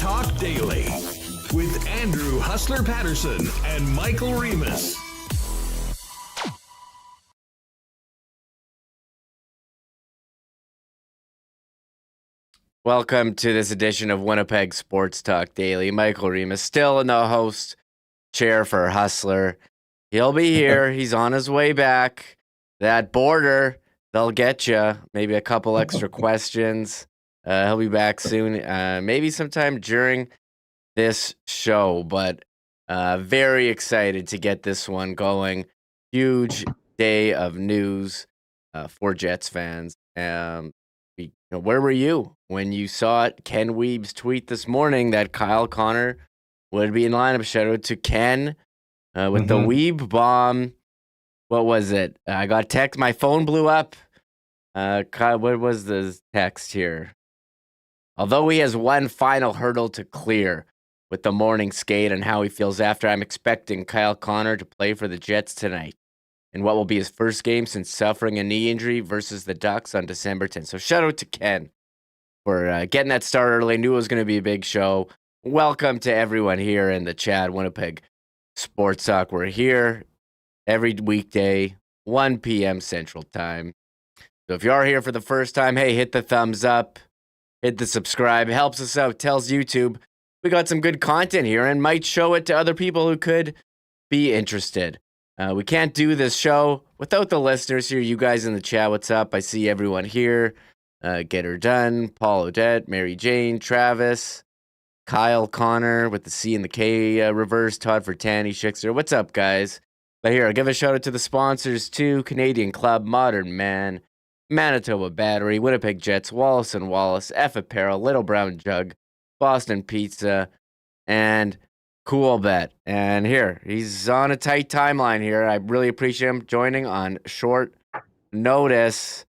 Talk Daily with Andrew Hustler Paterson and Michael Remis. Welcome to this edition of Winnipeg Sports Talk Daily. Michael Remis still in the host chair for Hustler. He'll be here. He's on his way back. That border, they'll get you. Maybe a couple extra questions. He'll be back soon, maybe sometime during this show. But very excited to get this one going. Huge day of news for Jets fans. Where were you when you saw it? Ken Weeb's tweet this morning that Kyle Connor would be in lineup. Shout out to Ken with the Weeb bomb. What was it? I got text. My phone blew up. Kyle, what was the text here? Although he has one final hurdle to clear with the morning skate and how he feels after, I'm expecting Kyle Connor to play for the Jets tonight in what will be his first game since suffering a knee injury versus the Ducks on December 10th. So shout out to Ken for getting that start early. Knew it was going to be a big show. Welcome to everyone here in the chat, Winnipeg Sports Talk. We're here every weekday, 1 p.m. Central Time. So if you are here for the first time, hey, hit the thumbs up, hit the subscribe. It helps us out, tells YouTube we got some good content here and might show it to other people who could be interested. We can't do this show without the listeners here. You guys in the chat, what's up? I see everyone here. Get Her Done, Paul Odette, Mary Jane, Travis, Kyle Connor with the C and the K reverse, Todd Fertani, Schickster. What's up, guys? But here, I'll give a shout out to the sponsors too. Canadian Club, Modern Man, Manitoba Battery, Winnipeg Jets, Wallace & Wallace, F Apparel, Little Brown Jug, Boston Pizza, and Coolbet. And here, he's on a tight timeline here. I really appreciate him joining on short notice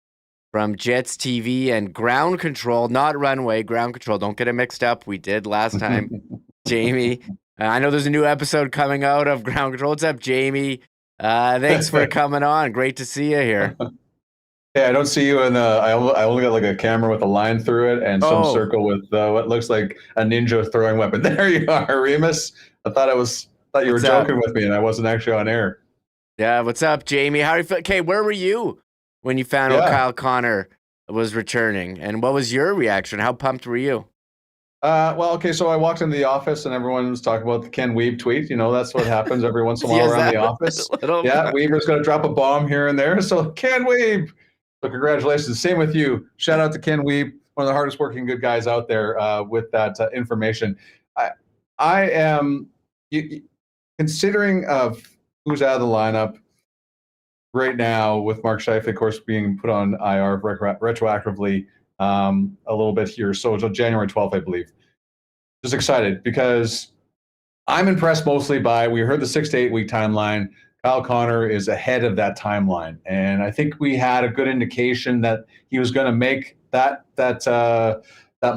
from Jets TV and Ground Control, not Runway, Ground Control. Don't get it mixed up. We did last time. Jamie, I know there's a new episode coming out of Ground Control. What's up, Jamie? Thanks for coming on. Great to see you here. Hey, I don't see you in the. I only got like a camera with a line through it and some circle with what looks like a ninja throwing weapon. There you are, Remis. I thought you were joking with me, and I wasn't actually on air. Yeah, what's up, Jamie? How do you feel? Okay, where were you when you found out Kyle Connor was returning, and what was your reaction? How pumped were you? So I walked into the office and everyone was talking about the Ken Weeb tweet. You know, that's what happens every once in a while around the office. Weaver's going to drop a bomb here and there. So Ken Weeb. So congratulations. Same with you. Shout out to Ken Weeb, one of the hardest working good guys out there with that information. I am considering of who's out of the lineup right now with Mark Scheifele, of course, being put on IR retroactively a little bit here. So until January 12th, I believe. Just excited because I'm impressed mostly by, we heard the 6 to 8 week timeline. Kyle Connor is ahead of that timeline. And I think we had a good indication that he was going to make that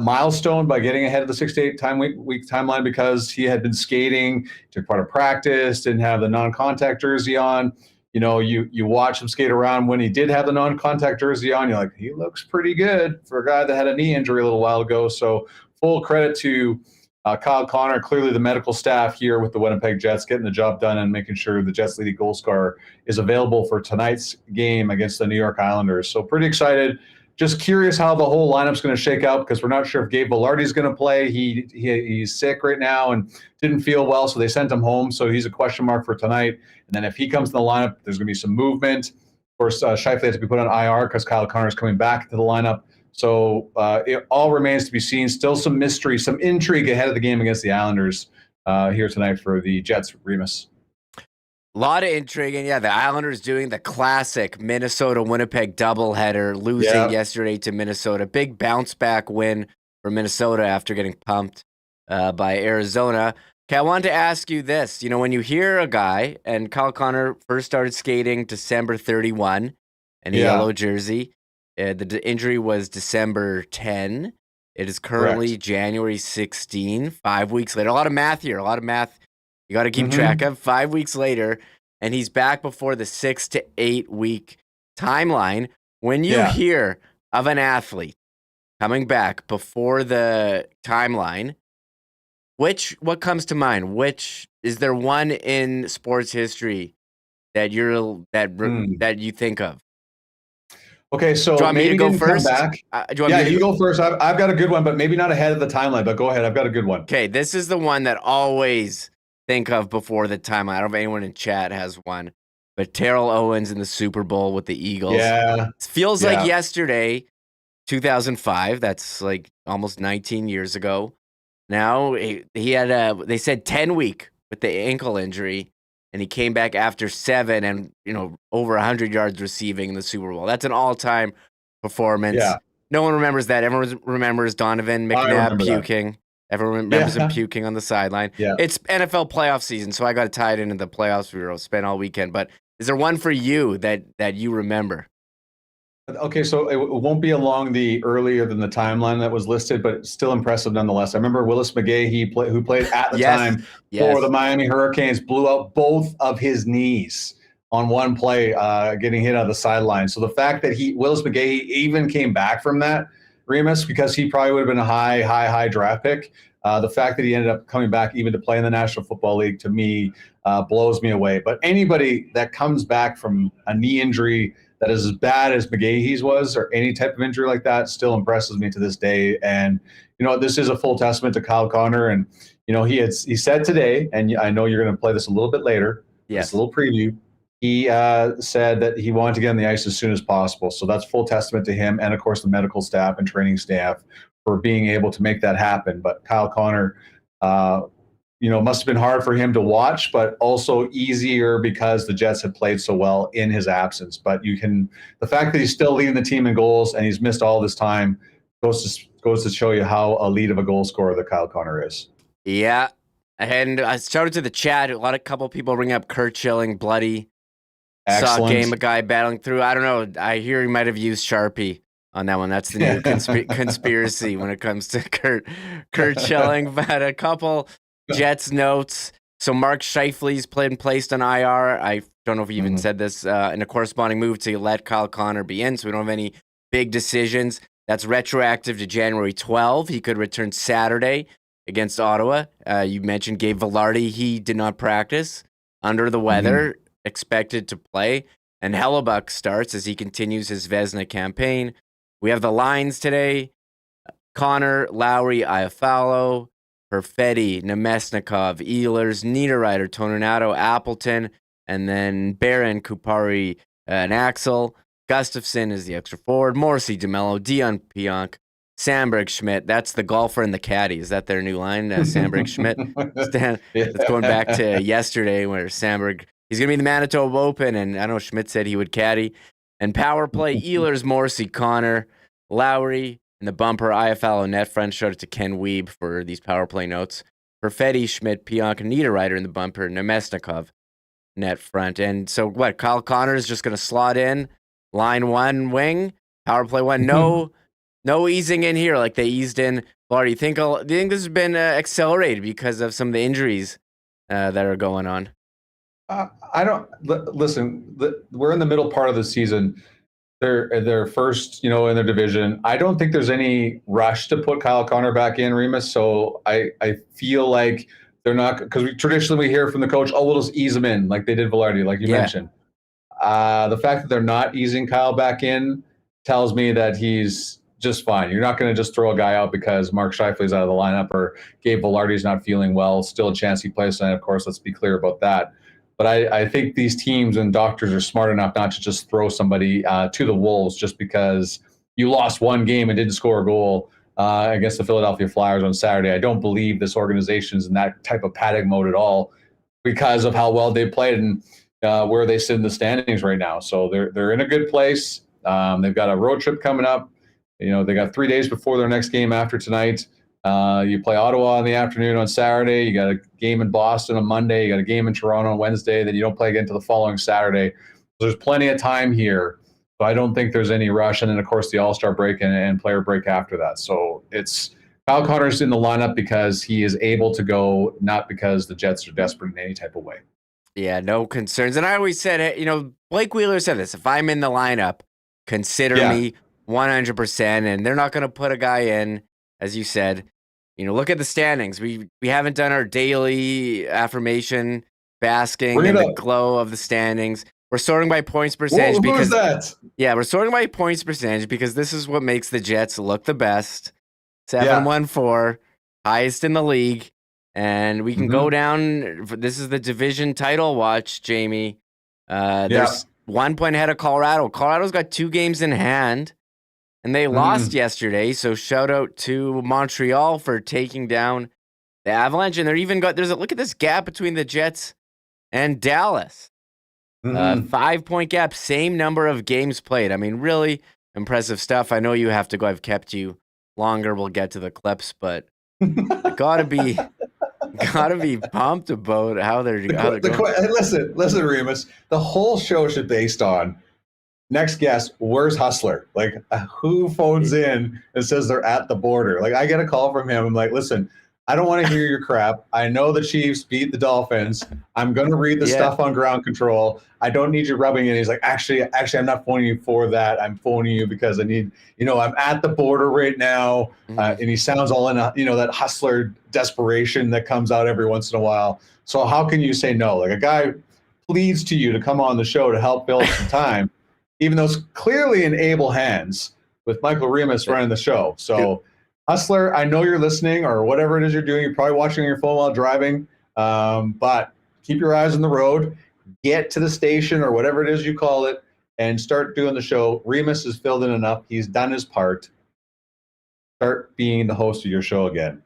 milestone by getting ahead of the 6 to 8 week timeline because he had been skating, took part of practice, didn't have the non-contact jersey on. You know, you watch him skate around when he did have the non-contact jersey on. You're like, he looks pretty good for a guy that had a knee injury a little while ago. So full credit to Kyle Connor, clearly the medical staff here with the Winnipeg Jets getting the job done and making sure the Jets' leading goal scorer is available for tonight's game against the New York Islanders. So pretty excited. Just curious how the whole lineup's going to shake out because we're not sure if Gabe Balharry's going to play. He's sick right now and didn't feel well, so they sent him home. So he's a question mark for tonight. And then if he comes in the lineup, there's going to be some movement. Of course, Scheifele has to be put on IR because Kyle Connor is coming back to the lineup. So it all remains to be seen. Still some mystery, some intrigue ahead of the game against the Islanders here tonight for the Jets, Remis. A lot of intrigue, and the Islanders doing the classic Minnesota-Winnipeg doubleheader, losing yesterday to Minnesota. Big bounce-back win for Minnesota after getting pumped by Arizona. Okay, I wanted to ask you this. You know, when you hear a guy, and Kyle Connor first started skating December 31 in a yellow jersey. The injury was December 10. It is currently January 16, 5 weeks later. A lot of math here, you got to keep track of. 5 weeks later, and he's back before the 6 to 8 week timeline. When you hear of an athlete coming back before the timeline, What comes to mind? Which is there one in sports history that that you think of? Okay, Do so you want me to maybe go didn't come first? back. Do you want Yeah, me to you go first. I've got a good one, but maybe not ahead of the timeline. But go ahead. I've got a good one. Okay, this is the one that always think of before the timeline. I don't know if anyone in chat has one, but Terrell Owens in the Super Bowl with the Eagles. Yeah, It feels like yeah. yesterday, 2005. That's like almost 19 years ago. Now he had they said 10-week with the ankle injury, and he came back after 7 and over 100 yards receiving in the Super Bowl. That's an all-time performance. Yeah. No one remembers that. Everyone remembers Donovan I McNabb remember that. puking. Everyone remembers him Yeah. puking on the sideline. Yeah. It's NFL playoff season, so I got to tie it into the playoffs we spent all weekend. But is there one for you that you remember? Okay, so it won't be along the earlier than the timeline that was listed, but it's still impressive nonetheless. I remember Willis McGahee, who played at the time for the Miami Hurricanes, blew out both of his knees on one play, getting hit on the sideline. So the fact that Willis McGahee even came back from that, Remis, because he probably would have been a high draft pick. The fact that he ended up coming back even to play in the National Football League, to me, blows me away. But anybody that comes back from a knee injury that is as bad as McGahee's was, or any type of injury like that, still impresses me to this day. And this is a full testament to Kyle Connor. And he said today, and I know you're going to play this a little bit later. Yes, it's a little preview. He said that he wanted to get on the ice as soon as possible. So that's full testament to him, and of course the medical staff and training staff for being able to make that happen. But Kyle Connor, must have been hard for him to watch, but also easier because the Jets had played so well in his absence. But the fact that he's still leading the team in goals and he's missed all this time goes to show you how elite of a goal scorer that Kyle Connor is. Yeah, and I shouted to the chat. A couple people bring up Kurt Schilling, bloody. Excellent. Saw a game, a guy battling through. I don't know. I hear he might have used Sharpie on that one. That's the new conspiracy when it comes to Kurt Schilling. But a couple Jets notes. So Mark Scheifele's been placed on IR. I don't know if he even said this in a corresponding move to let Kyle Connor be in, so we don't have any big decisions. That's retroactive to January 12. He could return Saturday against Ottawa. You mentioned Gabe Vilardi. He did not practice. Under the weather, expected to play. And Hellebuck starts as he continues his Vezina campaign. We have the lines today. Connor, Lowry, Iafallo, Perfetti, Nemesnikov, Ehlers, Niederreiter, Toninato, Appleton, and then Barron, Kupari, and Axel. Gustafsson is the extra forward. Morrissey, DeMello, Dion Pionk, Sandberg, Schmidt. That's the golfer and the caddy. Is that their new line? Sandberg, Schmidt. It's going back to yesterday where Sandberg, he's going to be the Manitoba Open, and I know Schmidt said he would caddy. And power play, Ehlers, Morrissey, Connor, Lowry, and the bumper, Iafallo, net front. Showed it to Ken Wiebe for these power play notes. Perfetti, Schmidt, Pionk, and Niederreiter in the bumper, Nemesnikov, net front. And so what, Kyle Connor is just going to slot in, line one, wing, power play one, no easing in here like they eased in. Laura, do you think this has been accelerated because of some of the injuries that are going on? I don't listen. We're in the middle part of the season. They're first, in their division. I don't think there's any rush to put Kyle Connor back in, Remis. So I feel like they're not, because traditionally we hear from the coach, oh, we'll just ease him in like they did Vilardi, like you mentioned. The fact that they're not easing Kyle back in tells me that he's just fine. You're not going to just throw a guy out because Mark Scheifele's out of the lineup or Gabe Vilardi's not feeling well. Still a chance he plays tonight, of course. Let's be clear about that. But I think these teams and doctors are smart enough not to just throw somebody to the wolves just because you lost one game and didn't score a goal against the Philadelphia Flyers on Saturday. I don't believe this organization is in that type of panic mode at all because of how well they played and where they sit in the standings right now. So they're in a good place. They've got a road trip coming up. They got 3 days before their next game after tonight. You play Ottawa in the afternoon on Saturday. You got a game in Boston on Monday. You got a game in Toronto on Wednesday. Then you don't play again until the following Saturday. So there's plenty of time here. So I don't think there's any rush. And then, of course, the All-Star break and player break after that. So it's Kyle Connor's in the lineup because he is able to go, not because the Jets are desperate in any type of way. Yeah, no concerns. And I always said, Blake Wheeler said this, if I'm in the lineup, consider me 100%. And they're not going to put a guy in, as you said, look at the standings. We haven't done our daily affirmation, basking Bring in it the up. glow of the standings. We're sorting by points percentage Who is because that? yeah, we're sorting by points percentage because this is what makes the Jets look the best. Yeah. 7-1-4, highest in the league, and we can go down. This is the division title watch, Jamie. There's 1 point ahead of Colorado. Colorado's got 2 games in hand, and they lost yesterday. So shout out to Montreal for taking down the Avalanche. And they're even got look at this gap between the Jets and Dallas. 5-point gap, same number of games played. I mean, really impressive stuff. I know you have to go. I've kept you longer. We'll get to the clips, but gotta be pumped about how they're going. Listen, Remis. The whole show should be based on next guest. Where's Hustler? Like, who phones in and says they're at the border? Like, I get a call from him. I'm like, listen, I don't want to hear your crap. I know the Chiefs beat the Dolphins. I'm going to read the stuff on ground control. I don't need you rubbing it. He's like, actually, I'm not phoning you for that. I'm phoning you because I need, I'm at the border right now. And he sounds all in, that hustler desperation that comes out every once in a while. So how can you say no? Like, a guy pleads to you to come on the show to help fill some time, even though it's clearly in able hands with Michael Remis running the show. So Hustler, I know you're listening or whatever it is you're doing. You're probably watching on your phone while driving, but keep your eyes on the road. Get to the station or whatever it is you call it and start doing the show. Remis has filled in enough. He's done his part. Start being the host of your show again,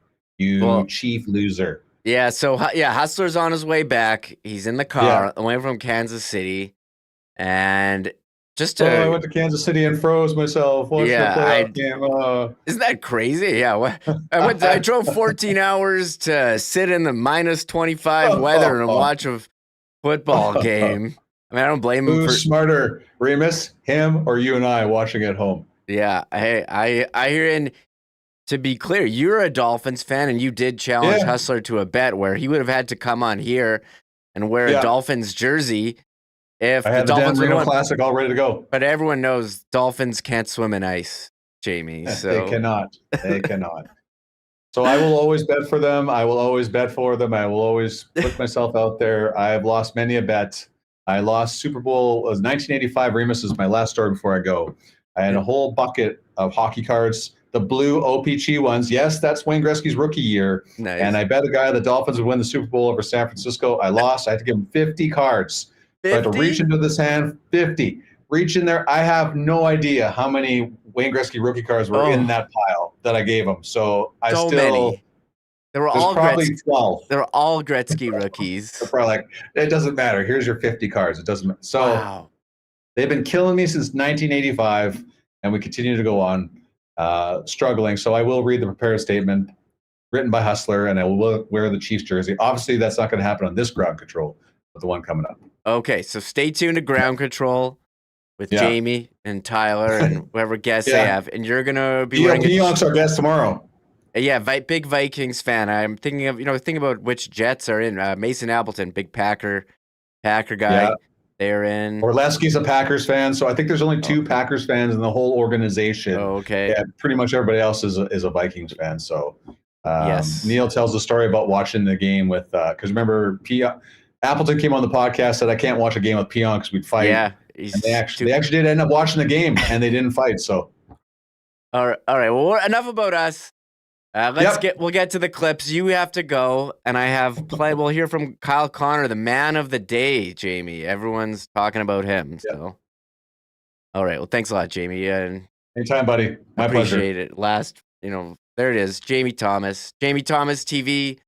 chief loser. Yeah, so, Hustler's on his way back. He's in the car, away from Kansas City, and I went to Kansas City and froze myself. Watched the playoff game. Isn't that crazy? Yeah, I drove 14 hours to sit in the minus 25 weather and watch a football game. I mean, I don't blame him. Who's smarter, Remis, him, or you and I watching at home? Yeah, I hear. And to be clear, you're a Dolphins fan, and you did challenge Hustler to a bet where he would have had to come on here and wear a Dolphins jersey. If I had the Dan Marino Classic all ready to go. But everyone knows Dolphins can't swim in ice, Jamie. So They cannot. So I will always bet for them. I will always bet for them. I will always put myself out there. I have lost many a bet. I lost Super Bowl. It was 1985. Remis is my last story before I go. I had a whole bucket of hockey cards, the blue OPG ones. Yes, that's Wayne Gretzky's rookie year. Nice. And I bet the guy the Dolphins would win the Super Bowl over San Francisco. I lost. I had to give him 50 cards. 50? So I had to reach into this hand, 50. Reach in there. I have no idea how many Wayne Gretzky rookie cards were in that pile that I gave him. So many. They were all probably Gretzky. 12. They were all Gretzky rookies. They're probably like, it doesn't matter. Here's your 50 cards. It doesn't matter. So they've been killing me since 1985, and we continue to go on struggling. So I will read the prepared statement written by Hustler, and I will wear the Chiefs jersey. Obviously, that's not going to happen on this ground control, but the one coming up. Okay, so stay tuned to Ground Control with Jamie and Tyler and whoever guests they have, and you're gonna be wearing. Pionk's our guest tomorrow. Yeah, big Vikings fan. I'm thinking of think about which Jets are in. Mason Appleton, big Packer guy. Yeah. They're in. Orlesky's a Packers fan, so I think there's only 2 Packers fans in the whole organization. Oh, okay. Yeah, pretty much everybody else is a Vikings fan. So yes. Neil tells the story about watching the game with because remember Appleton came on the podcast, said I can't watch a game with Pionk because we'd fight. Yeah, they actually did end up watching the game and they didn't fight. So all right. Well, enough about us. We'll get to the clips. You have to go, and I have we'll hear from Kyle Connor, the man of the day, Jamie. Everyone's talking about him. So, all right. Well, thanks a lot, Jamie. And anytime, buddy. My pleasure. Appreciate it. There it is, Jamie Thomas. Jamie Thomas TV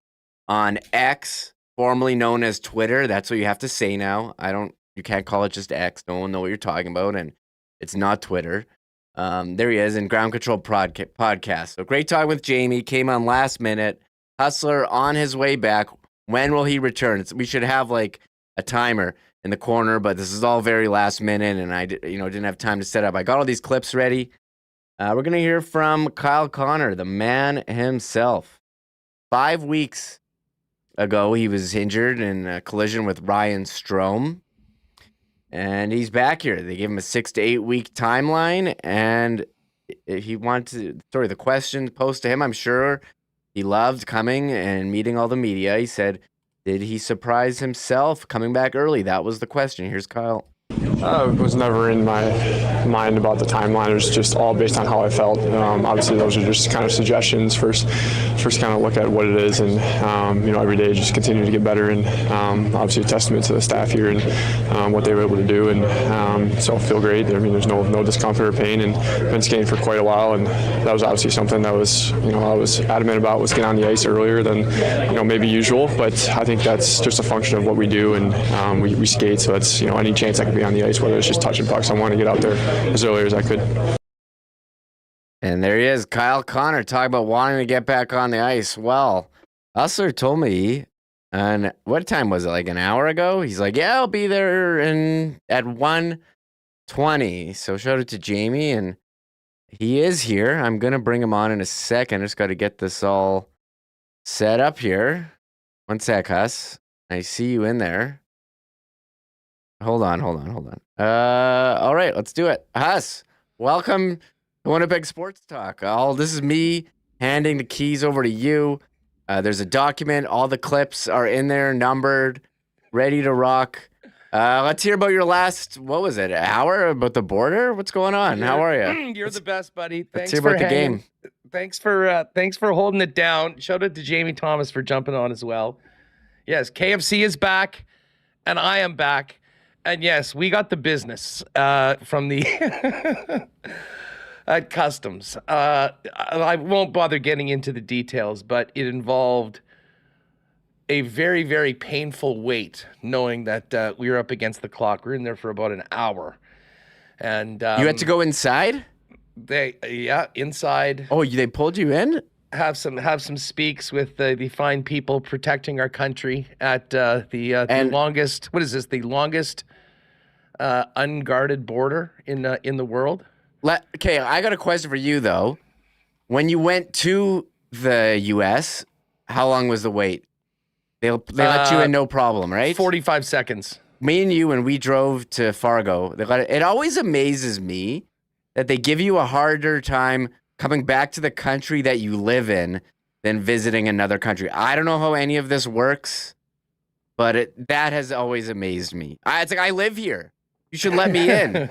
on X, formerly known as Twitter. That's what you have to say now. You can't call it just X. No one know what you're talking about, and it's not Twitter. There he is in Ground Control podcast. So great talk with Jamie. Came on last minute. Hustler on his way back. When will he return? We should have like a timer in the corner, but this is all very last minute, and I didn't have time to set up. I got all these clips ready. We're gonna hear from Kyle Connor, the man himself. 5 weeks ago, he was injured in a collision with Ryan Strome. And he's back here. They gave him a 6 to 8 week timeline, and he wanted the question posed to him, I'm sure, He loved coming and meeting all the media. He said, did he surprise himself coming back early? That was the question. Here's Kyle. It was never in my mind about the timeline. It was just all based on how I felt. Obviously, those are just kind of suggestions. First kind of look at what it is, and every day just continue to get better. And obviously, a testament to the staff here and what they were able to do. And so I feel great. I mean, there's no discomfort or pain, and been skating for quite a while. And that was obviously something that was I was adamant about, was getting on the ice earlier than maybe usual. But I think that's just a function of what we do, and we skate. So it's any chance I could be on the ice, whether it's just touching pucks, I want to get out there as early as I could. And there he is, Kyle Connor, talking about wanting to get back on the ice. Well, Hustler told me, and what time was it, like an hour ago? He's like, yeah, I'll be there at 1:20. So shout out to Jamie, and he is here. I'm going to bring him on in a second. I just got to get this all set up here. One sec, Huss. I see you in there. Hold on. All right, let's do it. Huss, welcome to Winnipeg Sports Talk. This is me handing the keys over to you. There's a document. All the clips are in there, numbered, ready to rock. Let's hear about your last, what was it, hour about the border? What's going on? How are you? You're the best, buddy. Let's hear about the game. Thanks for holding it down. Shout out to Jamie Thomas for jumping on as well. Yes, KFC is back, and I am back. And yes, we got the business from the at Customs. I won't bother getting into the details, but it involved a very, very painful wait, knowing that we were up against the clock. We were in there for about an hour, and you had to go inside. Inside. Oh, they pulled you in. Have some speaks with the fine people protecting our country at the longest. What is this? The longest unguarded border in the world. Okay, I got a question for you though. When you went to the U.S., how long was the wait? They let you in, no problem, right? 45 seconds. Me and you, when we drove to Fargo, it always amazes me that they give you a harder time coming back to the country that you live in than visiting another country. I don't know how any of this works, but that has always amazed me. It's like, I live here. You should let me in.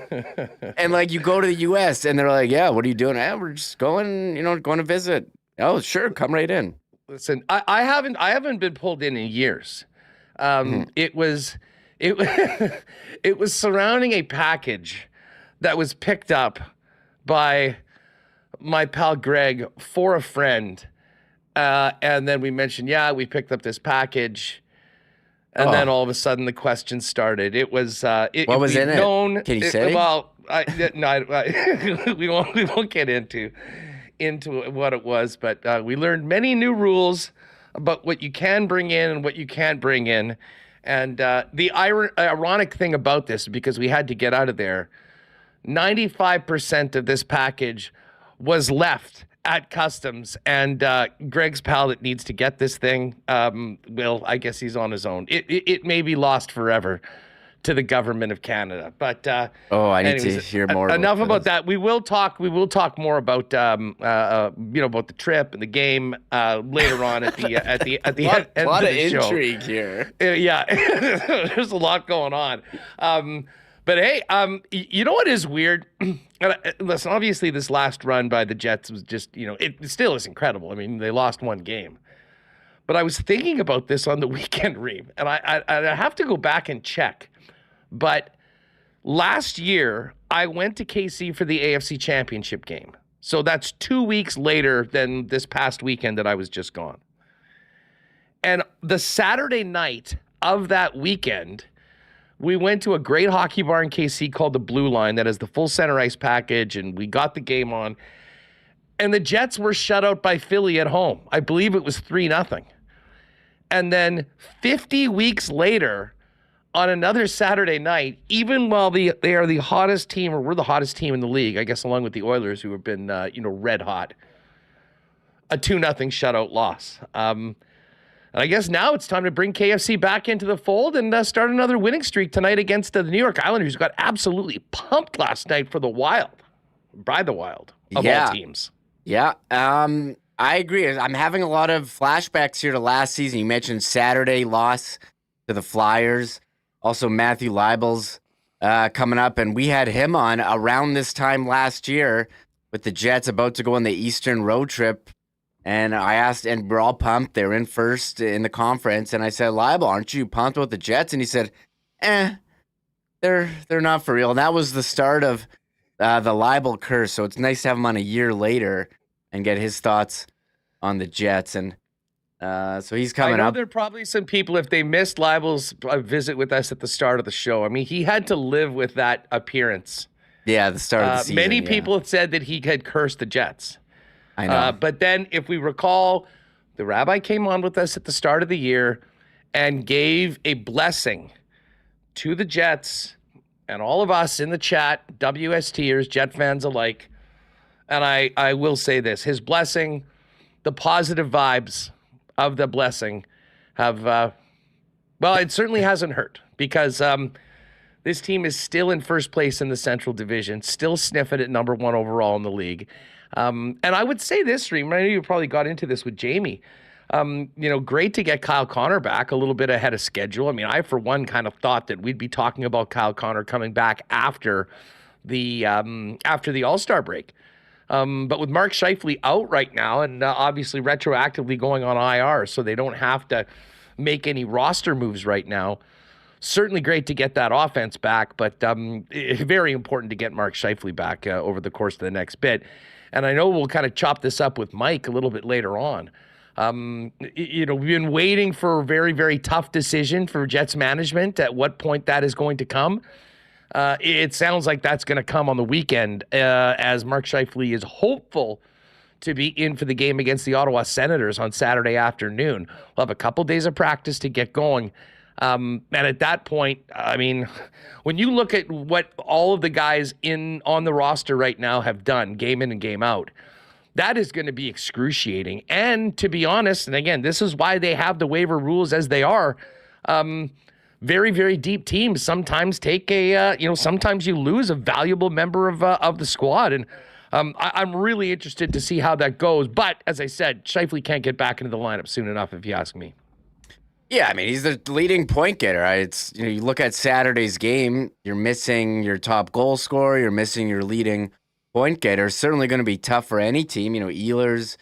And like, you go to the U.S. and they're like, yeah, what are you doing? We're just going to visit. Oh, sure, come right in. Listen, I haven't been pulled in years. It was surrounding a package that was picked up by my pal Greg for a friend, and then we mentioned, we picked up this package, and then all of a sudden the questions started. It was what was in it? Can you say? Well, we won't get into what it was, but we learned many new rules about what you can bring in and what you can't bring in. And the ironic thing about this, because we had to get out of there, 95% of this package was left at Customs, and Greg's pal that needs to get this thing, I guess he's on his own. It may be lost forever to the government of Canada, but I need to hear more. Enough about that. We will talk more about about the trip and the game later on at the end of the show. A lot of intrigue here. There's a lot going on. But hey, you know what is weird? Listen, obviously this last run by the Jets was just, it still is incredible. I mean, they lost one game. But I was thinking about this on the weekend, Reem, and I have to go back and check. But last year, I went to KC for the AFC Championship game. So that's 2 weeks later than this past weekend that I was just gone. And the Saturday night of that weekend, we went to a great hockey bar in KC called the Blue Line that has the full center ice package, and we got the game on. And the Jets were shut out by Philly at home. I believe it was 3-0. And then 50 weeks later, on another Saturday night, even while they are the hottest team, or we're the hottest team in the league, I guess along with the Oilers, who have been red hot, a 2-0 shutout loss. And I guess now it's time to bring KFC back into the fold and start another winning streak tonight against the New York Islanders, who got absolutely pumped last night by the Wild, of all teams. Yeah. I agree. I'm having a lot of flashbacks here to last season. You mentioned Saturday loss to the Flyers. Also, Matthew Leibl's coming up, and we had him on around this time last year with the Jets about to go on the Eastern road trip. And I asked, and we're all pumped. They're in first in the conference. And I said, Leibl, aren't you pumped about the Jets? And he said, they're not for real. And that was the start of the Leibl curse. So it's nice to have him on a year later and get his thoughts on the Jets. And so he's coming I know up. there are probably some people, if they missed Leibl's visit with us at the start of the show, I mean, he had to live with that appearance. Yeah, the start of the season. Many people had said that he had cursed the Jets. I know. But then, if we recall, the Rabbi came on with us at the start of the year and gave a blessing to the Jets and all of us in the chat, WSTers, Jet fans alike. And I will say this, his blessing, the positive vibes of the blessing have, well, it certainly hasn't hurt because this team is still in first place in the Central Division, still sniffing at number 1 overall in the league. And I would say this, Reem, I know you probably got into this with Jamie. Great to get Kyle Connor back a little bit ahead of schedule. I mean, I, for one, kind of thought that we'd be talking about Kyle Connor coming back after the All-Star break. But with Mark Scheifele out right now and obviously retroactively going on IR, so they don't have to make any roster moves right now. Certainly great to get that offense back, but very important to get Mark Scheifele back over the course of the next bit. And I know we'll kind of chop this up with Mike a little bit later on. We've been waiting for a very, very tough decision for Jets management at what point that is going to come. It sounds like that's going to come on the weekend as Mark Scheifele is hopeful to be in for the game against the Ottawa Senators on Saturday afternoon. We'll have a couple days of practice to get going. And at that point, I mean, when you look at what all of the guys on the roster right now have done, game in and game out, that is going to be excruciating. And to be honest, and again, this is why they have the waiver rules as they are. Very, very deep teams sometimes take sometimes you lose a valuable member of the squad. And I'm really interested to see how that goes. But as I said, Scheifele can't get back into the lineup soon enough, if you ask me. Yeah, I mean, he's the leading point getter. Right? It's you look at Saturday's game, you're missing your top goal scorer, you're missing your leading point getter. Certainly going to be tough for any team. Ehlers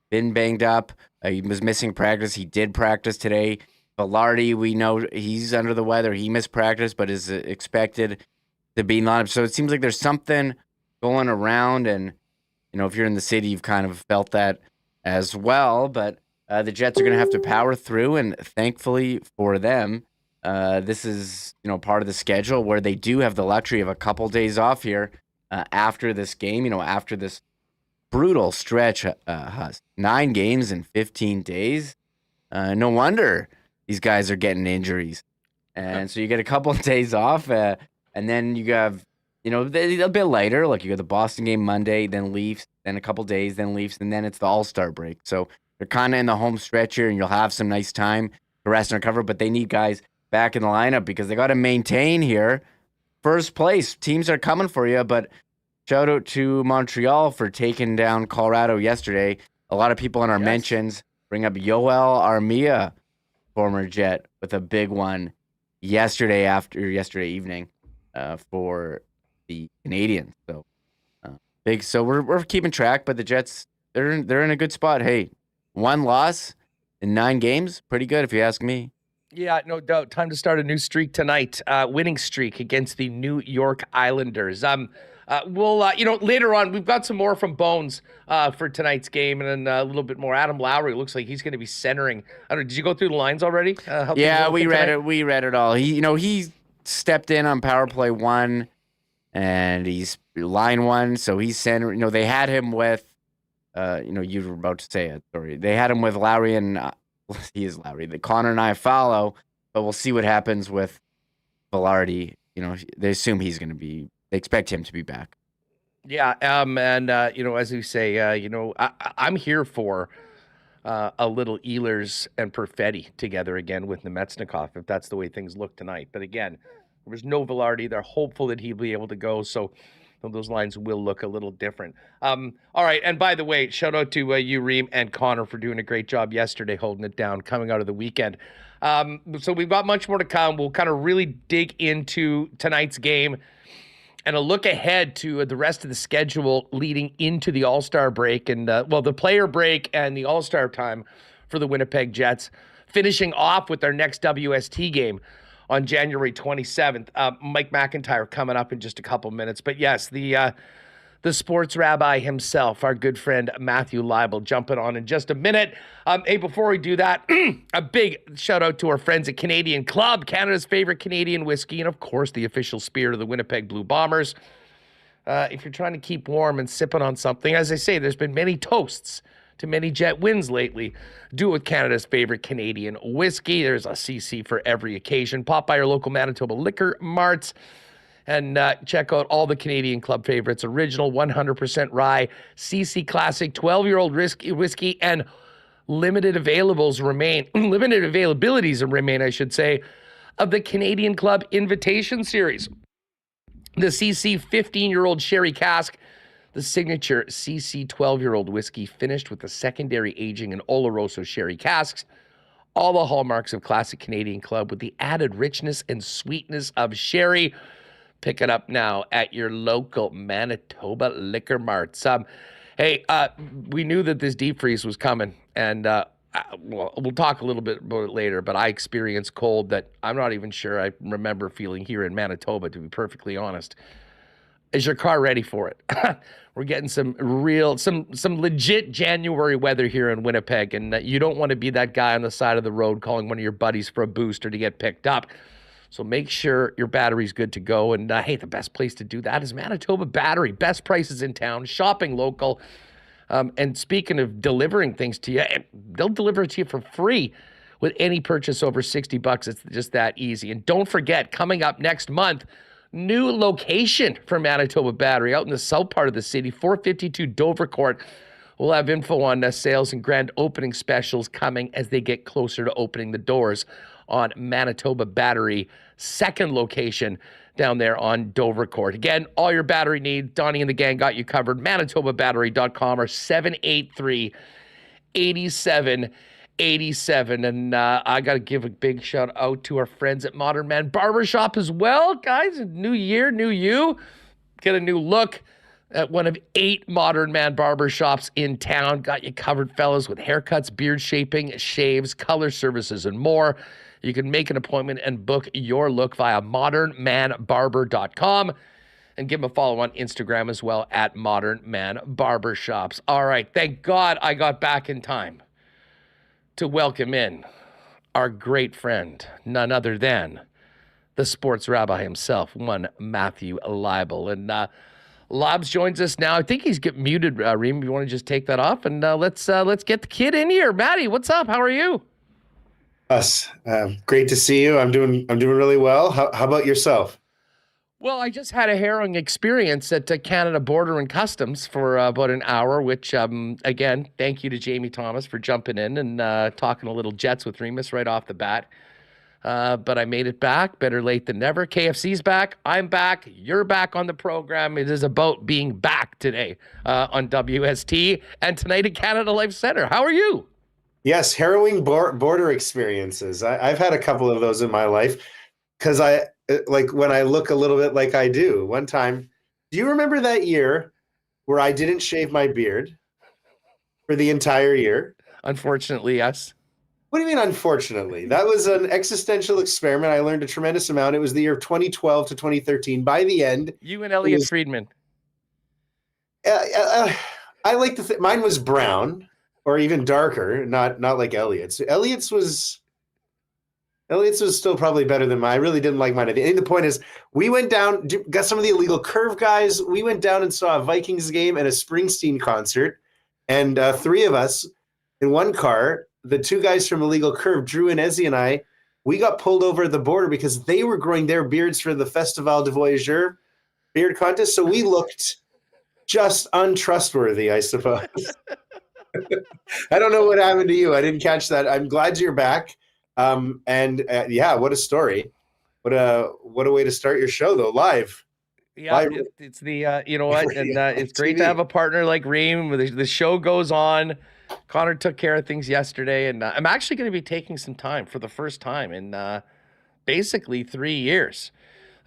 been banged up. He was missing practice. He did practice today. Balharry, we know he's under the weather. He missed practice, but is expected to be in lineup. So it seems like there's something going around, and if you're in the city, you've kind of felt that as well. But the Jets are going to have to power through, and thankfully for them, this is part of the schedule where they do have the luxury of a couple days off here after this game. After this brutal stretch, 9 games in 15 days. No wonder these guys are getting injuries, and so you get a couple of days off, and then you have a bit later. Like you got the Boston game Monday, then Leafs, then a couple days, then Leafs, and then it's the All-Star break. So they're kind of in the home stretch here, and you'll have some nice time to rest and recover, but they need guys back in the lineup because they got to maintain here. First place, teams are coming for you, but shout out to Montreal for taking down Colorado yesterday. A lot of people in our mentions bring up Yoel Armia, former Jet, with a big one yesterday evening for the Canadians. So big. So we're keeping track, but the Jets, they're in a good spot. Hey, 1 loss in 9 games, pretty good if you ask me. Yeah, no doubt. Time to start a new streak tonight. Winning streak against the New York Islanders. We'll later on, we've got some more from Bones for tonight's game, and then a little bit more. Adam Lowry looks like he's going to be centering. I don't know. Did you go through the lines already? Yeah, we read it. We read it all. He stepped in on power play 1, and he's line 1, so he's centering. They had him with. You were about to say it. Sorry, they had him with Lowry and he is Lowry. The Connor and I follow, but we'll see what happens with Balharry. They assume he's going to be. They expect him to be back. Yeah, and as we say, I'm here for a little Ehlers and Perfetti together again with Nemetsnikov, if that's the way things look tonight. But again, there was no Balharry. They're hopeful that he'll be able to go. So those lines will look a little different. All right, and by the way, shout out to you, Reem, and Connor for doing a great job yesterday holding it down coming out of the weekend. So we've got much more to come. We'll kind of really dig into tonight's game and a look ahead to the rest of the schedule leading into the All-Star break and, the player break and the All-Star time for the Winnipeg Jets, finishing off with their next WST game on January 27th. Mike McIntyre coming up in just a couple minutes. But yes, the sports rabbi himself, our good friend Matthew Leibl, jumping on in just a minute. Hey, before we do that, a big shout out to our friends at Canadian Club, Canada's favorite Canadian whiskey, and of course the official spirit of the Winnipeg Blue Bombers. If you're trying to keep warm and sipping on something, as I say, there's been many toasts to many Jet wins lately. Do it with Canada's favorite Canadian whiskey. There's a CC for every occasion. Pop by your local Manitoba liquor marts and check out all the Canadian Club favorites. Original 100% rye, CC Classic, 12-year-old whiskey, and limited availabilities remain, I should say, of the Canadian Club Invitation Series. The CC 15-year-old sherry cask, the signature CC 12-year-old whiskey finished with the secondary aging in Oloroso sherry casks. All the hallmarks of classic Canadian Club with the added richness and sweetness of sherry. Pick it up now at your local Manitoba liquor marts. We knew that this deep freeze was coming, and we'll talk a little bit about it later, but I experienced cold that I'm not even sure I remember feeling here in Manitoba, to be perfectly honest. Is your car ready for it? We're getting some legit January weather here in Winnipeg, and you don't want to be that guy on the side of the road calling one of your buddies for a booster to get picked up. So make sure your battery's good to go. And hey, the best place to do that is Manitoba Battery. Best prices in town, shopping local. And speaking of delivering things to you, they'll deliver it to you for free with any purchase over $60. It's just that easy. And don't forget, coming up next month, new location for Manitoba Battery out in the south part of the city, 452 Dover Court. We'll have info on sales and grand opening specials coming as they get closer to opening the doors on Manitoba Battery, second location down there on Dover Court. Again, all your battery needs, Donnie and the gang got you covered. ManitobaBattery.com or 783-8787. And I got to give a big shout out to our friends at Modern Man Barbershop as well. Guys, new year, new you. Get a new look at one of 8 Modern Man barbershops in town. Got you covered, fellas, with haircuts, beard shaping, shaves, color services, and more. You can make an appointment and book your look via modernmanbarber.com and give them a follow on Instagram as well at Modern Man Barbershops. All right, thank God I got back in time to welcome in our great friend, none other than the sports rabbi himself, one Matthew Leibl. And Lobs joins us now. I think he's get muted, Reem. You want to just take that off? And let's get the kid in here. Matty, what's up? How are you? Us. Great to see you. I'm doing really well. How about yourself? Well, I just had a harrowing experience at Canada Border and Customs for about an hour, which, again, thank you to Jamie Thomas for jumping in and talking a little Jets with Remis right off the bat. But I made it back. Better late than never. KFC's back. I'm back. You're back on the program. It is about being back today on WST and tonight at Canada Life Center. How are you? Yes, harrowing border experiences. I've had a couple of those in my life because when I look a little bit like I do. One time, do you remember that year where I didn't shave my beard for the entire year? Unfortunately, yes. What do you mean, unfortunately? That was an existential experiment. I learned a tremendous amount. It was the year of 2012 to 2013. By the end, you and Elliot Friedman. I like to think mine was brown. Or even darker, not like Elliot's. Elliot's was still probably better than mine. I really didn't like mine. And the point is, we went down, got some of the illegal curve guys. We went down and saw a Vikings game and a Springsteen concert. And 3 of us in one car, the 2 guys from Illegal Curve, Drew and Ezzy and I, we got pulled over at the border because they were growing their beards for the Festival de Voyageur beard contest. So we looked just untrustworthy, I suppose. I don't know what happened to you. I didn't catch that. I'm glad you're back. Yeah, what a story. What a way to start your show, though, live. Yeah, Bye. it's the you know what, and Radio it's great TV. to have a partner like Reem. The show goes on. Connor took care of things yesterday, and I'm actually going to be taking some time for the first time in basically 3 years.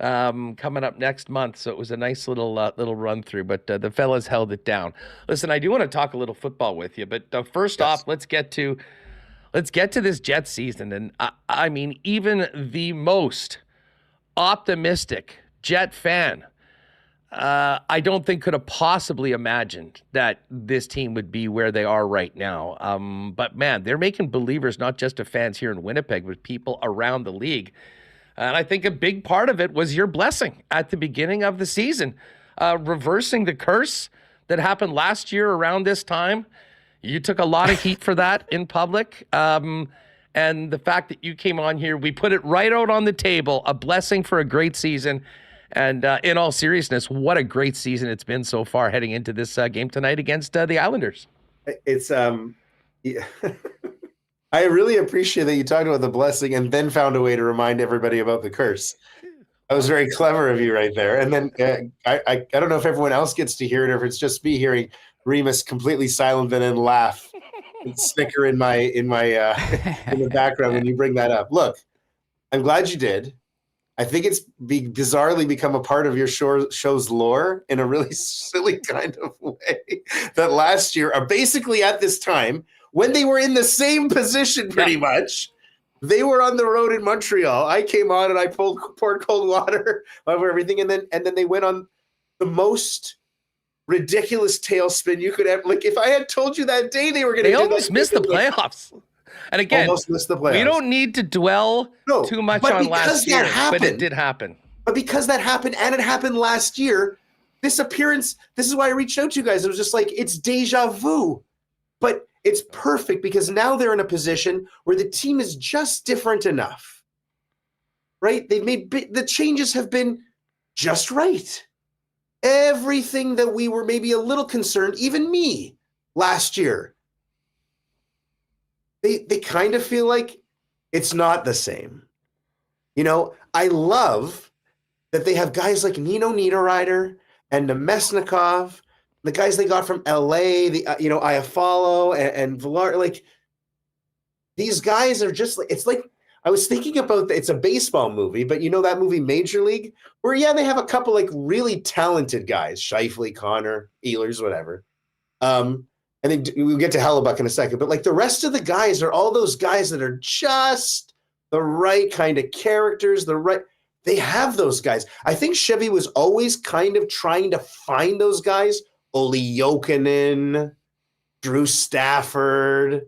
Coming up next month, so it was a nice little run through. But the fellas held it down. Listen, I do want to talk a little football with you, but first off, let's get to this Jets season, and I mean, even the most optimistic Jet fan, I don't think could have possibly imagined that this team would be where they are right now. But man, they're making believers, not just of fans here in Winnipeg, but people around the league. And I think a big part of it was your blessing at the beginning of the season, reversing the curse that happened last year around this time. You took a lot of heat for that in public. And the fact that you came on here, we put it right out on the table, a blessing for a great season. And in all seriousness, what a great season it's been so far heading into this game tonight against the Islanders. It's yeah. I really appreciate that you talked about the blessing and then found a way to remind everybody about the curse. That was very clever of you right there. And then I don't know if everyone else gets to hear it or if it's just me hearing Remis completely silent and then laugh and snicker in the background when you bring that up. Look, I'm glad you did. I think it's bizarrely become a part of your show's lore in a really silly kind of way that last year, or basically at this time, when they were in the same position pretty much, they were on the road in Montreal. I came on and I poured cold water over everything, and then they went on the most ridiculous tailspin you could ever. Like if I had told you that day they were going to, they almost missed the playoffs. And again, almost missed the playoffs. We don't need to dwell too much on last year, but it did happen. But because that happened, and it happened last year, this appearance. This is why I reached out to you guys. It was just like it's deja vu, but it's perfect because now they're in a position where the team is just different enough, right? They've made the changes have been just right. Everything that we were maybe a little concerned, even me, last year, they kind of feel like it's not the same. You know, I love that they have guys like Nino Niederreiter and Nemesnikov, the guys they got from LA, Iafallo and Villar. Like, these guys are just like, it's like, I was thinking about, it's a baseball movie, but you know that movie Major League, where, yeah, they have a couple like really talented guys, Scheifele, Connor, Ehlers, whatever. And then we'll get to Hellebuck in a second, but like the rest of the guys are all those guys that are just the right kind of characters, they have those guys. I think Chevy was always kind of trying to find those guys. Olli Jokinen, Drew Stafford.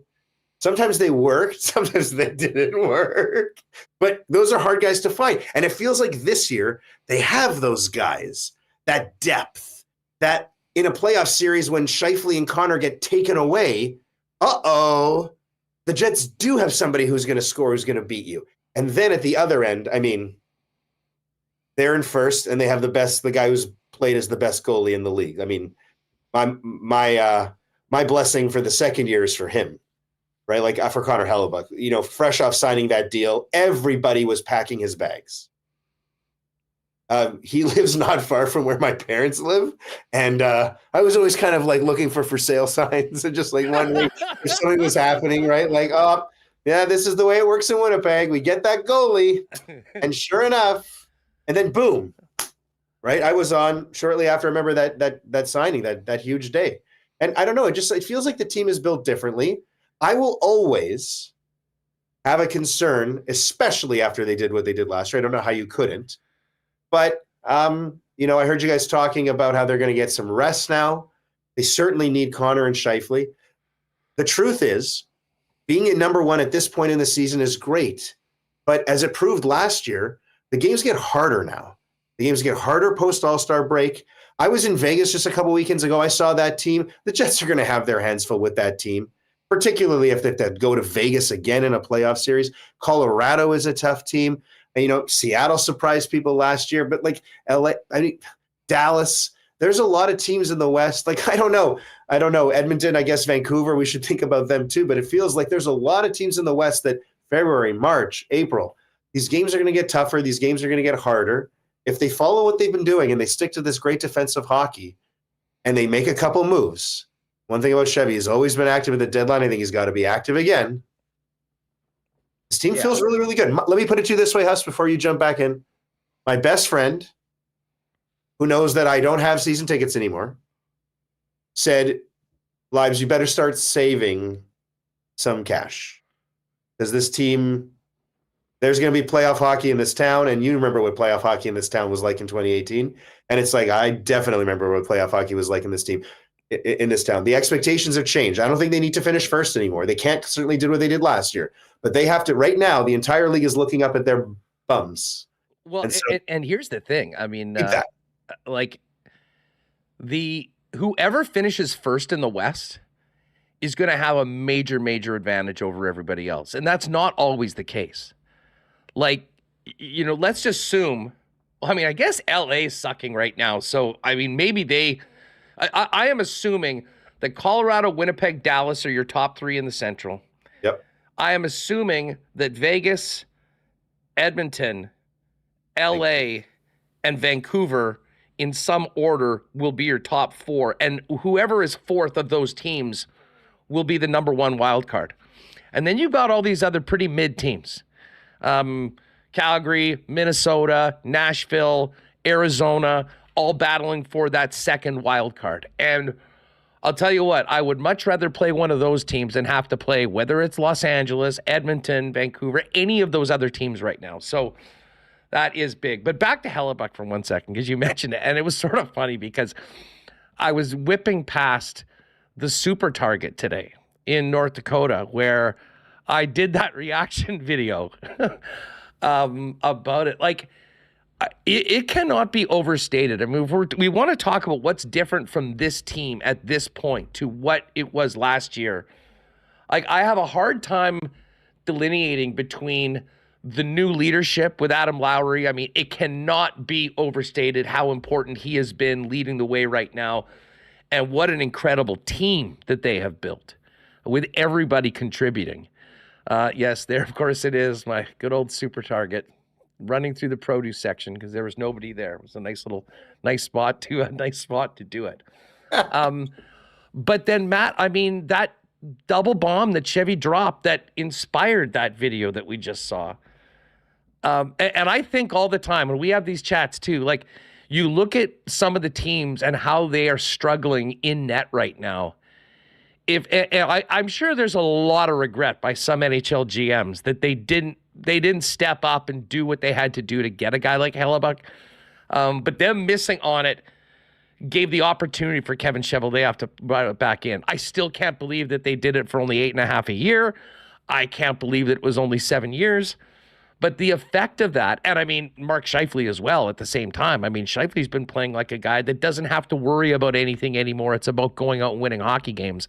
Sometimes they worked, sometimes they didn't work. But those are hard guys to find. And it feels like this year they have those guys, that depth, that in a playoff series when Scheifele and Connor get taken away, the Jets do have somebody who's going to score, who's going to beat you. And then at the other end, I mean, they're in first and they have the guy who's played as the best goalie in the league. I mean, my blessing for the second year is for him, right? Like for Connor Hellebuck, you know, fresh off signing that deal, everybody was packing his bags. He lives not far from where my parents live. And I was always kind of like looking for sale signs and just like wondering if something was happening, right? Like, oh, yeah, this is the way it works in Winnipeg. We get that goalie. And sure enough, and then boom, right? I was on shortly after. I remember that signing, that huge day. And I don't know, it feels like the team is built differently. I will always have a concern, especially after they did what they did last year. I don't know how you couldn't. But, you know, I heard you guys talking about how they're going to get some rest now. They certainly need Connor and Scheifele. The truth is, being at number one at this point in the season is great. But as it proved last year, the games get harder now. The games get harder post-All-Star break. I was in Vegas just a couple weekends ago. I saw that team. The Jets are going to have their hands full with that team, particularly if they go to Vegas again in a playoff series. Colorado is a tough team. And, you know, Seattle surprised people last year, but like LA, I mean, Dallas, there's a lot of teams in the West. Like, I don't know. Edmonton, I guess Vancouver, we should think about them too. But it feels like there's a lot of teams in the West that February, March, April, these games are going to get tougher. These games are going to get harder. if they follow what they've been doing and they stick to this great defensive hockey and they make a couple moves, one thing about Chevy, he's always been active at the deadline. I think he's got to be active again. This team feels really, really good. Let me put it to you this way, Huss, before you jump back in. My best friend, who knows that I don't have season tickets anymore, said, Leibl, you better start saving some cash. Because this team, there's going to be playoff hockey in this town, and you remember what playoff hockey in this town was like in 2018. And it's like, I definitely remember what playoff hockey was like in this team, in this town. The expectations have changed. I don't think they need to finish first anymore. They can't certainly do what they did last year. But they have to, right now, the entire league is looking up at their bums. Well, and here's the thing. I mean, like whoever finishes first in the West is going to have a major, major advantage over everybody else. And that's not always the case. Like, you know, let's just assume, I mean, I guess LA is sucking right now. So, I mean, maybe I am assuming that Colorado, Winnipeg, Dallas are your top three in the Central. Yep. I am assuming that Vegas, Edmonton, LA, and Vancouver in some order will be your top four. And whoever is fourth of those teams will be the number one wild card. And then you've got all these other pretty mid teams. Calgary, Minnesota, Nashville, Arizona, all battling for that second wild card. And I'll tell you what, I would much rather play one of those teams than have to play, whether it's Los Angeles, Edmonton, Vancouver, any of those other teams right now. So that is big. But back to Hellebuyck for 1 second, because you mentioned it. And it was sort of funny because I was whipping past the Super Target today in North Dakota, where I did that reaction video about it. Like, it cannot be overstated. I mean, we want to talk about what's different from this team at this point to what it was last year. Like, I have a hard time delineating between the new leadership with Adam Lowry. I mean, it cannot be overstated how important he has been leading the way right now, and what an incredible team that they have built with everybody contributing. Yes, there, of course, it is my good old Super Target running through the produce section because there was nobody there. It was a nice spot to do it. But then, Matt, I mean, that double bomb that Chevy dropped that inspired that video that we just saw. And I think all the time when we have these chats too, like, you look at some of the teams and how they are struggling in net right now. I'm sure there's a lot of regret by some NHL GMs that they didn't step up and do what they had to do to get a guy like Hellebuyck. But them missing on it gave the opportunity for Kevin Cheveldayoff to run it back in. I still can't believe that they did it for only 8.5 a year. I can't believe that it was only 7 years. But the effect of that, and I mean, Mark Scheifele as well at the same time. I mean, Scheifele's been playing like a guy that doesn't have to worry about anything anymore. It's about going out and winning hockey games.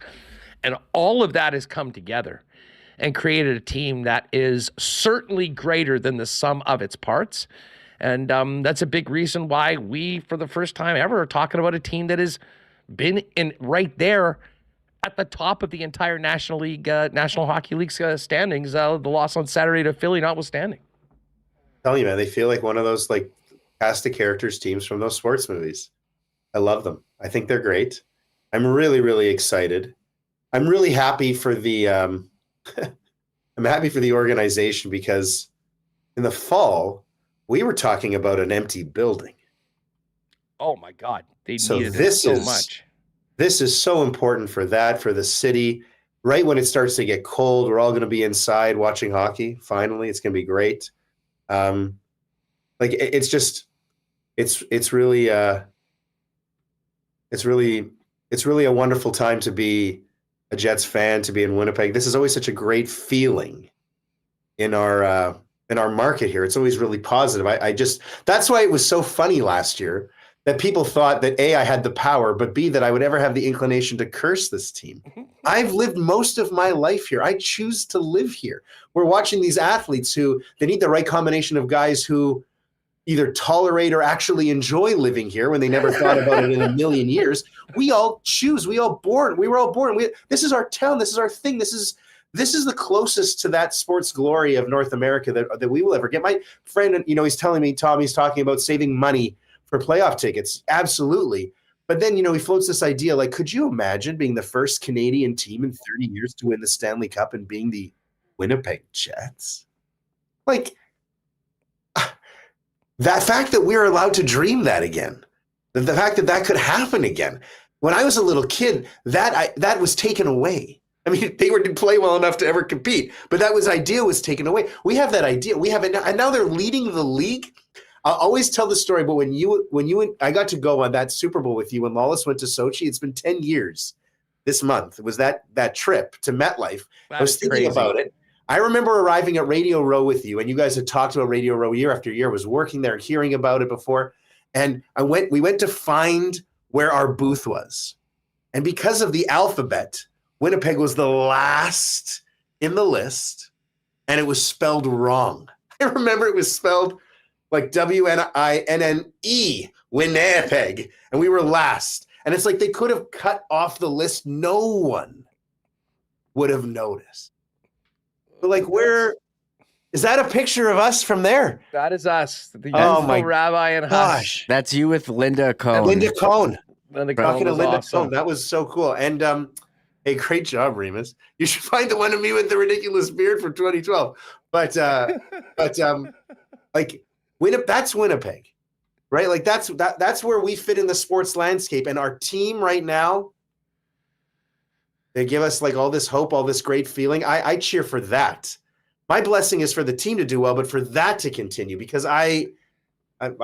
And all of that has come together and created a team that is certainly greater than the sum of its parts. And that's a big reason why we, for the first time ever, are talking about a team that has been in right there at the top of the entire National Hockey League standings. The loss on Saturday to Philly notwithstanding. I'm telling you, man, they feel like one of those like cast of characters teams from those sports movies. I love them. I think they're great. I'm really, really excited. I'm really happy for the I'm happy for the organization because in the fall we were talking about an empty building. Oh my God, they needed it so much. This is so important for that, for the city. Right when it starts to get cold, we're all going to be inside watching hockey. Finally, it's going to be great. It's really a wonderful time to be a Jets fan, to be in Winnipeg. This is always such a great feeling in our market here. It's always really positive. That's why it was so funny last year that people thought that A, I had the power, but B, that I would ever have the inclination to curse this team. I've lived most of my life here. I choose to live here. We're watching these athletes who they need the right combination of guys who either tolerate or actually enjoy living here when they never thought about it in a million years. We all choose. We were all born. This is our town. This is our thing. This this is the closest to that sports glory of North America that we will ever get. My friend, he's telling me, Tommy's talking about saving money for playoff tickets. Absolutely. But then, he floats this idea, like, could you imagine being the first Canadian team in 30 years to win the Stanley Cup and being the Winnipeg Jets? Like, that fact that we're allowed to dream that again, the fact that could happen again. When I was a little kid, that was taken away. I mean, they didn't play well enough to ever compete, but idea was taken away. We have that idea. We have it now, and now they're leading the league. I'll always tell the story, but I got to go on that Super Bowl with you when Lawless went to Sochi. It's been 10 years this month. It was that trip to MetLife. I was thinking about it. I remember arriving at Radio Row with you, and you guys had talked about Radio Row year after year. I was working there and hearing about it before, and we went to find where our booth was, and because of the alphabet, Winnipeg was the last in the list, and it was spelled wrong. I remember it was spelled like W-N-I-N-N-E, Winnipeg, and we were last. And it's like they could have cut off the list. No one would have noticed. But like, is that a picture of us from there? That is us. The my Rabbi and Hush. That's you with Linda Cohn. And Linda Cohn. Linda Talking to was Linda awesome. Cohn. That was so cool. And hey, great job, Remis. You should find the one of me with the ridiculous beard from 2012. But like that's Winnipeg, right? Like that's where we fit in the sports landscape. And our team right now, they give us like all this hope, all this great feeling. I cheer for that. My blessing is for the team to do well, but for that to continue, because I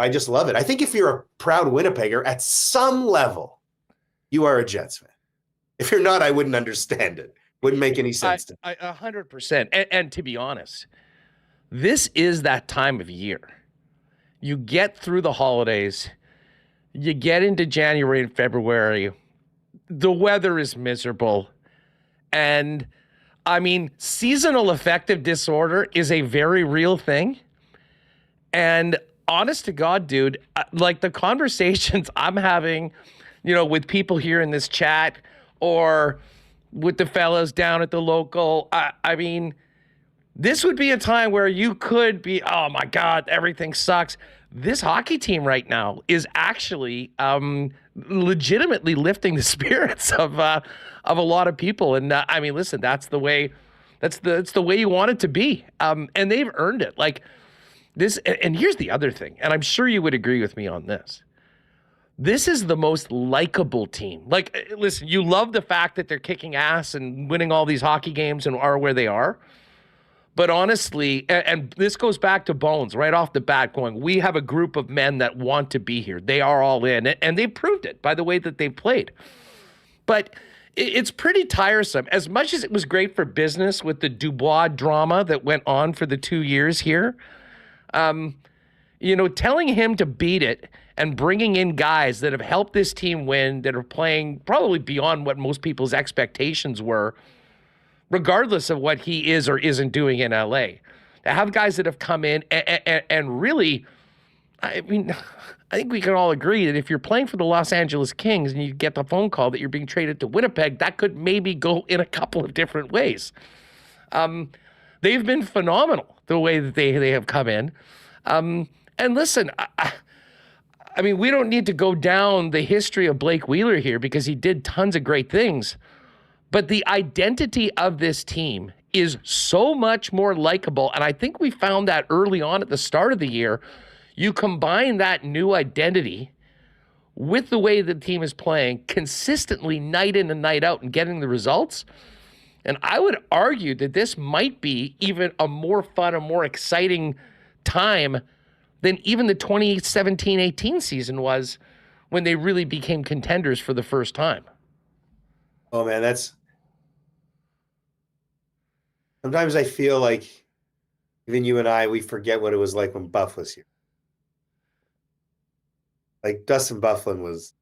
just love it. I think if you're a proud Winnipegger at some level, you are a Jets fan. If you're not, I wouldn't understand it. Wouldn't make any sense to me. 100%. And to be honest, this is that time of year. You get through the holidays, you get into January and February, the weather is miserable. And I mean, seasonal affective disorder is a very real thing. And honest to God, dude, like the conversations I'm having, with people here in this chat or with the fellas down at the local, I mean, this would be a time where you could be, oh my God, everything sucks. This hockey team right now is actually legitimately lifting the spirits of a lot of people. And I mean, listen, that's the way you want it to be. And they've earned it. Like this. And here's the other thing, and I'm sure you would agree with me on this. This is the most likable team. Like, listen, you love the fact that they're kicking ass and winning all these hockey games and are where they are. But honestly, and this goes back to Bones right off the bat going, we have a group of men that want to be here. They are all in, and they proved it by the way that they played. But it's pretty tiresome. As much as it was great for business with the Dubois drama that went on for the 2 years here, telling him to beat it and bringing in guys that have helped this team win, that are playing probably beyond what most people's expectations were, regardless of what he is or isn't doing in LA. To have guys that have come in and really, I mean, I think we can all agree that if you're playing for the Los Angeles Kings and you get the phone call that you're being traded to Winnipeg, that could maybe go in a couple of different ways. They've been phenomenal the way that they have come in. And listen, I mean, we don't need to go down the history of Blake Wheeler here because he did tons of great things. But the identity of this team is so much more likable. And I think we found that early on at the start of the year. You combine that new identity with the way the team is playing consistently night in and night out and getting the results. And I would argue that this might be even a more fun, a more exciting time than even the 2017-18 season was when they really became contenders for the first time. Oh, man, sometimes I feel like even you and I, we forget what it was like when Buff was here. Like Dustin Byfuglien was,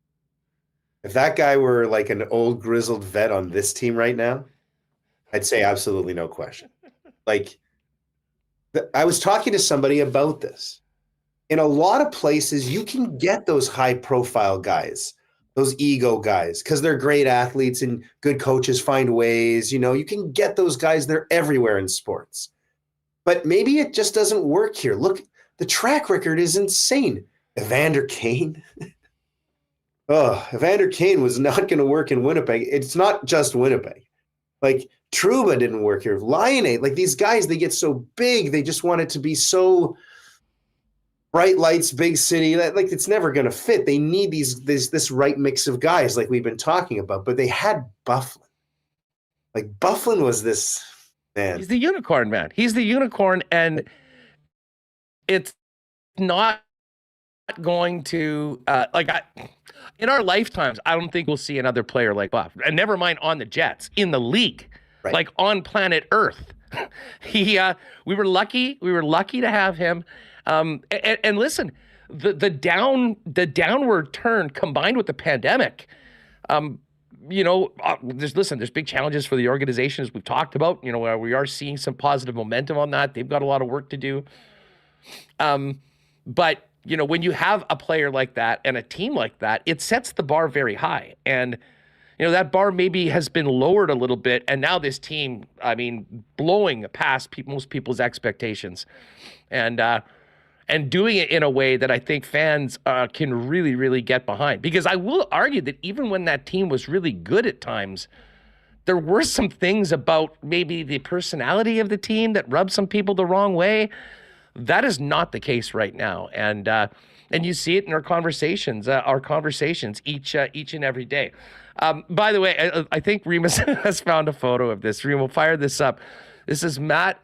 if that guy were like an old grizzled vet on this team right now, I'd say absolutely no question. Like, I was talking to somebody about this. In a lot of places, you can get those high profile guys, those ego guys, because they're great athletes and good coaches find ways. You can get those guys. They're everywhere in sports. But maybe it just doesn't work here. Look, the track record is insane. Evander Kane. Evander Kane was not going to work in Winnipeg. It's not just Winnipeg. Like, Trouba didn't work here. Lionel, like these guys, they get so big. They just want it to be so bright lights, big city. Like, it's never going to fit. They need this right mix of guys like we've been talking about. But they had Byfuglien. Like, Byfuglien was this, man. He's the unicorn, man. He's the unicorn, and it's not going to in our lifetimes, I don't think we'll see another player like Buff. And never mind on the Jets, in the league, right, like on planet Earth. We were lucky to have him. And listen, the downward turn combined with the pandemic, there's big challenges for the organization, as we've talked about. We are seeing some positive momentum on that. They've got a lot of work to do. But when you have a player like that and a team like that, it sets the bar very high. And, that bar maybe has been lowered a little bit. And now this team, blowing past most people's expectations and doing it in a way that I think fans can really, really get behind. Because I will argue that even when that team was really good at times, there were some things about maybe the personality of the team that rubbed some people the wrong way. That is not the case right now, and you see it in our conversations each and every day. By the way, I think Remis has found a photo of this. Remis, fire this up. This is Matt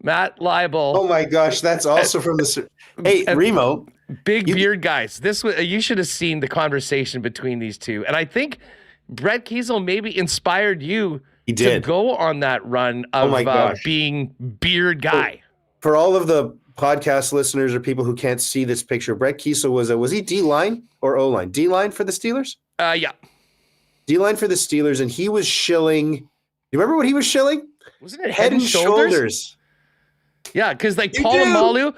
Leibl. Oh my gosh, that's also from the. Hey, Remo, big beard guys. You should have seen the conversation between these two, and I think Brett Kiesel maybe inspired you to go on that run of being beard guy. For all of the podcast listeners or people who can't see this picture, Brett Kiesel was he D-line or O-line? D-line for the Steelers? Yeah. D-line for the Steelers, and he was shilling. You remember what he was shilling? Wasn't it head and shoulders? Yeah, because like Polamalu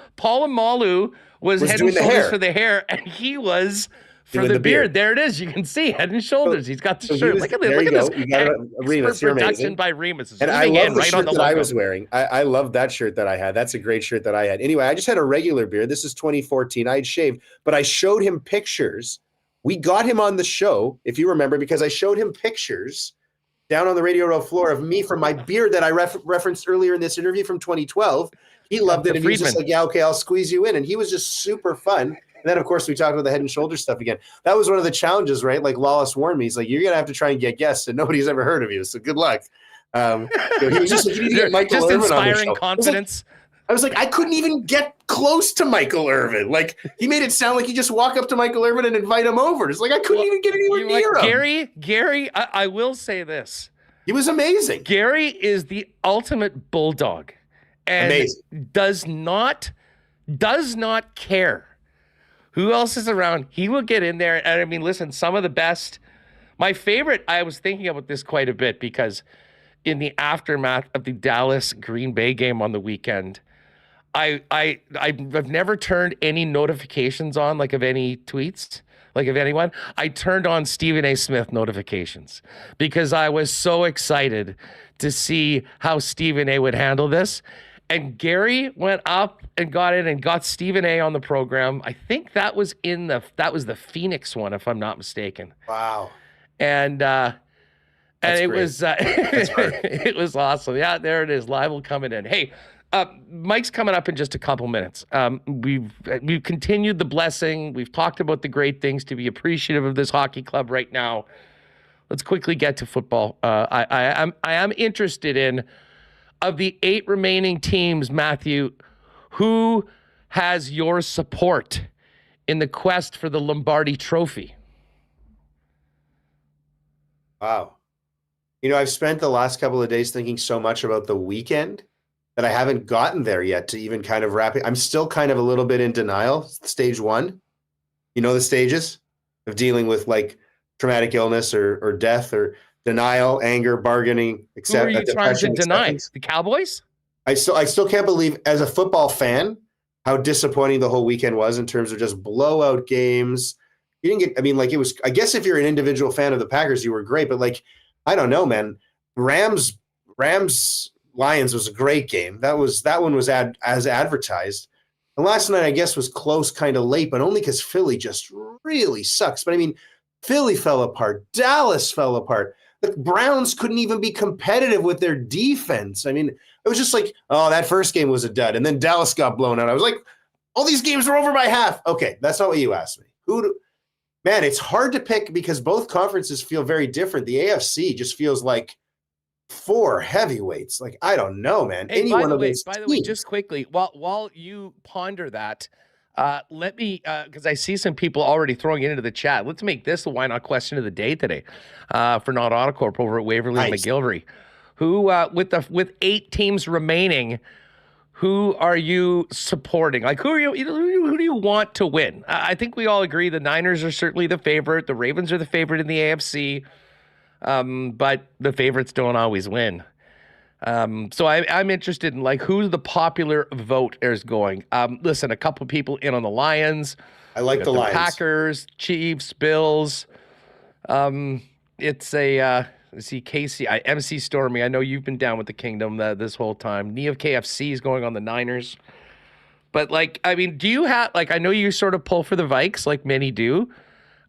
was head and shoulders for the hair, and he was for the beard. There it is. You can see head and shoulders. He's got the shirt. Look at this. You got Remis. You're amazing. By Remis. And I love the shirt that I was wearing. I love that shirt that I had. That's a great shirt that I had. Anyway, I just had a regular beard. This is 2014. I had shaved, but I showed him pictures. We got him on the show, if you remember, because I showed him pictures down on the Radio Row floor of me from my beard that I referenced earlier in this interview from 2012. He loved it, and he was just like, yeah, okay, I'll squeeze you in. And he was just super fun. And then, of course, we talked about the head and shoulder stuff again. That was one of the challenges, right? Like Lawless warned me. He's like, you're going to have to try and get guests, and nobody's ever heard of you. So good luck. He was just like, you need to get Michael Irvin inspiring on the show. confidence. I was like, I couldn't even get close to Michael Irvin. Like, he made it sound like you just walk up to Michael Irvin and invite him over. It's like, I couldn't even get anywhere near him. Gary, I will say this. He was amazing. Gary is the ultimate bulldog. And amazing. does not care who else is around. He will get in there. And listen, some of the best. My favorite, I was thinking about this quite a bit because in the aftermath of the Dallas Green Bay game on the weekend, I've never turned any notifications on, like of any tweets, like of anyone. I turned on Stephen A. Smith notifications because I was so excited to see how Stephen A. would handle this. And Gary went up and got in and got Stephen A. on the program. I think that was the Phoenix one, if I'm not mistaken. Wow. And it was it was awesome. Yeah, there it is. Leibl coming in. Hey, Mike's coming up in just a couple minutes. We've continued the blessing. We've talked about the great things to be appreciative of this hockey club right now. Let's quickly get to football. I am interested in, of the 8 remaining teams, Matthew, who has your support in the quest for the Lombardi Trophy? Wow. I've spent the last couple of days thinking so much about the weekend that I haven't gotten there yet to even kind of wrap it. I'm still kind of a little bit in denial. Stage 1, the stages of dealing with like traumatic illness or death or denial, anger, bargaining, etc. Who are you trying to deny? The Cowboys? I still can't believe, as a football fan, how disappointing the whole weekend was in terms of just blowout games, You didn't get, I mean, like it was, I guess if you're an individual fan of the Packers, you were great, but like, I don't know, man. Rams Lions was a great game. That one was as advertised. And last night, I guess, was close, kind of late, but only because Philly just really sucks. But I mean, Philly fell apart. Dallas fell apart. The Browns couldn't even be competitive with their defense. I mean, it was just like, oh, that first game was a dud. And then Dallas got blown out. I was like, all these games were over by half. Okay, that's not what you asked me. Man, it's hard to pick because both conferences feel very different. The AFC just feels like 4 heavyweights. Like, I don't know, man. Hey, by the way, just quickly, while you ponder that, let me, because I see some people already throwing it into the chat. Let's make this the why not question of the day today for Not Autocorp over at Waverly and McGillivray. Who, with 8 teams remaining, who are you supporting? Like, who do you want to win? I think we all agree the Niners are certainly the favorite. The Ravens are the favorite in the AFC. But the favorites don't always win. So I'm interested in like who's the popular vote is going. Listen, a couple of people in on the Lions. I like the Lions. Packers, Chiefs, Bills. It's a see Casey, MC Stormy. I know you've been down with the Kingdom this whole time. Nia of KFC is going on the Niners. But like, I mean, do you have like? I know you sort of pull for the Vikes, like many do.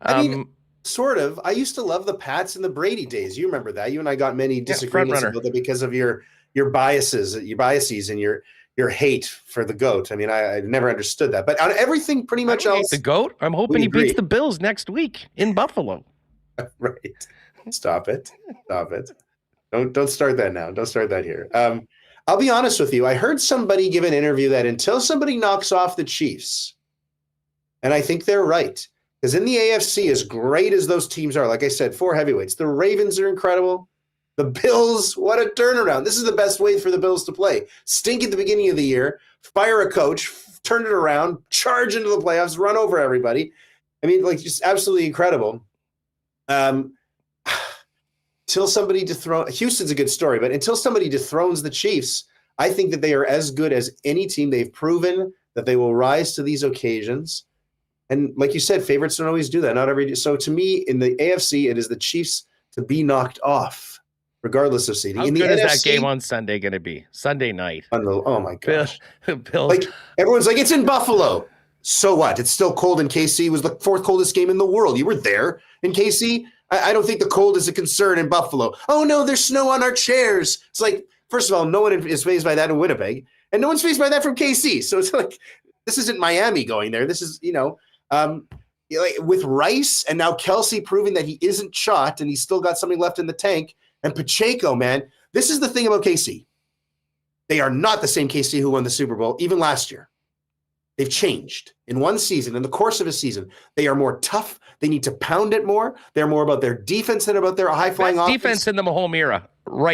I mean, sort of. I used to love the Pats in the Brady days. You remember that? You and I got many disagreements about that because of your biases, and your hate for the GOAT. I mean, I never understood that. But on everything pretty much else, the GOAT. I'm hoping he beats the Bills next week in Buffalo. Right. Stop it. Don't start that now. Don't start that here. I'll be honest with you. I heard somebody give an interview that until somebody knocks off the Chiefs, and I think they're right, because in the AFC, as great as those teams are, like I said, 4 heavyweights, the Ravens are incredible. The Bills, what a turnaround. This is the best way for the Bills to play. Stink at the beginning of the year, fire a coach, turn it around, charge into the playoffs, run over everybody. I mean, like, just absolutely incredible. Till somebody Houston's a good story, but until somebody dethrones the Chiefs, I think that they are as good as any team. They've proven that they will rise to these occasions. And like you said, favorites don't always do that. Not every. So to me, in the AFC, it is the Chiefs to be knocked off, regardless of seeding. How in the good NFC, is that game on Sunday going to be? Sunday night. Oh my gosh! Bills. Like everyone's like, it's in Buffalo. So what? It's still cold in KC. It was the 4th coldest game in the world. You were there in KC. I don't think the cold is a concern in Buffalo. Oh, no, there's snow on our chairs. It's like, first of all, no one is fazed by that in Winnipeg, and no one's fazed by that from KC. So it's like, this isn't Miami going there. This is, like with Rice and now Kelsey proving that he isn't shot and he's still got something left in the tank. And Pacheco, man, this is the thing about KC. They are not the same KC who won the Super Bowl, even last year. They've changed in one season, in the course of a season. They are more tough. They need to pound it more. They're more about their defense than about their high-flying offense. Defense in the Mahomes era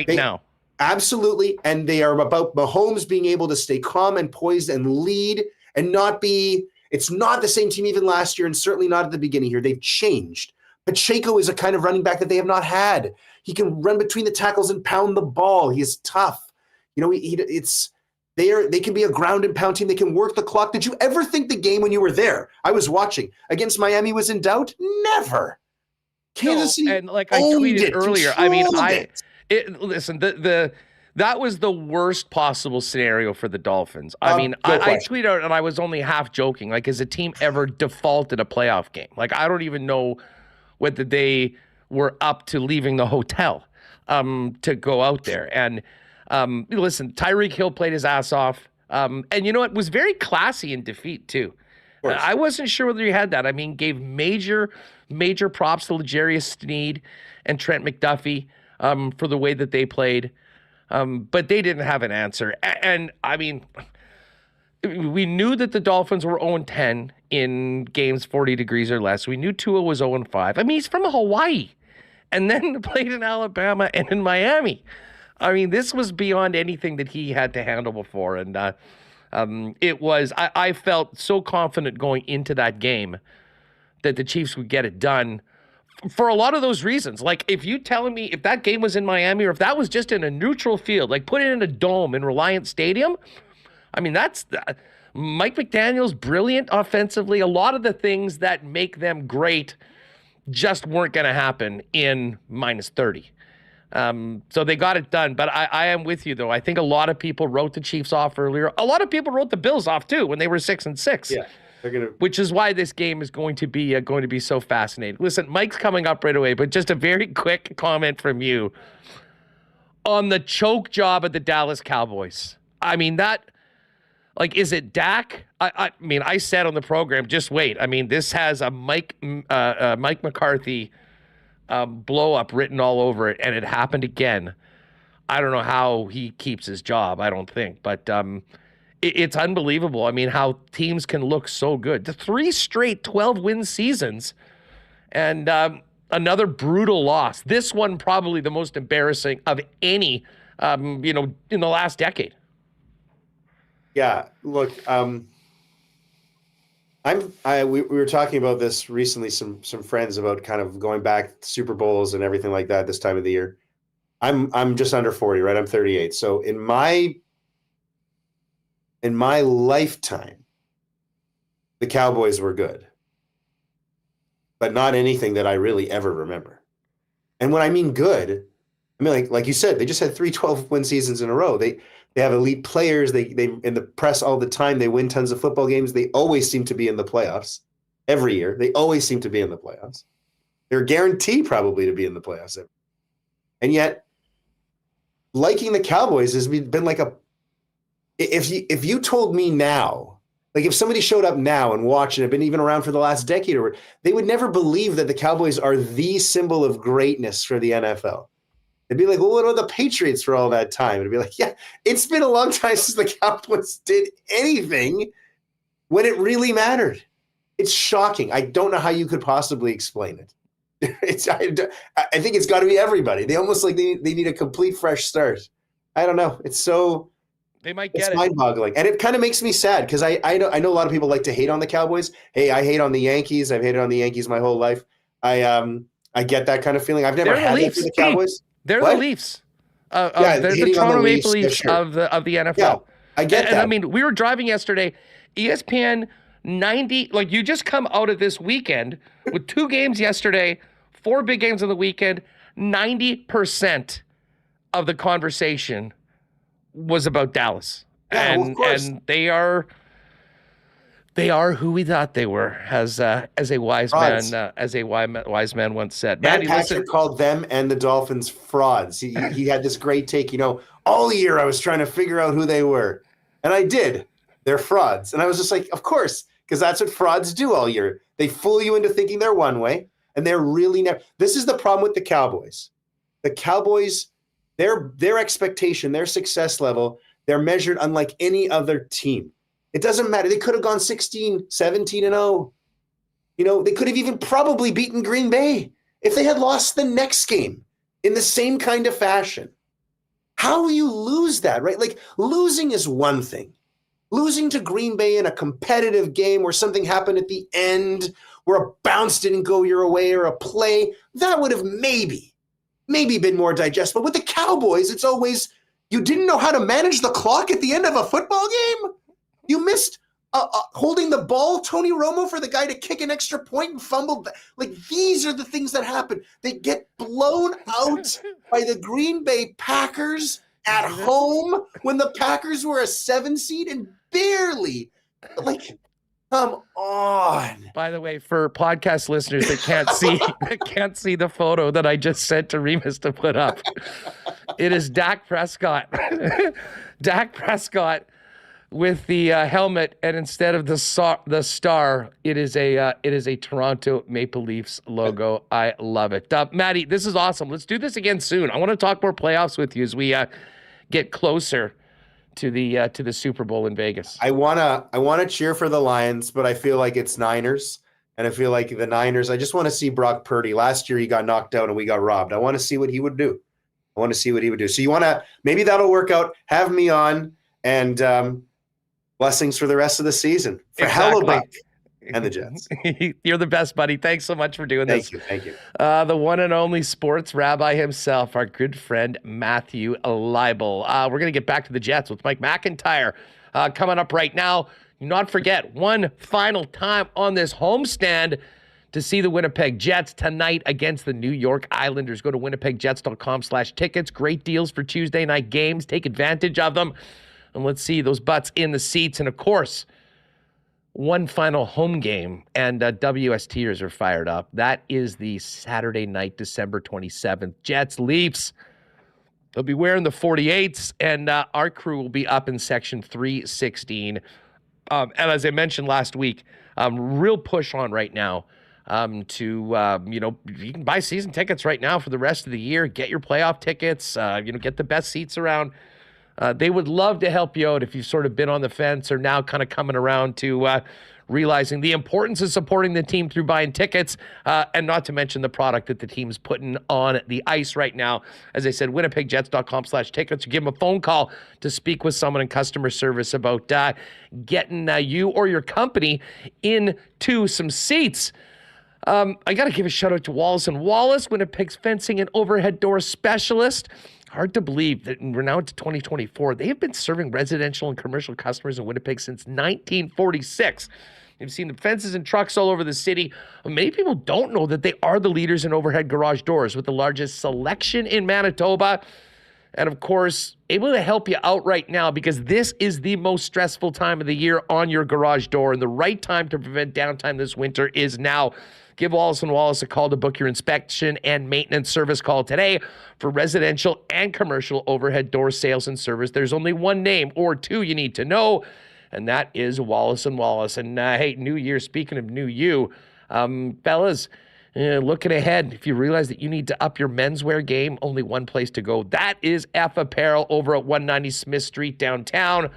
now. Absolutely. And they are about Mahomes being able to stay calm and poised and lead and not be – it's not the same team even last year and certainly not at the beginning here. They've changed. Pacheco is a kind of running back that they have not had. He can run between the tackles and pound the ball. He is tough. They can be a ground and pound team. They can work the clock. Did you ever think the game when you were there, I was watching, against Miami was in doubt? Never. Kansas City and like I tweeted earlier, I mean, listen, that was the worst possible scenario for the Dolphins. I mean, I tweeted out and I was only half joking. Like, has a team ever defaulted a playoff game? Like, I don't even know whether they were up to leaving the hotel to go out there. And listen, Tyreek Hill played his ass off. And you know, it was very classy in defeat too. I wasn't sure whether he had that. I mean, gave major props to L'Jarius Sneed and Trent McDuffie for the way that they played. But they didn't have an answer. And I mean, we knew that the Dolphins were 0-10 in games 40 degrees or less. We knew Tua was 0-5. I mean, he's from Hawaii and then played in Alabama and in Miami. I mean, this was beyond anything that he had to handle before. And it was, I felt so confident going into that game that the Chiefs would get it done for a lot of those reasons. Like, if you telling me if that game was in Miami or if that was just in a neutral field, like put it in a dome in Reliant Stadium, I mean, Mike McDaniel's brilliant offensively. A lot of the things that make them great just weren't going to happen in minus 30. So they got it done. But I am with you, though. I think a lot of people wrote the Chiefs off earlier. A lot of people wrote the Bills off, too, when they were 6-6. Yeah. Which is why this game is going to be so fascinating. Listen, Mike's coming up right away, but just a very quick comment from you on the choke job at the Dallas Cowboys. I mean, is it Dak? I mean, I said on the program, just wait. I mean, this has a Mike McCarthy blow up written all over it, and it happened again. I don't know how he keeps his job. I don't think, but it's unbelievable. I mean, how teams can look so good. The 3 straight 12-win seasons and another brutal loss. This one probably the most embarrassing of any, in the last decade. Yeah, look, we were talking about this recently, some friends, about kind of going back to Super Bowls and everything like that this time of the year. I'm just under 40, right? I'm 38. So in my lifetime, the Cowboys were good, but not anything that I really ever remember. And when I mean good, I mean like you said, they just had 3 12-win seasons in a row. They have elite players. They in the press all the time. They win tons of football games. They always seem to be in the playoffs every year. They always seem to be in the playoffs. They're guaranteed probably to be in the playoffs. And yet, liking the Cowboys has been like if you told me now, like if somebody showed up now and watched and have been even around for the last decade, or they would never believe that the Cowboys are the symbol of greatness for the NFL. They'd be like, well, what about the Patriots for all that time? It'd be like, yeah, it's been a long time since the Cowboys did anything when it really mattered. It's shocking. I don't know how you could possibly explain it. I think it's got to be everybody. They almost like they need a complete fresh start. I don't know. It's so... They might get it's mind-boggling. And it kind of makes me sad because I know a lot of people like to hate on the Cowboys. Hey, I hate on the Yankees. I've hated on the Yankees my whole life. I get that kind of feeling. I've never had that for the Cowboys. They're the Leafs. They're the Toronto Maple Leafs of the NFL. Yeah, I get that. And I mean, we were driving yesterday. ESPN 90, like you just come out of this weekend with 2 games yesterday, 4 big games on the weekend. 90% of the conversation was about Dallas. Yeah, and, well, of course. And they are who we thought they were, as a wise frauds. wise man once said. Matt Manny, Patrick called them and the Dolphins frauds. He had this great take. All year I was trying to figure out who they were, and I did. They're frauds, and I was just like, of course, because that's what frauds do all year. They fool you into thinking they're one way, and they're really never. This is the problem with the Cowboys. The Cowboys, their expectation, their success level, they're measured unlike any other team. It doesn't matter. They could have gone 16, 17-0. They could have even probably beaten Green Bay if they had lost the next game in the same kind of fashion. How will you lose that, right? Like, losing is one thing. Losing to Green Bay in a competitive game where something happened at the end, where a bounce didn't go your way or a play, that would have maybe been more digestible. With the Cowboys, it's always, you didn't know how to manage the clock at the end of a football game? You missed holding the ball, Tony Romo, for the guy to kick an extra point and fumble. Like, these are the things that happen. They get blown out by the Green Bay Packers at home when the Packers were a 7 seed and barely. Like, come on. By the way, for podcast listeners that can't see the photo that I just sent to Remis to put up, it is Dak Prescott. Dak Prescott with the helmet, and instead of the star, it is a Toronto Maple Leafs logo. I love it. Maddie, this is awesome. Let's do this again soon. I want to talk more playoffs with you as we get closer to the Super Bowl in Vegas. I wanna cheer for the Lions, but I feel like it's Niners, and I feel like the Niners. I just want to see Brock Purdy. Last year he got knocked out and we got robbed. I want to see what he would do. So you want to, maybe that'll work out. Have me on, and blessings for the rest of the season for Hellebuyck and the Jets. You're the best, buddy. Thanks so much for doing this. Thank you. The one and only sports rabbi himself, our good friend Matthew Leibl. We're going to get back to the Jets with Mike McIntyre coming up right now. Do not forget, one final time on this homestand to see the Winnipeg Jets tonight against the New York Islanders. Go to winnipegjets.com/tickets. Great deals for Tuesday night games. Take advantage of them. And let's see those butts in the seats. And of course, one final home game, and WSTers are fired up. That is the Saturday night, December 27th. Jets, Leafs. They'll be wearing the 48s, and our crew will be up in section 316. And as I mentioned last week, real push on right now you can buy season tickets right now for the rest of the year. Get your playoff tickets, get the best seats around. They would love to help you out if you've sort of been on the fence or now kind of coming around to realizing the importance of supporting the team through buying tickets, and not to mention the product that the team's putting on the ice right now. As I said, winnipegjets.com/tickets. You give them a phone call to speak with someone in customer service about getting you or your company into some seats. I got to give a shout out to Wallace & Wallace, Winnipeg's fencing and overhead door specialist. Hard to believe that we're now into 2024. They have been serving residential and commercial customers in Winnipeg since 1946. You've seen the fences and trucks all over the city. Many people don't know that they are the leaders in overhead garage doors with the largest selection in Manitoba. And of course, able to help you out right now because this is the most stressful time of the year on your garage door. And the right time to prevent downtime this winter is now. Give Wallace & Wallace a call to book your inspection and maintenance service. Call today for residential and commercial overhead door sales and service. There's only one name or two you need to know, and that is Wallace & Wallace. And hey, New Year, speaking of new you, fellas, looking ahead, if you realize that you need to up your menswear game, only one place to go. That is F Apparel over at 190 Smith Street downtown.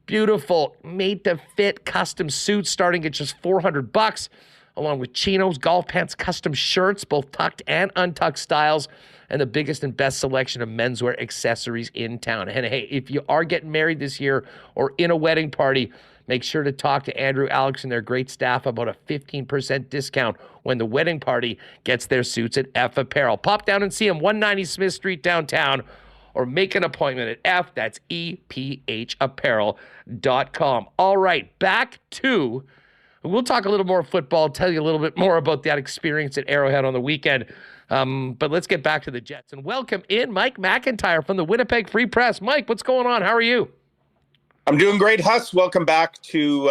Beautiful, made-to-fit custom suits starting at just $400, along with chinos, golf pants, custom shirts, both tucked and untucked styles, and the biggest and best selection of menswear accessories in town. And hey, if you are getting married this year or in a wedding party, make sure to talk to Andrew, Alex, and their great staff about a 15% discount when the wedding party gets their suits at F Apparel. Pop down and see them, 190 Smith Street downtown, or make an appointment at F, that's EPHapparel.com. All right, back to... We'll talk a little more football, tell you a little bit more about that experience at Arrowhead on the weekend. But let's get back to the Jets and welcome in Mike McIntyre from the Winnipeg Free Press. Mike, what's going on? How are you? I'm doing great, Huss. Welcome back to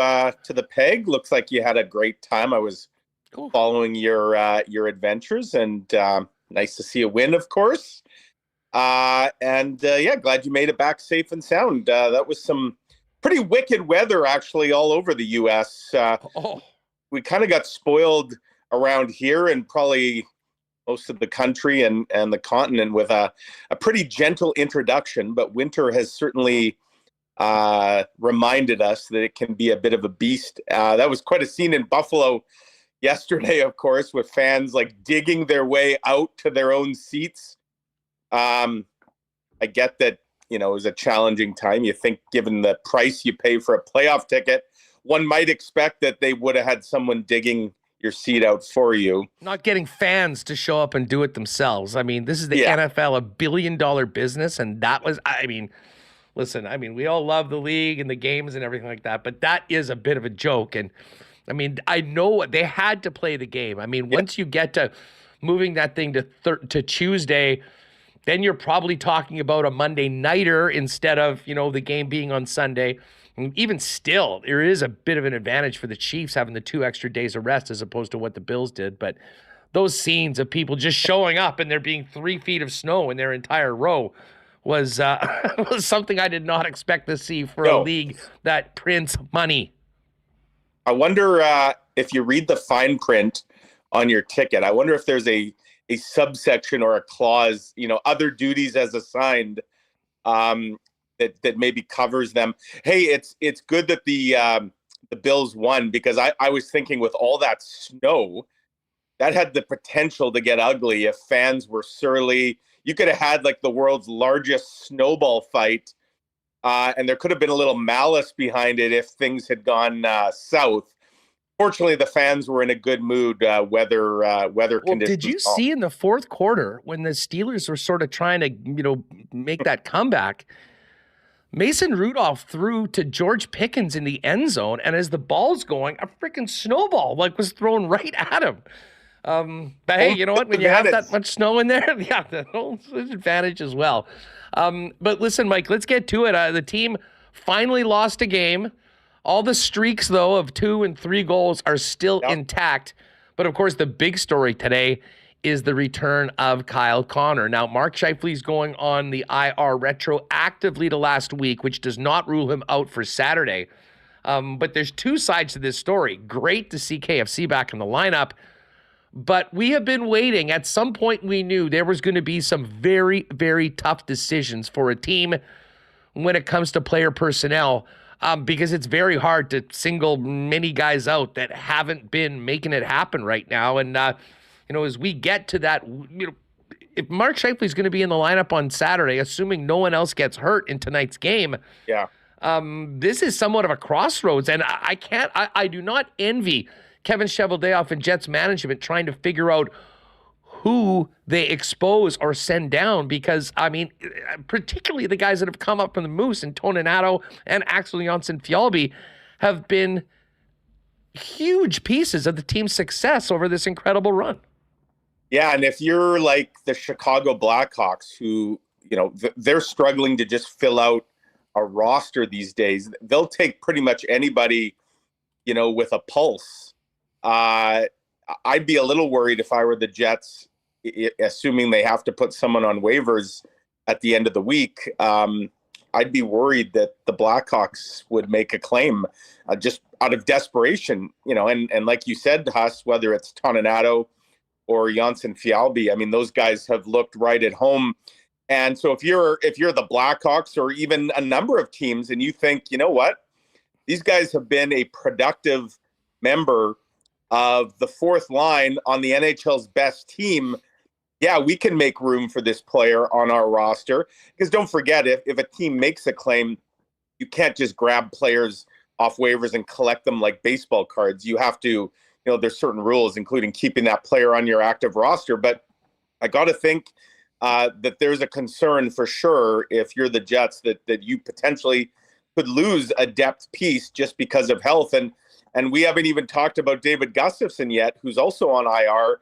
the Peg. Looks like you had a great time. I was following your adventures, and nice to see a win, of course. Glad you made it back safe and sound. That was some pretty wicked weather, actually, all over the U.S. We kind of got spoiled around here and probably most of the country and the continent with a pretty gentle introduction, but winter has certainly reminded us that it can be a bit of a beast. That was quite a scene in Buffalo yesterday, of course, with fans like digging their way out to their own seats. I get that. It was a challenging time. You think given the price you pay for a playoff ticket, one might expect that they would have had someone digging your seat out for you. Not getting fans to show up and do it themselves. I mean, this is the NFL, $1 billion business. And that was, listen, we all love the league and the games and everything like that, but that is a bit of a joke. And I know they had to play the game. Once you get to moving that thing to Tuesday, then you're probably talking about a Monday nighter instead of, the game being on Sunday. And even still, there is a bit of an advantage for the Chiefs having the 2 extra days of rest as opposed to what the Bills did. But those scenes of people just showing up and there being 3 feet of snow in their entire row was something I did not expect to see for a league that prints money. I wonder if you read the fine print on your ticket, I wonder if there's a subsection or a clause, other duties as assigned, that maybe covers them. Hey, it's good that the Bills won, because I was thinking with all that snow, that had the potential to get ugly if fans were surly. You could have had like the world's largest snowball fight, and there could have been a little malice behind it if things had gone south. Fortunately, the fans were in a good mood, weather conditions. Did you see in the fourth quarter when the Steelers were sort of trying to, make that comeback? Mason Rudolph threw to George Pickens in the end zone, and as the ball's going, a freaking snowball was thrown right at him. But hey, you know what? When you have that much snow in there, yeah, there's advantage as well. But listen, Mike, let's get to it. The team finally lost a game. All the streaks, though, of 2 and 3 goals are still intact. But of course, the big story today is the return of Kyle Connor. Now, Mark Scheifele's going on the IR retroactively to last week, which does not rule him out for Saturday. But there's 2 sides to this story. Great to see KFC back in the lineup. But we have been waiting. At some point, we knew there was going to be some very, very tough decisions for a team when it comes to player personnel, because it's very hard to single many guys out that haven't been making it happen right now. And, as we get to that, if Mark Scheifele is going to be in the lineup on Saturday, assuming no one else gets hurt in tonight's game, this is somewhat of a crossroads. And I do not envy Kevin Cheveldayoff and Jets management trying to figure out who they expose or send down, because, particularly the guys that have come up from the Moose and Toninato and Axel Jonsson-Fjällby have been huge pieces of the team's success over this incredible run. Yeah, and if you're like the Chicago Blackhawks, who, they're struggling to just fill out a roster these days, they'll take pretty much anybody, with a pulse. I'd be a little worried if I were the Jets, assuming they have to put someone on waivers at the end of the week. I'd be worried that the Blackhawks would make a claim just out of desperation, and like you said, Huss, whether it's Toninato or Jonsson-Fjällby, those guys have looked right at home. And so if you're the Blackhawks or even a number of teams and you think, you know what, these guys have been a productive member of the fourth line on the NHL's best team, yeah, we can make room for this player on our roster. Because don't forget, if a team makes a claim, you can't just grab players off waivers and collect them like baseball cards. You have to, there's certain rules, including keeping that player on your active roster. But I got to think that there's a concern for sure if you're the Jets that you potentially could lose a depth piece just because of health. And we haven't even talked about David Gustafsson yet, who's also on IR.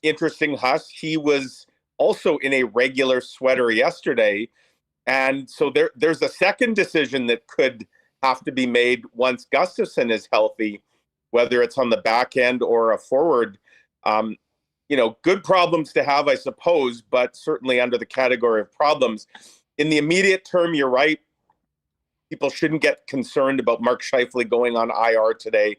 Interesting, Huss, he was also in a regular sweater yesterday. And so there's a second decision that could have to be made once Gustafsson is healthy, whether it's on the back end or a forward. Good problems to have, I suppose, but certainly under the category of problems. In the immediate term, you're right. People shouldn't get concerned about Mark Scheifele going on IR today.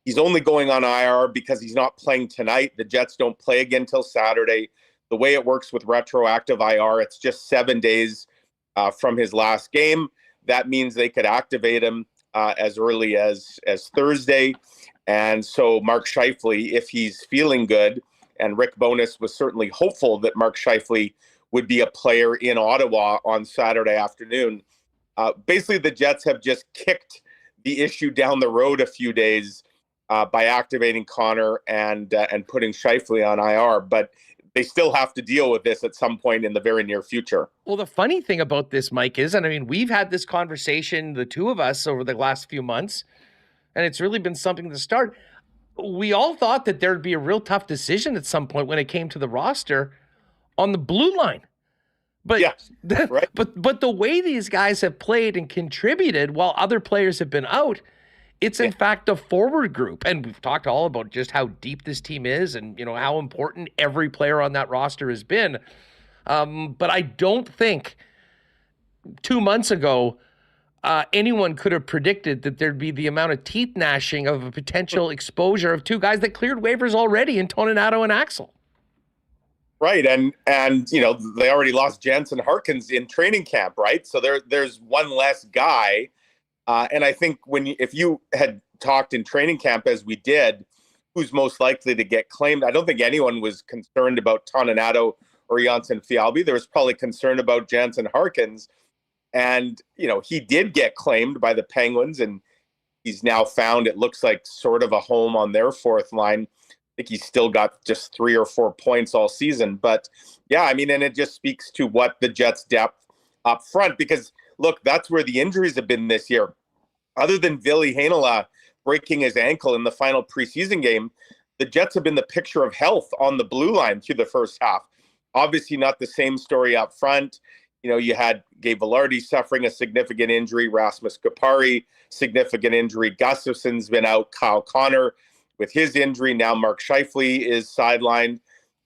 He's only going on IR because he's not playing tonight. The Jets don't play again till Saturday. The way it works with retroactive IR, it's just 7 days from his last game. That means they could activate him as early as Thursday. And so Mark Scheifele, if he's feeling good, and Rick Bowness was certainly hopeful that Mark Scheifele would be a player in Ottawa on Saturday afternoon. Basically, the Jets have just kicked the issue down the road a few days by activating Connor and putting Scheifele on IR. But they still have to deal with this at some point in the very near future. Well, the funny thing about this, Mike, is, we've had this conversation, the two of us, over the last few months, and it's really been something to start. We all thought that there'd be a real tough decision at some point when it came to the roster on the blue line. But right. but the way these guys have played and contributed while other players have been out, it's in fact a forward group. And we've talked all about just how deep this team is and how important every player on that roster has been. But I don't think 2 months ago anyone could have predicted that there'd be the amount of teeth gnashing of a potential exposure of two guys that cleared waivers already in Toninato and Axel. Right, and they already lost Jansen Harkins in training camp, right? So there's one less guy, and I think if you had talked in training camp as we did, who's most likely to get claimed, I don't think anyone was concerned about Toninato or Jonsson-Fjällby. There was probably concern about Jansen Harkins, and he did get claimed by the Penguins, and he's now found, it looks like, sort of a home on their fourth line. I think he's still got just 3 or 4 points all season. But yeah, and it just speaks to what the Jets' depth up front, because look, that's where the injuries have been this year. Other than Ville Heinola breaking his ankle in the final preseason game, the Jets have been the picture of health on the blue line through the first half. Obviously not the same story up front. You had Gabe Vilardi suffering a significant injury, Rasmus Kupari, significant injury. Gustafson's been out, Kyle Connor with his injury. Now Mark Scheifele is sidelined.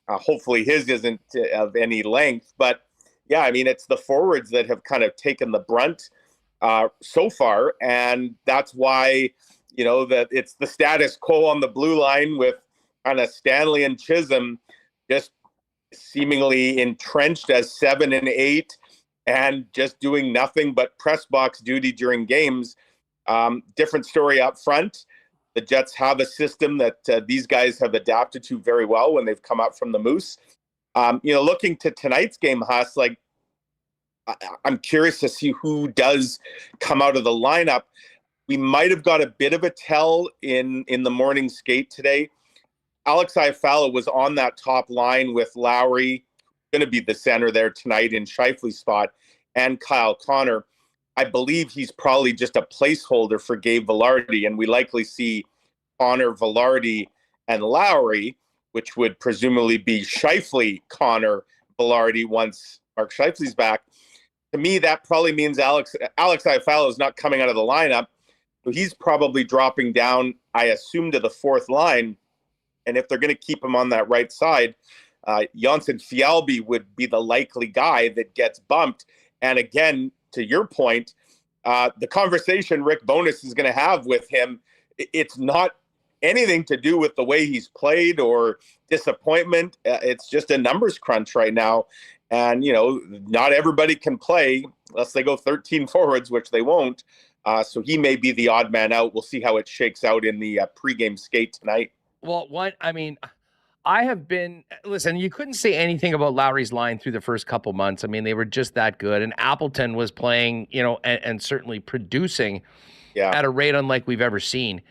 Hopefully his isn't of any length. But yeah, I mean, it's the forwards that have kind of taken the brunt so far. And that's why, that it's the status quo on the blue line with kind of Stanley and Chisholm just seemingly entrenched as 7 and 8 and just doing nothing but press box duty during games. Different story up front. The Jets have a system that these guys have adapted to very well when they've come up from the Moose. Looking to tonight's game, Huss, like I'm curious to see who does come out of the lineup. We might have got a bit of a tell in the morning skate today. Alex Iafallo was on that top line with Lowry, going to be the center there tonight in Scheifele's spot, and Kyle Connor. I believe he's probably just a placeholder for Gabe Vilardi, and we likely see Connor, Vilardi, and Lowry, which would presumably be Scheifele, Connor, Vilardi once Mark Scheifele's back. To me, that probably means Alex Iafallo is not coming out of the lineup. So he's probably dropping down, I assume, to the fourth line. And if they're going to keep him on that right side, Janssen Fjällby would be the likely guy that gets bumped. And again, to your point, the conversation Rick Bowness is going to have with him, it's not anything to do with the way he's played or disappointment. It's just a numbers crunch right now. And, not everybody can play unless they go 13 forwards, which they won't. So he may be the odd man out. We'll see how it shakes out in the pregame skate tonight. Well, I have been, listen, you couldn't say anything about Lowry's line through the first couple months. I mean, they were just that good. And Appleton was playing, and certainly producing at a rate unlike we've ever seen.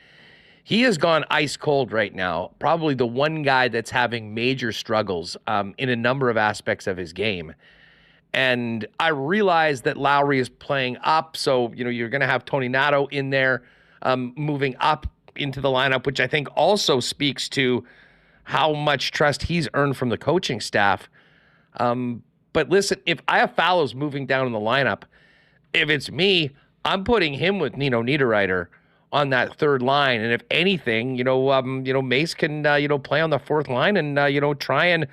He has gone ice cold right now. Probably the one guy that's having major struggles in a number of aspects of his game. And I realize that Lowry is playing up. So, you're going to have Tony Nato in there moving up into the lineup, which I think also speaks to how much trust he's earned from the coaching staff. But listen, if Iafallo's moving down in the lineup, if it's me, I'm putting him with Nino Niederreiter on that third line. And if anything, Mace can, play on the fourth line and, try and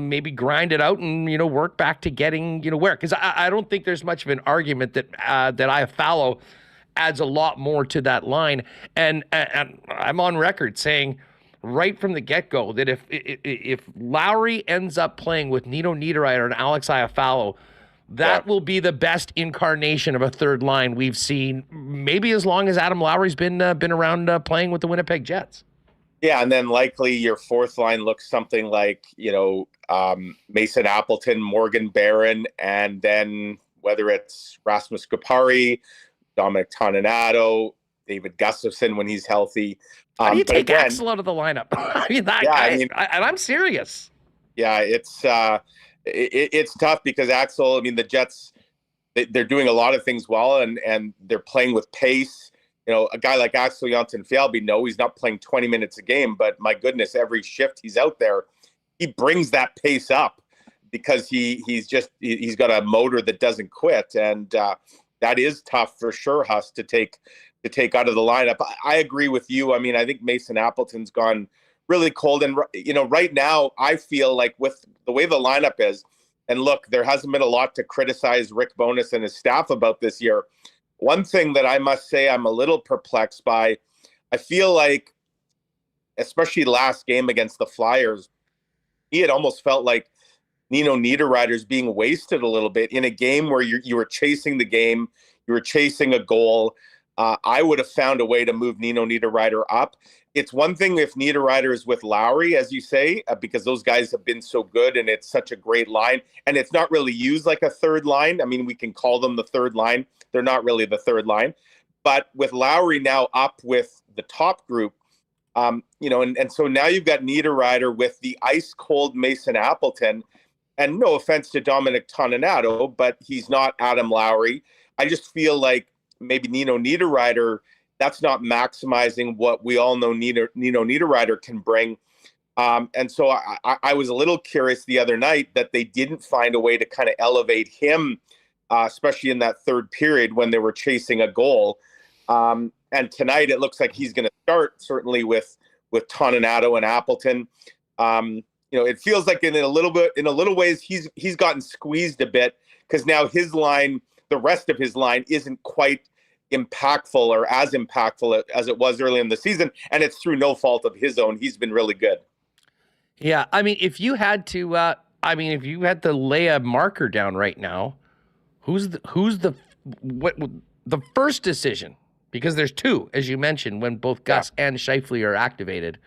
maybe grind it out and, work back to getting, where. Because I don't think there's much of an argument that Iafallo adds a lot more to that line. And I'm on record saying right from the get-go that if Lowry ends up playing with Nino Niederreiter and Alex Iafallo, that will be the best incarnation of a third line we've seen, maybe as long as Adam Lowry's been around playing with the Winnipeg Jets. Yeah, and then likely your fourth line looks something like, Mason Appleton, Morgan Barron, and then whether it's Rasmus Kupari, Dominic Toninato, David Gustafson when he's healthy. How do you take Axel out of the lineup? And I'm serious. Yeah, it's tough because Axel, the Jets, they're doing a lot of things well and they're playing with pace. A guy like Axel Janssen Fjällby, no, he's not playing 20 minutes a game, but my goodness, every shift he's out there, he brings that pace up because he's got a motor that doesn't quit. And that is tough for sure, Huss, to take out of the lineup. I agree with you. I think Mason Appleton's gone really cold. And, right now I feel like with the way the lineup is, and look, there hasn't been a lot to criticize Rick Bowness and his staff about this year. One thing that I must say I'm a little perplexed by, I feel like, especially last game against the Flyers, he had almost felt like Nino Niederreiter's being wasted a little bit in a game where you were chasing the game, you were chasing a goal. I would have found a way to move Nino Niederreiter up. It's one thing if Niederreiter is with Lowry, as you say, because those guys have been so good and it's such a great line. And it's not really used like a third line. We can call them the third line. They're not really the third line. But with Lowry now up with the top group, and so now you've got Niederreiter with the ice-cold Mason Appleton. and no offense to Dominic Toninato, but he's not Adam Lowry. I just feel like maybe Nino Niederreiter, that's not maximizing what we all know Nino Niederreiter can bring. And so I was a little curious the other night that they didn't find a way to kind of elevate him, especially in that third period when they were chasing a goal. And tonight it looks like he's going to start, certainly with Toninato and Appleton. It feels like in a little ways he's gotten squeezed a bit because now his line, the rest of his line, isn't quite impactful or as impactful as it was early in the season, and it's through no fault of his own. He's been really good. Yeah, I mean, if you had to lay a marker down right now, who's the first decision? Because there's two, as you mentioned, when both Gus and Scheifele are activated.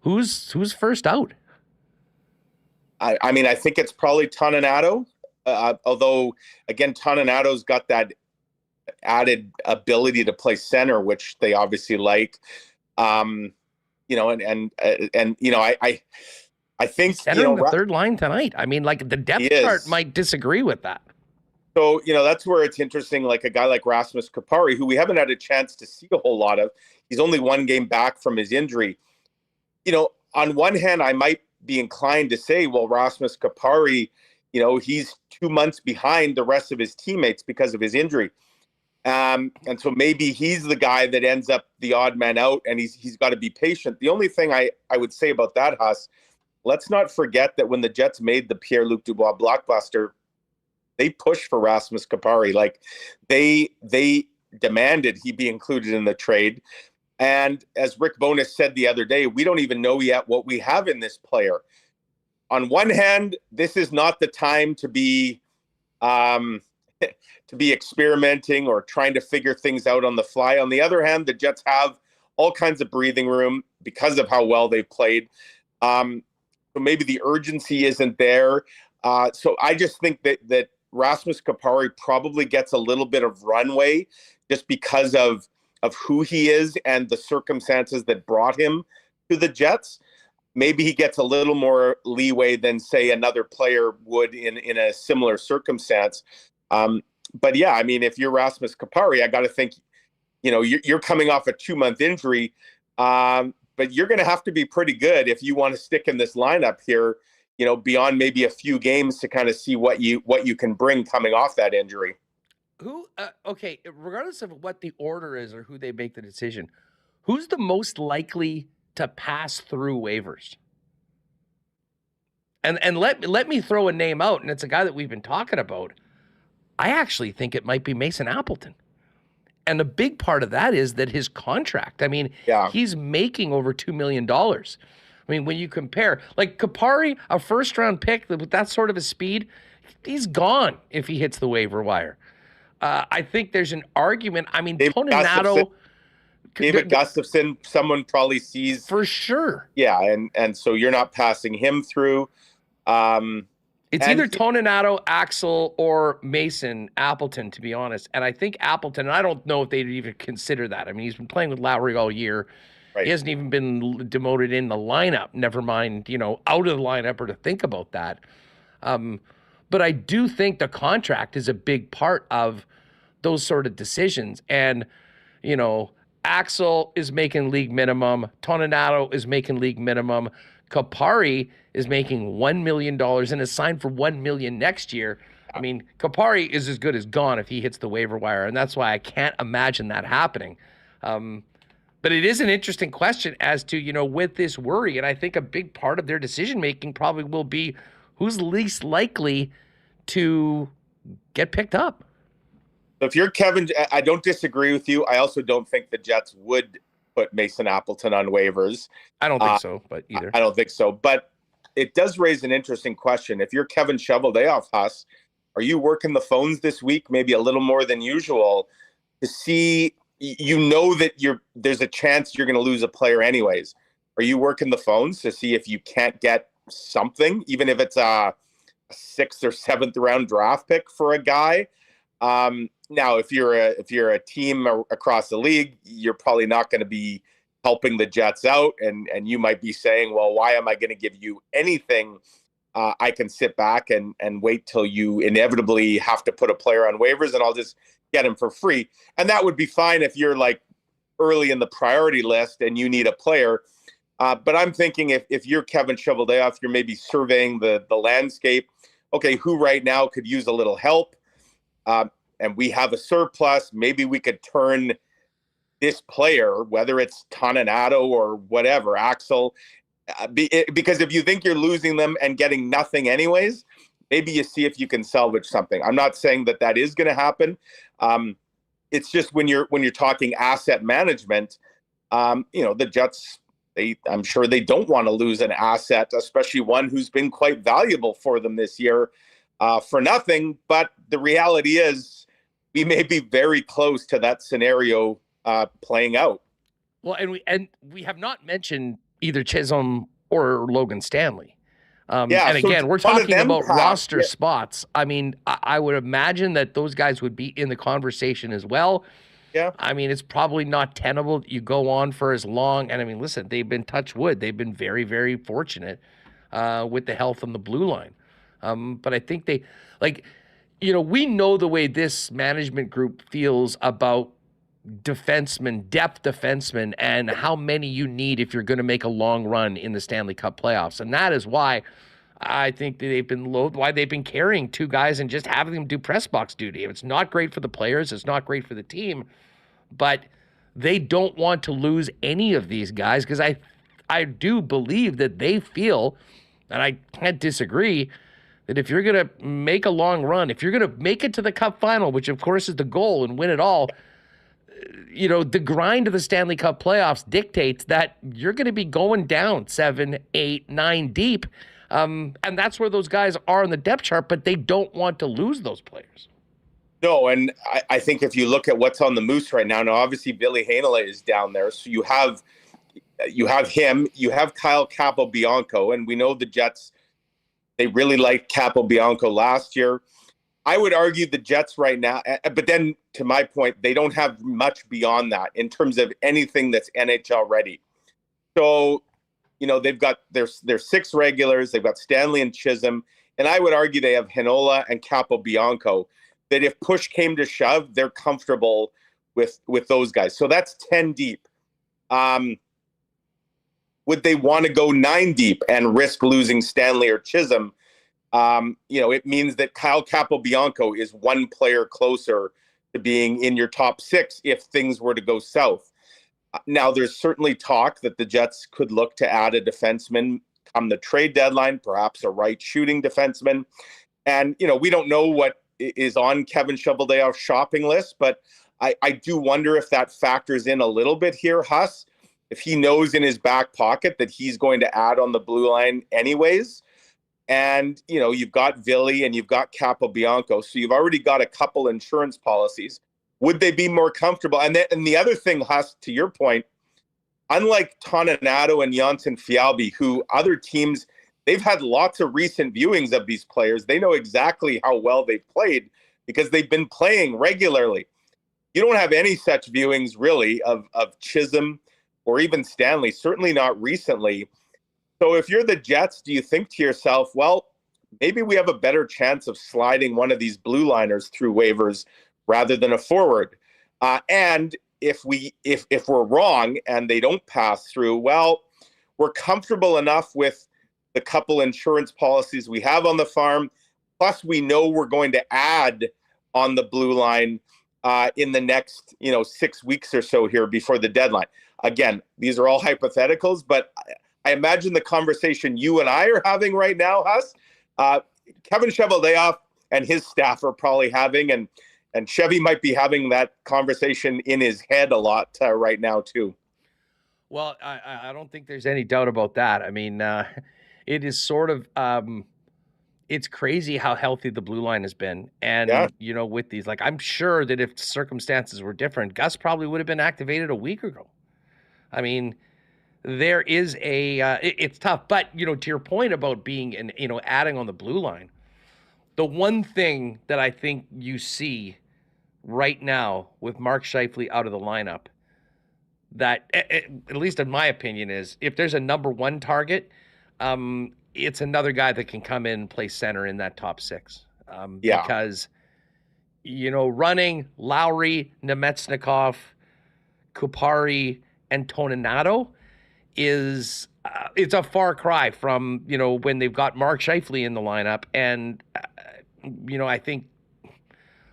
Who's first out? I mean, I think it's probably Toninato. Although, again, Toninato's got that added ability to play center, which they obviously like. I think center in the third line tonight. I mean, like the depth chart might disagree with that. So, that's where it's interesting, like a guy like Rasmus Kupari, who we haven't had a chance to see a whole lot of. He's only one game back from his injury. On one hand, I might be inclined to say, well, Rasmus Kupari, he's 2 months behind the rest of his teammates because of his injury. And so maybe he's the guy that ends up the odd man out, and he's got to be patient. The only thing I would say about that, Huss, let's not forget that when the Jets made the Pierre-Luc Dubois blockbuster, they pushed for Rasmus Kupari. Like they demanded he be included in the trade. And as Rick Bowness said the other day, we don't even know yet what we have in this player. On one hand, this is not the time to be experimenting or trying to figure things out on the fly. On the other hand, the Jets have all kinds of breathing room because of how well they've played. So maybe the urgency isn't there. So I just think that Rasmus Kupari probably gets a little bit of runway just because of who he is and the circumstances that brought him to the Jets. Maybe he gets a little more leeway than, say, another player would in a similar circumstance. But yeah, I mean, if you're Rasmus Kupari, I got to think, you're coming off a 2-month injury, but you're going to have to be pretty good if you want to stick in this lineup here, beyond maybe a few games to kind of see what you can bring coming off that injury. Okay, regardless of what the order is or who they make the decision, who's the most likely to pass through waivers? And let me throw a name out, and it's a guy that we've been talking about. I actually think it might be Mason Appleton. And a big part of that is that his contract, I mean, he's making over $2 million. I mean, when you compare, like Kupari, a first-round pick with that sort of a speed, he's gone if he hits the waiver wire. I think there's an argument. I mean, Toninato... David Gustafson, someone probably sees... For sure. Yeah, and so you're not passing him through. It's either Toninato, Axel, or Mason Appleton, to be honest. And I think Appleton, and I don't know if they'd even consider that. I mean, he's been playing with Lowry all year. Right. He hasn't even been demoted in the lineup, never mind, out of the lineup or to think about that. But I do think the contract is a big part of those sort of decisions. And, Axel is making league minimum. Toninato is making league minimum. Kupari is making $1 million and is signed for $1 million next year. I mean, Kupari is as good as gone if he hits the waiver wire, and that's why I can't imagine that happening. But it is an interesting question as to, with this worry, and I think a big part of their decision-making probably will be who's least likely to get picked up. If you're Kevin, I don't disagree with you. I also don't think the Jets would put Mason Appleton on waivers. I don't think so, but either. I don't think so. But it does raise an interesting question. If you're Kevin Shoveldayoff, Huss, are you working the phones this week, maybe a little more than usual, to see, that there's a chance you're going to lose a player anyways? Are you working the phones to see if you can't get something, even if it's a 6th or 7th round draft pick for a guy? Now, if you're a team across the league, you're probably not going to be helping the Jets out, and you might be saying, well, why am I going to give you anything I can sit back and wait till you inevitably have to put a player on waivers, and I'll just get him for free. And that would be fine if you're like early in the priority list and you need a player. But I'm thinking if you're Kevin Cheveldayoff, you're maybe surveying the landscape. Okay, who right now could use a little help? And we have a surplus. Maybe we could turn this player, whether it's Toninato or whatever, Axel, because if you think you're losing them and getting nothing anyways, maybe you see if you can salvage something. I'm not saying that is going to happen. It's just when you're talking asset management, the Jets, I'm sure they don't want to lose an asset, especially one who's been quite valuable for them this year for nothing. But the reality is we may be very close to that scenario playing out. Well, and we have not mentioned either Chisholm or Logan Stanley. And again, we're talking about roster spots. I mean, I would imagine that those guys would be in the conversation as well. Yeah. I mean, it's probably not tenable that you go on for as long. And I mean, listen, they've been touch wood. They've been very, very fortunate with the health on the blue line. But I think we know the way this management group feels about depth defensemen, and how many you need if you're going to make a long run in the Stanley Cup playoffs. And that is why I think that why they've been carrying two guys and just having them do press box duty. It's not great for the players. It's not great for the team, but they don't want to lose any of these guys, because I do believe that they feel, and I can't disagree, that if you're going to make a long run, if you're going to make it to the Cup final, which of course is the goal, and win it all, the grind of the Stanley Cup playoffs dictates that you're going to be going down 7, 8, 9 deep. And that's where those guys are on the depth chart, but they don't want to lose those players. No, and I think if you look at what's on the Moose right now, obviously Billy Heinola is down there. So you have him, you have Kyle Capobianco, and we know the Jets, they really liked Capobianco last year. I would argue the Jets right now, but then to my point, they don't have much beyond that in terms of anything that's NHL ready. So, they've got their 6 regulars, they've got Stanley and Chisholm, and I would argue they have Heinola and Capobianco, that if push came to shove, they're comfortable with those guys. So that's 10 deep. Would they want to go 9 deep and risk losing Stanley or Chisholm? It means that Kyle Capobianco is one player closer to being in your top 6 if things were to go south. Now, there's certainly talk that the Jets could look to add a defenseman come the trade deadline, perhaps a right shooting defenseman. And, we don't know what is on Kevin Cheveldayoff's shopping list, but I do wonder if that factors in a little bit here, Huss, if he knows in his back pocket that he's going to add on the blue line anyways. And, you've got Villy and you've got Capobianco. So you've already got a couple insurance policies. Would they be more comfortable? And the other thing, Huss, to your point, unlike Toninato and Janssen Fialbi, who other teams, they've had lots of recent viewings of these players. They know exactly how well they've played because they've been playing regularly. You don't have any such viewings, really, of Chisholm or even Stanley, certainly not recently. So if you're the Jets, do you think to yourself, well, maybe we have a better chance of sliding one of these blue liners through waivers rather than a forward? And if we're wrong and they don't pass through, well, we're comfortable enough with the couple insurance policies we have on the farm. Plus, we know we're going to add on the blue line in the next 6 weeks or so here before the deadline. Again, these are all hypotheticals, but I imagine the conversation you and I are having right now, Huss, Kevin Cheveldayoff and his staff are probably having, and Chevy might be having that conversation in his head a lot right now too. Well, I don't think there's any doubt about that. I mean, it is sort of it's crazy how healthy the blue line has been. And, with these, I'm sure that if circumstances were different, Gus probably would have been activated a week ago. I mean, there is it's tough. But, to your point about being, adding on the blue line, the one thing that I think you see right now with Mark Scheifele out of the lineup, that, at least in my opinion, is if there's a number one target, it's another guy that can come in and play center in that top six. Because, running Lowry, Nemetsnikov, Kupari, and Toninato is it's a far cry from, when they've got Mark Scheifele in the lineup. And, I think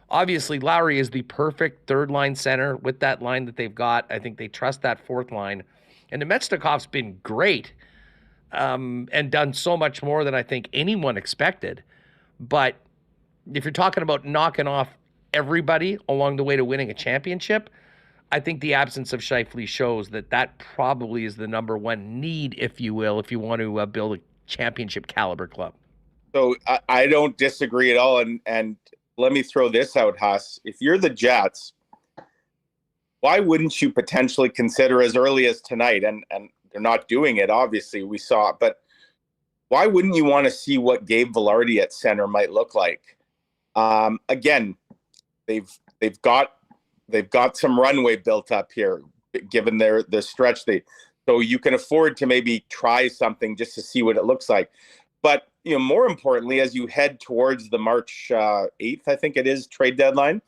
obviously Lowry is the perfect third line center with that line that they've got. I think they trust that fourth line. And Nemetsnikov's been great and done so much more than I think anyone expected. But if you're talking about knocking off everybody along the way to winning a championship, I think the absence of Scheifele shows that probably is the number one need, if you will, if you want to build a championship caliber club. So I don't disagree at all. And let me throw this out, Huss. If you're the Jets, why wouldn't you potentially consider as early as tonight? And they're not doing it, obviously, we saw it. But why wouldn't you want to see what Gabe Vilardi at center might look like? Again, they've got some runway built up here, given the stretch so you can afford to maybe try something just to see what it looks like. But more importantly, as you head towards the March 8th, I think it is, trade deadline,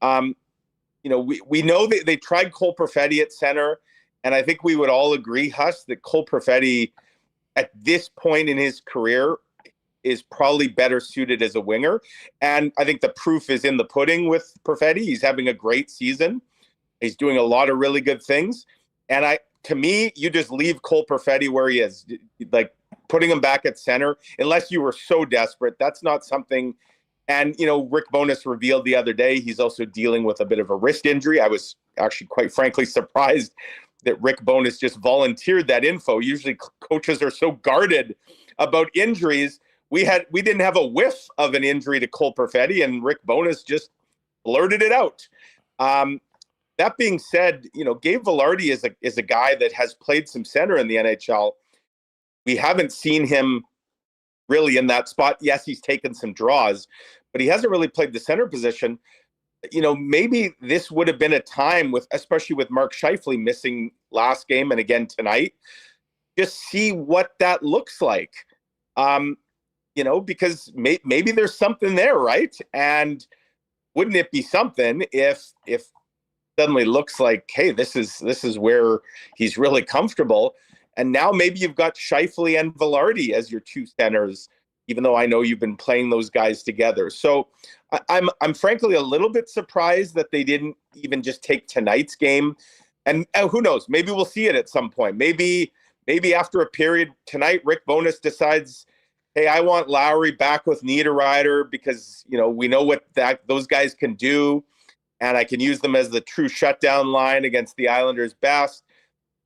we know that they tried Cole Perfetti at center, and I think we would all agree, Huss, that Cole Perfetti at this point in his career is probably better suited as a winger. And I think the proof is in the pudding with Perfetti. He's having a great season. He's doing a lot of really good things. And to me, you just leave Cole Perfetti where he is. Like, putting him back at center, unless you were so desperate, that's not something. And, Rick Bowness revealed the other day, he's also dealing with a bit of a wrist injury. I was actually, quite frankly, surprised that Rick Bowness just volunteered that info. Usually coaches are so guarded about injuries. We didn't have a whiff of an injury to Cole Perfetti, and Rick Bowness just blurted it out. That being said, Gabe Vilardi is a guy that has played some center in the NHL. We haven't seen him really in that spot. Yes, he's taken some draws, but he hasn't really played the center position. Maybe this would have been a time especially with Mark Scheifele missing last game and again tonight, just see what that looks like. Because maybe there's something there, right? And wouldn't it be something if suddenly looks like, hey, this is where he's really comfortable. And now maybe you've got Scheifele and Vilardi as your two centers, even though I know you've been playing those guys together. So I'm frankly a little bit surprised that they didn't even just take tonight's game. And who knows, maybe we'll see it at some point. Maybe after a period tonight, Rick Bowness decides, hey, I want Lowry back with Niederreiter because, we know what those guys can do. And I can use them as the true shutdown line against the Islanders' best.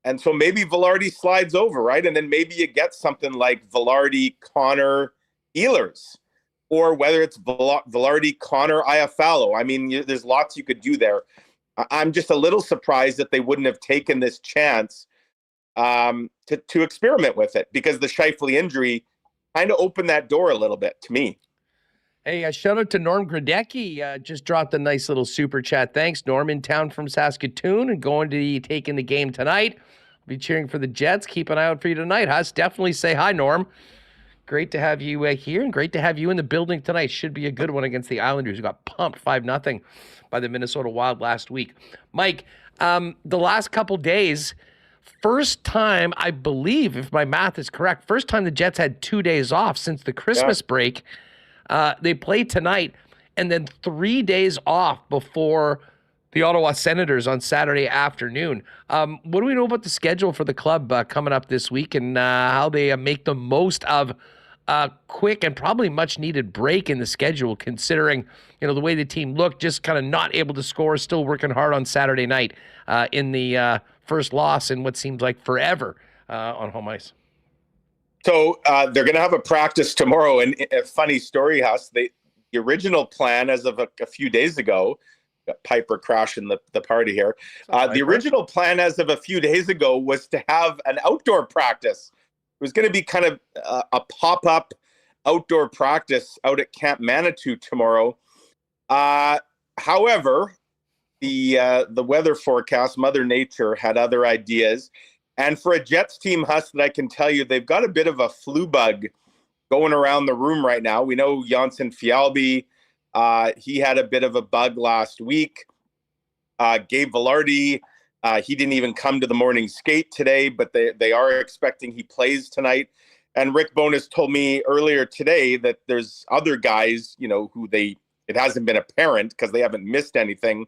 And so maybe Vilardi slides over, right? And then maybe you get something like Vilardi, Connor, Ehlers, or whether it's Vilardi, Connor, Iafallo. I mean, there's lots you could do there. I'm just a little surprised that they wouldn't have taken this chance to experiment with it, because the Scheifele injury kind of opened that door a little bit to me. Hey, shout out to Norm Gradecki. Just dropped a nice little super chat. Thanks, Norm, in town from Saskatoon and going to be taking the game tonight. I'll be cheering for the Jets. Keep an eye out for you tonight, Huss. Definitely say hi, Norm. Great to have you here, and great to have you in the building tonight. Should be a good one against the Islanders, who got pumped 5-0 by the Minnesota Wild last week. Mike, the last couple days, first time, I believe, if my math is correct, first time the Jets had 2 days off since the Christmas break. They play tonight, and then 3 days off before the Ottawa Senators on Saturday afternoon. What do we know about the schedule for the club coming up this week, and how they make the most of a quick and probably much-needed break in the schedule, considering the way the team looked, just kind of not able to score, still working hard on Saturday night in the first loss in what seems like forever on home ice. So they're going to have a practice tomorrow. And a funny story, Huss, the original plan as of a few days ago, got Piper crashing the party here. The original plan as of a few days ago was to have an outdoor practice. It was going to be kind of a pop-up outdoor practice out at Camp Manitou tomorrow. However, the weather forecast, Mother Nature, had other ideas. And for a Jets team, Huss, that I can tell you, they've got a bit of a flu bug going around the room right now. We know Janssen Fialbi, he had a bit of a bug last week. Gabe Velarde, he didn't even come to the morning skate today, but they are expecting he plays tonight. And Rick Bowness told me earlier today that there's other guys, who it hasn't been apparent because they haven't missed anything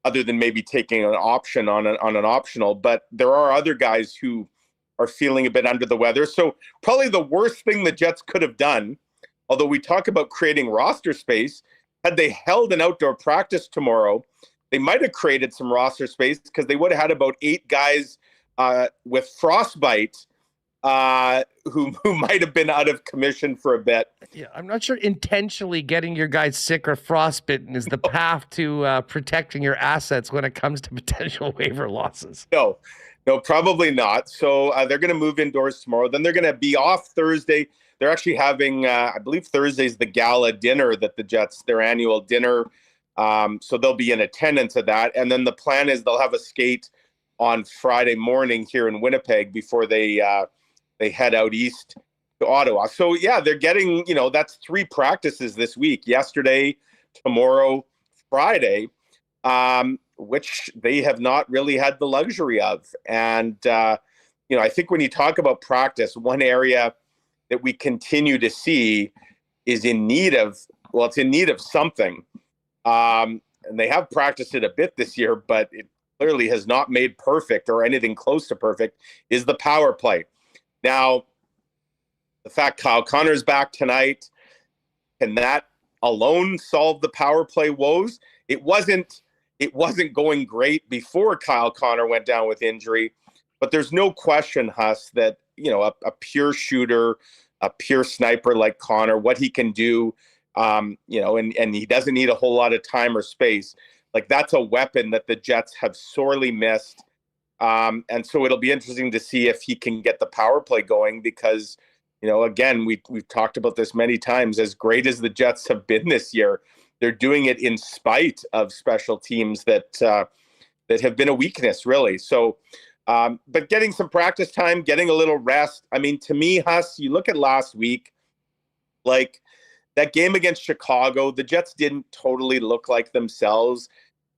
other than maybe taking an option on an optional. But there are other guys who are feeling a bit under the weather. So probably the worst thing the Jets could have done, although we talk about creating roster space, had they held an outdoor practice tomorrow, they might have created some roster space because they would have had about 8 guys with frostbite who might have been out of commission for a bit. Yeah, I'm not sure intentionally getting your guys sick or frostbitten is the path to protecting your assets when it comes to potential waiver losses. No, probably not. So they're going to move indoors tomorrow. Then they're going to be off Thursday. They're actually having, I believe Thursday's the gala dinner that the Jets, their annual dinner. So they'll be in attendance of that. And then the plan is they'll have a skate on Friday morning here in Winnipeg before they head out east to Ottawa. So yeah, they're getting, that's 3 practices this week, yesterday, tomorrow, Friday, which they have not really had the luxury of. And, I think when you talk about practice, one area that we continue to see is in need of something. And they have practiced it a bit this year, but it clearly has not made perfect or anything close to perfect, is the power play. Now, the fact Kyle Connor's back tonight, can that alone solve the power play woes? It wasn't going great before Kyle Connor went down with injury, but there's no question, Huss, that a pure shooter, a pure sniper like Connor, what he can do, and he doesn't need a whole lot of time or space. Like, that's a weapon that the Jets have sorely missed. And so it'll be interesting to see if he can get the power play going because, again, we've talked about this many times. As great as the Jets have been this year, they're doing it in spite of special teams that have been a weakness, really. So, but getting some practice time, getting a little rest. I mean, to me, Huss, you look at last week, like that game against Chicago, the Jets didn't totally look like themselves.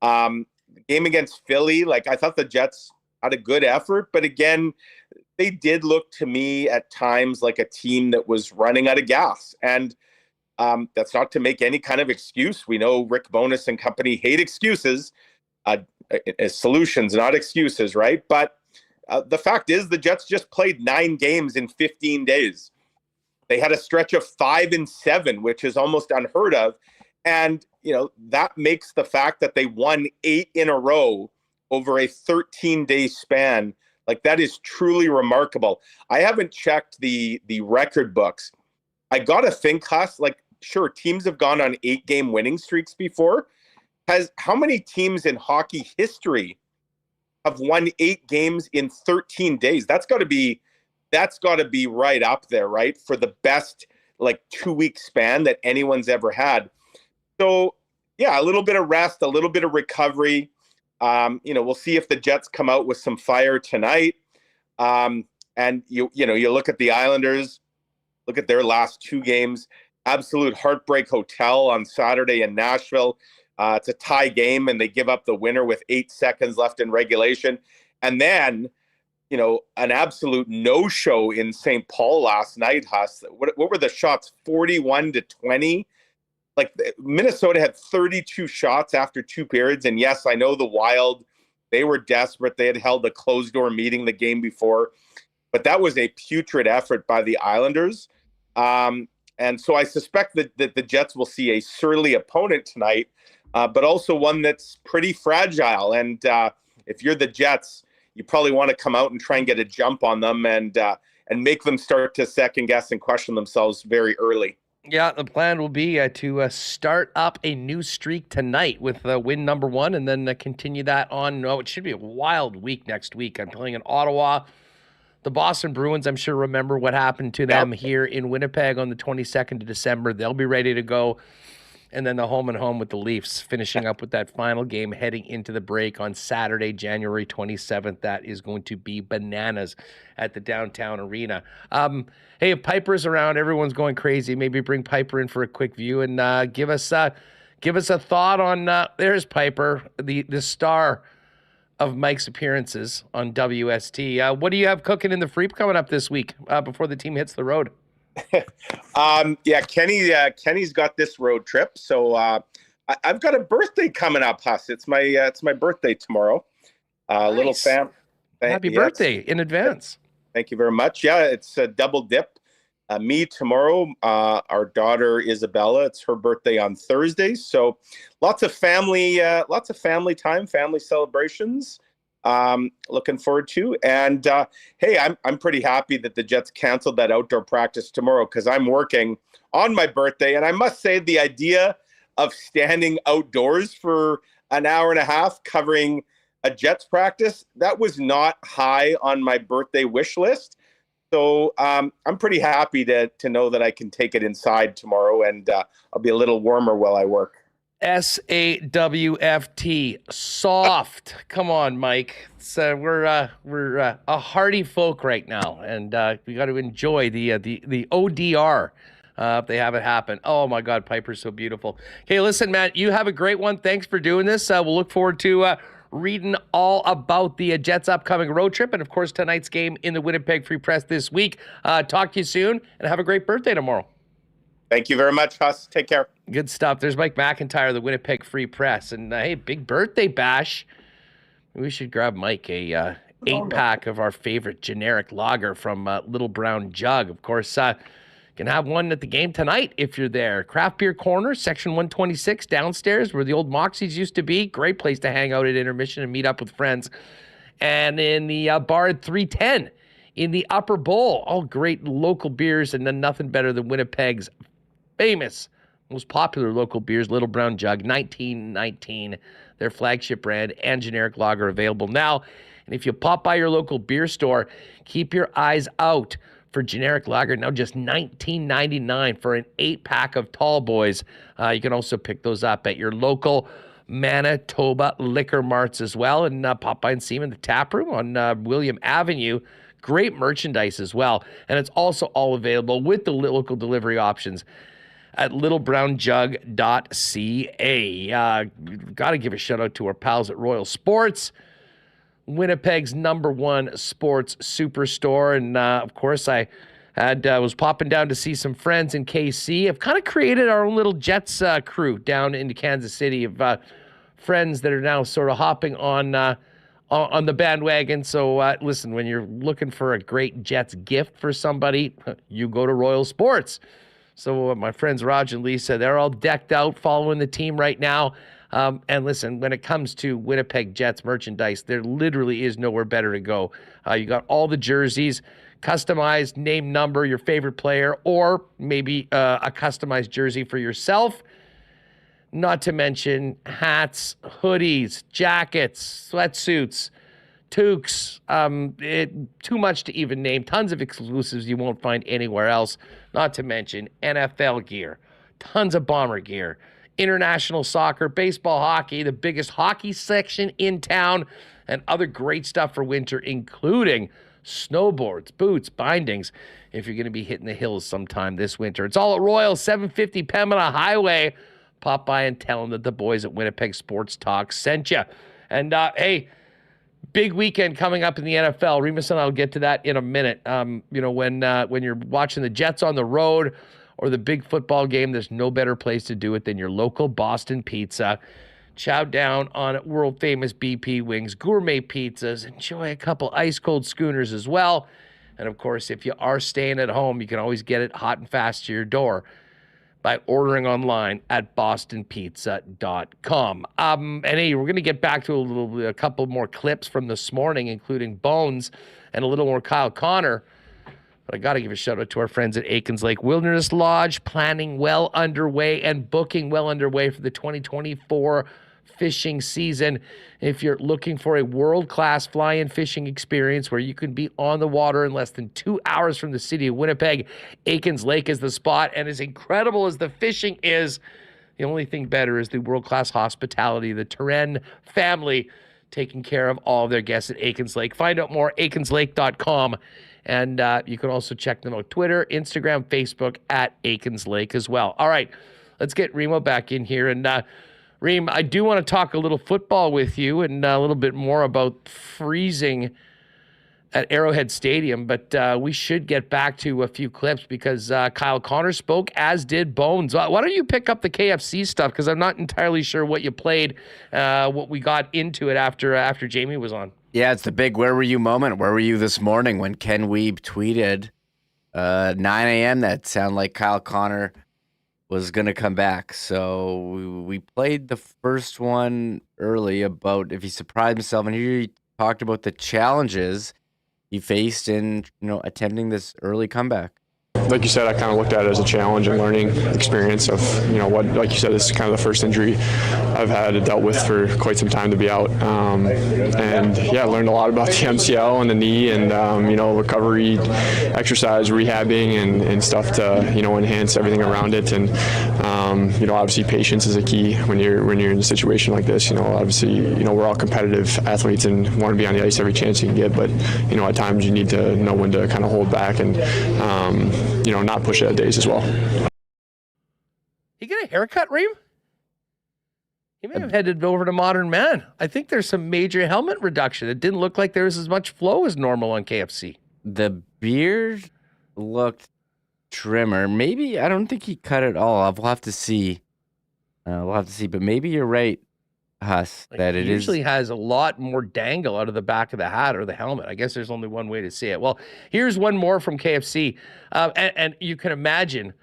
The game against Philly, I thought the Jets had a good effort, but again, they did look to me at times like a team that was running out of gas. And that's not to make any kind of excuse. We know Rick Bowness and company hate excuses, solutions, not excuses, right? But the fact is the Jets just played 9 games in 15 days. They had a stretch of 5-7, which is almost unheard of. And, that makes the fact that they won 8 in a row over a 13-day span, that is truly remarkable. I haven't checked the record books. I got to think, Huss, sure, teams have gone on 8-game winning streaks before. How many teams in hockey history have won 8 games in 13 days? That's got to be right up there, right? For the best 2-week span that anyone's ever had. So yeah, a little bit of rest, a little bit of recovery. We'll see if the Jets come out with some fire tonight. And you look at the Islanders, look at their last 2 games, absolute heartbreak hotel on Saturday in Nashville. It's a tie game and they give up the winner with 8 seconds left in regulation. And then, an absolute no-show in St. Paul last night, Huss. What were the shots? 41-20. Minnesota had 32 shots after 2 periods. And yes, I know the Wild, they were desperate. They had held a closed-door meeting the game before. But that was a putrid effort by the Islanders. And so I suspect that the Jets will see a surly opponent tonight, but also one that's pretty fragile. And if you're the Jets, you probably want to come out and try and get a jump on them and make them start to second guess and question themselves very early. Yeah, the plan will be to start up a new streak tonight with win number 1 and then continue that on. No, it should be a wild week next week. I'm playing in Ottawa. The Boston Bruins, I'm sure, remember what happened to them here in Winnipeg on the 22nd of December. They'll be ready to go. And then the home and home with the Leafs, finishing up with that final game heading into the break on Saturday, January 27th. That is going to be bananas at the downtown arena. Hey, if Piper's around, everyone's going crazy. Maybe bring Piper in for a quick view and give us a thought on. There's Piper, the star of Mike's appearances on WST. What do you have cooking in the Freep coming up this week before the team hits the road? Kenny's got this road trip, so I've got a birthday coming up, Huss. It's my birthday tomorrow. Nice. Little fam. Happy birthday in advance. Thank you very much. Yeah, it's a double dip. Me tomorrow, our daughter Isabella, it's her birthday on Thursday. So lots of family time, family celebrations. Looking forward to. And hey, I'm pretty happy that the Jets canceled that outdoor practice tomorrow because I'm working on my birthday. And I must say, the idea of standing outdoors for an hour and a half covering a Jets practice, that was not high on my birthday wish list. So I'm pretty happy to know that I can take it inside tomorrow, and I'll be a little warmer while I work. SAWFT, soft. Come on, Mike. So we're a hardy folk right now, and we got to enjoy the ODR if they have it happen. Oh my God, Piper's so beautiful. Okay, listen, Matt, you have a great one. Thanks for doing this. We'll look forward to reading all about the Jets' upcoming road trip, and of course tonight's game in the Winnipeg Free Press this week. Talk to you soon, and have a great birthday tomorrow. Thank you very much, Huss. Take care. Good stuff. There's Mike McIntyre, the Winnipeg Free Press. And hey, big birthday bash. We should grab Mike a 8-pack of our favorite generic lager from Little Brown Jug. Of course, can have one at the game tonight if you're there. Craft Beer Corner, Section 126, downstairs where the old Moxies used to be. Great place to hang out at intermission and meet up with friends. And in the bar at 310 in the Upper Bowl. All great local beers, and then nothing better than Winnipeg's famous, most popular local beers, Little Brown Jug, 1919, their flagship brand, and generic lager available now. And if you pop by your local beer store, keep your eyes out for generic lager, now just $19.99 for an 8-pack of Tall Boys. You can also pick those up at your local Manitoba liquor marts as well. And pop by and see them in the tap room on William Avenue. Great merchandise as well. And it's also all available with the local delivery options at littlebrownjug.ca. Got to give a shout out to our pals at Royal Sports, Winnipeg's #1 sports superstore. And of course, I was popping down to see some friends in KC. I've kind of created our own little Jets crew down into Kansas City of friends that are now sort of hopping on the bandwagon. So listen, when you're looking for a great Jets gift for somebody, you go to Royal Sports. So my friends Raj and Lisa, they're all decked out following the team right now. And listen, when it comes to Winnipeg Jets merchandise, there literally is nowhere better to go. You got all the jerseys, customized name, number, your favorite player, or maybe a customized jersey for yourself. Not to mention hats, hoodies, jackets, sweatsuits, toques, too much to even name. Tons of exclusives you won't find anywhere else. Not to mention NFL gear, tons of Bomber gear, international soccer, baseball, hockey, the biggest hockey section in town, and other great stuff for winter, including snowboards, boots, bindings, if you're going to be hitting the hills sometime this winter. It's all at Royal, 750 Pembina Highway. Pop by and tell them that the boys at Winnipeg Sports Talk sent you. And hey, big weekend coming up in the NFL. Remis and I'll get to that in a minute. When you're watching the Jets on the road or the big football game, there's no better place to do it than your local Boston Pizza. Chow down on world-famous BP wings, gourmet pizzas, enjoy a couple ice-cold schooners as well. And, of course, if you are staying at home, you can always get it hot and fast to your door by ordering online at bostonpizza.com. And hey, we're going to get back to a couple more clips from this morning, including Bones and a little more Kyle Connor. But I got to give a shout out to our friends at Aitken's Lake Wilderness Lodge, planning well underway and booking well underway for the 2024 fishing season. If you're looking for a world-class fly-in fishing experience where you can be on the water in less than 2 hours from the city of Winnipeg, Aitken's Lake is the spot. And as incredible as the fishing is, The only thing better is the world-class hospitality, the Terrence family taking care of all of their guests at Aikens Lake. Find out more, aikenslake.com. And you can also check them out Twitter, Instagram, Facebook at Aikens Lake as well. All right, let's get Remo back in here. And Reem, I do want to talk a little football with you and a little bit more about freezing at Arrowhead Stadium, but we should get back to a few clips because Kyle Connor spoke, as did Bones. Why don't you pick up the KFC stuff, because I'm not entirely sure what you played, what we got into it after Jamie was on. Yeah, it's the big where were you moment. Where were you this morning when Ken Wiebe tweeted 9 a.m. that sounded like Kyle Connor was going to come back. So we played the first one early about if he surprised himself, and here he talked about the challenges he faced in, attempting this early comeback. Like you said, I kind of looked at it as a challenge and learning experience of, what, like you said, this is kind of the first injury I've had dealt with for quite some time to be out. And yeah, I learned a lot about the MCL and the knee and, recovery, exercise, rehabbing and stuff to, enhance everything around it. And, obviously patience is a key when you're in a situation like this. Obviously, we're all competitive athletes and want to be on the ice every chance you can get. But, at times you need to know when to kind of hold back and, not push it at days as well. You get a haircut, Reem? He may have headed over to Modern Man. I think there's some major helmet reduction. It didn't look like there was as much flow as normal on KFC. The beard looked trimmer. Maybe, I don't think he cut it all. We'll have to see. But maybe you're right, Huss, that it usually has a lot more dangle out of the back of the hat or the helmet. I guess there's only one way to see it. Well, here's one more from KFC. And you can imagine,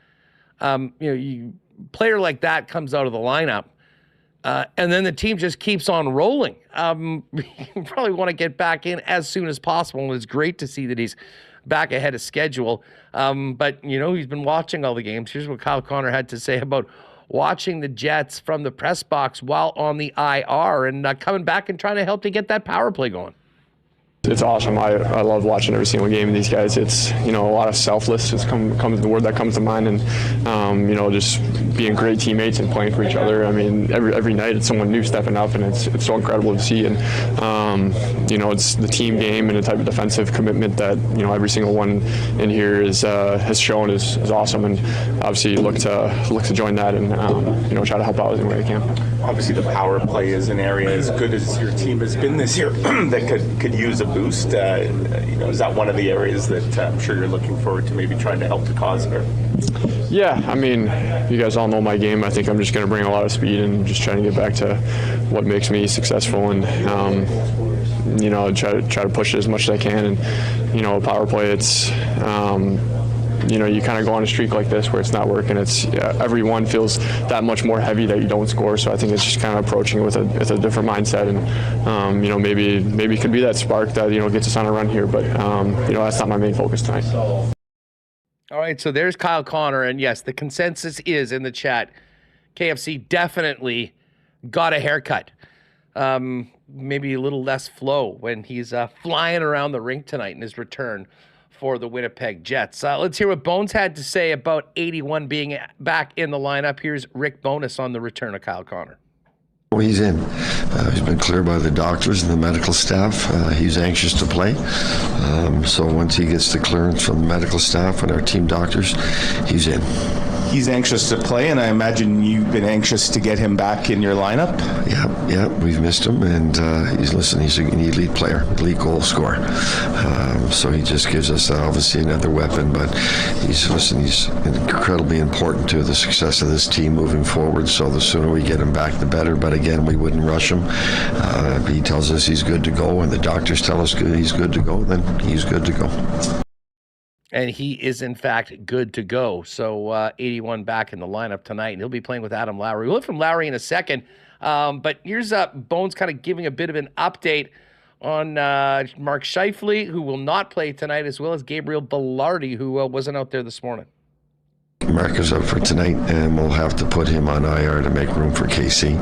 player like that comes out of the lineup, and then the team just keeps on rolling. You probably want to get back in as soon as possible, and it's great to see that he's back ahead of schedule. But, he's been watching all the games. Here's what Kyle Connor had to say about watching the Jets from the press box while on the IR and coming back and trying to help to get that power play going. It's awesome. I love watching every single game of these guys. It's, a lot of selfless. It's comes the word that comes to mind, and just being great teammates and playing for each other. I mean, every night it's someone new stepping up, and it's so incredible to see. And it's the team game and the type of defensive commitment that every single one in here has shown is awesome. And obviously look to join that and try to help out any way I can. Obviously, the power play is an area as good as your team has been this year that could use a boost. Is that one of the areas that I'm sure you're looking forward to maybe trying to help the cause there? Yeah, I mean, you guys all know my game. I think I'm just going to bring a lot of speed and just trying to get back to what makes me successful and, try to push it as much as I can. And, power play, it's, you kind of go on a streak like this where it's not working. Everyone feels that much more heavy that you don't score. So I think it's just kind of approaching it with a different mindset, and maybe it could be that spark that gets us on a run here. But that's not my main focus tonight. All right, so there's Kyle Connor, and yes, the consensus is in the chat. KFC definitely got a haircut. Maybe a little less flow when he's flying around the rink tonight in his return for the Winnipeg Jets. Let's hear what Bones had to say about 81 being back in the lineup. Here's Rick Bowness on the return of Kyle Connor. Well, he's in. He's been cleared by the doctors and the medical staff. He's anxious to play. So once he gets the clearance from the medical staff and our team doctors, he's in. He's anxious to play, and I imagine you've been anxious to get him back in your lineup. Yeah, we've missed him, and he's an elite player, elite goal scorer. So he just gives us obviously another weapon, but he's incredibly important to the success of this team moving forward. So the sooner we get him back, the better. But again, we wouldn't rush him. He tells us he's good to go, and the doctors tell us he's good to go. Then he's good to go. And he is, in fact, good to go. So 81 back in the lineup tonight. And he'll be playing with Adam Lowry. We'll hear from Lowry in a second. But here's Bones kind of giving a bit of an update on Mark Scheifele, who will not play tonight, as well as Gabriel Balharry, who wasn't out there this morning. Mark is out for tonight, and we'll have to put him on IR to make room for KC.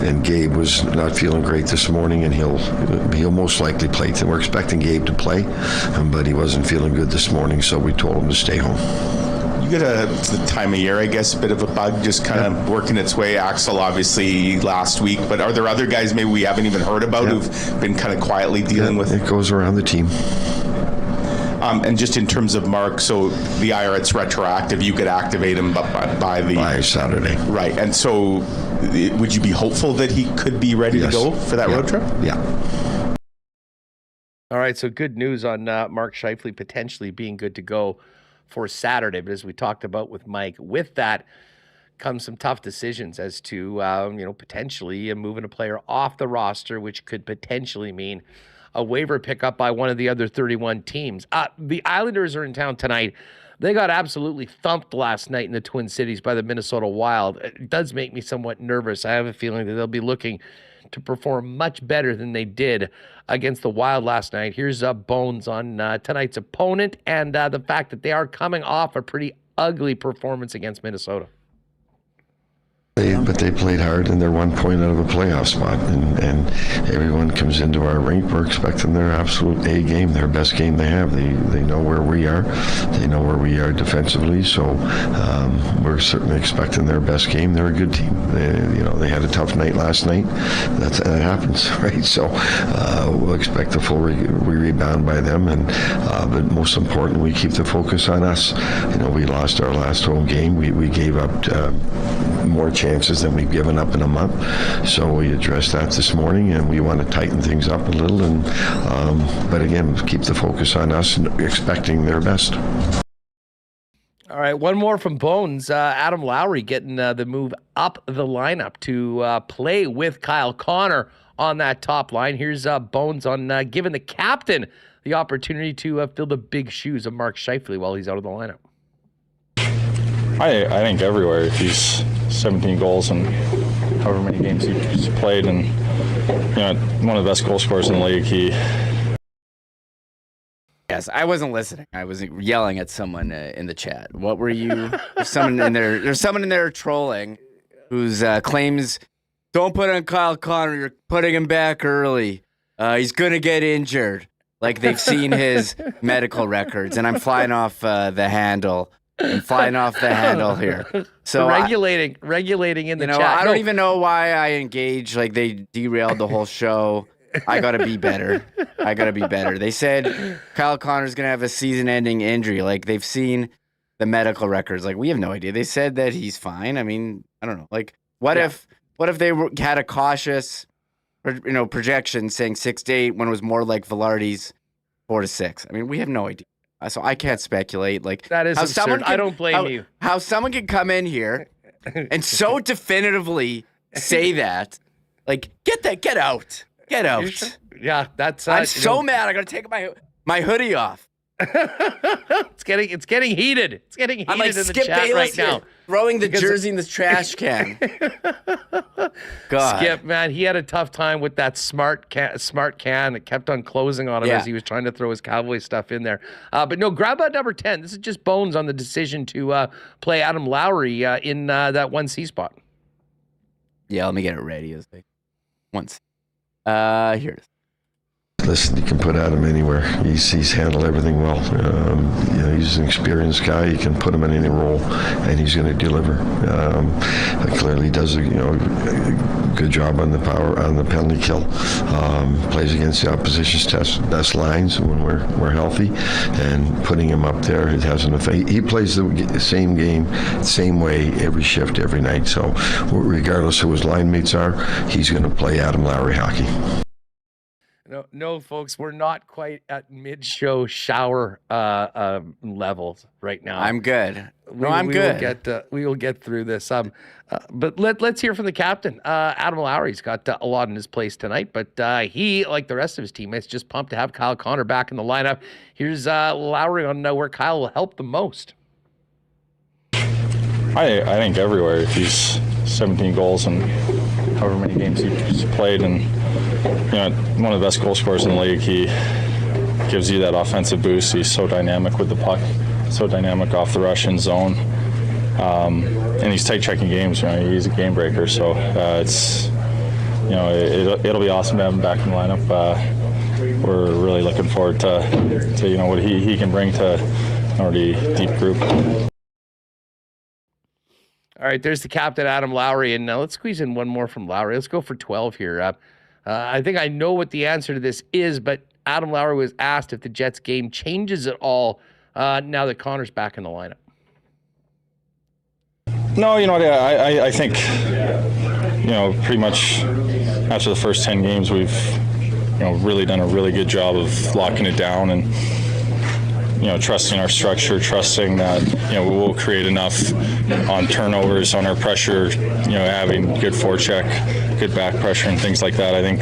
And Gabe was not feeling great this morning, and he'll most likely play. We're expecting Gabe to play, but he wasn't feeling good this morning, so we told him to stay home. You get it's the time of year, I guess, a bit of a bug just kind of working its way. Axel, obviously, last week. But are there other guys maybe we haven't even heard about who've been kind of quietly dealing with it? It goes around the team. And just in terms of Mark, so the IR, it's retroactive. You could activate him by Saturday. Right. And so would you be hopeful that he could be ready to go for that road trip? Yeah. All right, so good news on Mark Scheifele potentially being good to go for Saturday. But as we talked about with Mike, with that comes some tough decisions as to, potentially moving a player off the roster, which could potentially mean a waiver pickup by one of the other 31 teams. The Islanders are in town tonight. They got absolutely thumped last night in the Twin Cities by the Minnesota Wild. It does make me somewhat nervous. I have a feeling that they'll be looking to perform much better than they did against the Wild last night. Here's Bones on tonight's opponent and the fact that they are coming off a pretty ugly performance against Minnesota. But they played hard, and they're 1 point out of a playoff spot. And everyone comes into our rink. We're expecting their absolute A game, their best game they have. They know where we are. They know where we are defensively. So we're certainly expecting their best game. They're a good team. They had a tough night last night. That happens, right? So we'll expect a full rebound by them. And but most important, we keep the focus on us. We lost our last home game. We gave up more chances than we've given up in a month. So we addressed that this morning, and we want to tighten things up a little. And but again, keep the focus on us and expecting their best. All right, one more from Bones. Adam Lowry getting the move up the lineup to play with Kyle Connor on that top line. Here's Bones on giving the captain the opportunity to fill the big shoes of Mark Scheifele while he's out of the lineup. I think everywhere. He's 17 goals and however many games he's played, and one of the best goal scorers in the league. Yes, I wasn't listening. I was yelling at someone in the chat. What were you? There's someone in there. There's someone in there trolling, whose claims, "Don't put on Kyle Connor. You're putting him back early. He's gonna get injured." Like they've seen his medical records, and I'm flying off the handle. I'm flying off the handle here. So regulating in the chat. I don't even know why I engaged. Like they derailed the whole show. I gotta be better. They said Kyle Connor's gonna have a season-ending injury. Like they've seen the medical records. Like we have no idea. They said that he's fine. I mean, I don't know. Like what if they had a cautious, projection saying 6 to 8 when it was more like Velarde's 4 to 6? I mean, we have no idea. So I can't speculate. Like that is absurd. I don't blame you. How someone can come in here and so definitively say that, like, get out. Yeah, that's. I'm so mad. I gotta take my hoodie off. It's getting heated. It's getting heated I'm like in the Skip chat Bayless right now. Throwing the jersey in the trash can. God. Skip, man, he had a tough time with that smart can that kept on closing on him as he was trying to throw his Cowboy stuff in there. But no, grab out number 10. This is just Bones on the decision to play Adam Lowry in that 1C spot. Yeah, let me get it ready. Once. Here it is. Listen, you can put Adam anywhere. He's handled everything well. He's an experienced guy. You can put him in any role, and he's going to deliver. Clearly does a good job on the penalty kill. Plays against the opposition's best lines when we're healthy, and putting him up there, it has an effect. He plays the same game, same way every shift, every night. So regardless who his line mates are, he's going to play Adam Lowry hockey. No, folks, we're not quite at mid-show shower levels right now. I'm good. I'm good. We will get through this. But let's hear from the captain. Adam Lowry's got a lot in his place tonight, but he, like the rest of his teammates, just pumped to have Kyle Connor back in the lineup. Here's Lowry on where Kyle will help the most. I think everywhere. He's 17 goals and however many games he's played, and one of the best goal scorers in the league. He gives you that offensive boost. He's so dynamic with the puck, so dynamic off the rush in zone, and he's tight checking games. He's a game breaker. So it's it'll be awesome to have him back in the lineup. We're really looking forward to what he can bring to an already deep group. All right, there's the captain, Adam Lowry. And now let's squeeze in one more from Lowry. Let's go for 12 here. I think I know what the answer to this is, but Adam Lowry was asked if the Jets game changes at all now that Connor's back in the lineup. No, I think, pretty much after the first 10 games, we've, really done a really good job of locking it down and, trusting our structure, trusting that, we will create enough on turnovers, on our pressure, having good forecheck, good back pressure and things like that. I think,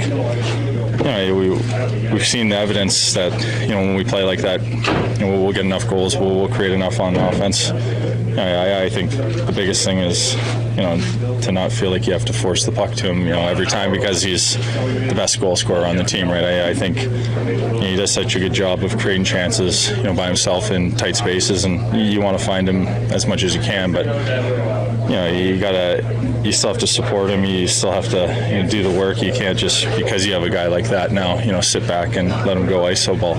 we've seen the evidence that, when we play like that, we'll get enough goals, we'll create enough on offense. I think the biggest thing is, to not feel like you have to force the puck to him, every time because he's the best goal scorer on the team, right? I think he does such a good job of creating chances, by himself in tight spaces, and you want to find him as much as you can, but you still have to support him. You still have to do the work. You can't just because you have a guy like that now, sit back and let him go ISO ball.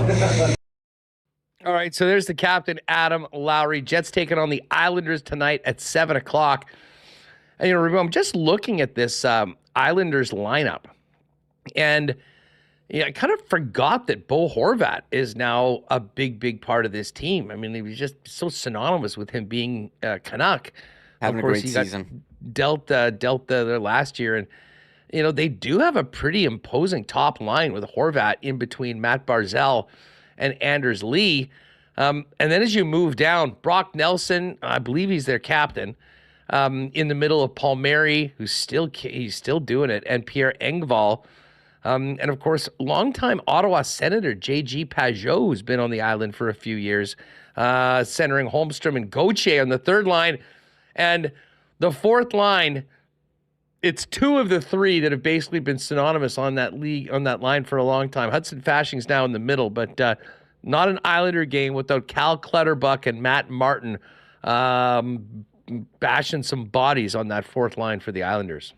All right, so there's the captain, Adam Lowry. Jets taking on the Islanders tonight at 7 o'clock. And, I'm just looking at this Islanders lineup. And I kind of forgot that Bo Horvat is now a big, big part of this team. I mean, he was just so synonymous with him being a Canuck. Having of course, a great season. Dealt there last year. And, they do have a pretty imposing top line with Horvat in between Matt Barzal and Anders Lee. And then as you move down, Brock Nelson, I believe he's their captain, in the middle of Palmieri, he's still doing it, and Pierre Engvall. And of course, longtime Ottawa Senator J.G. Pajot, who's been on the island for a few years, centering Holmstrom and Gauthier on the third line. And the fourth line, it's two of the three that have basically been synonymous on that line for a long time. Hudson Fasching's now in the middle, but not an Islander game without Cal Clutterbuck and Matt Martin bashing some bodies on that fourth line for the Islanders.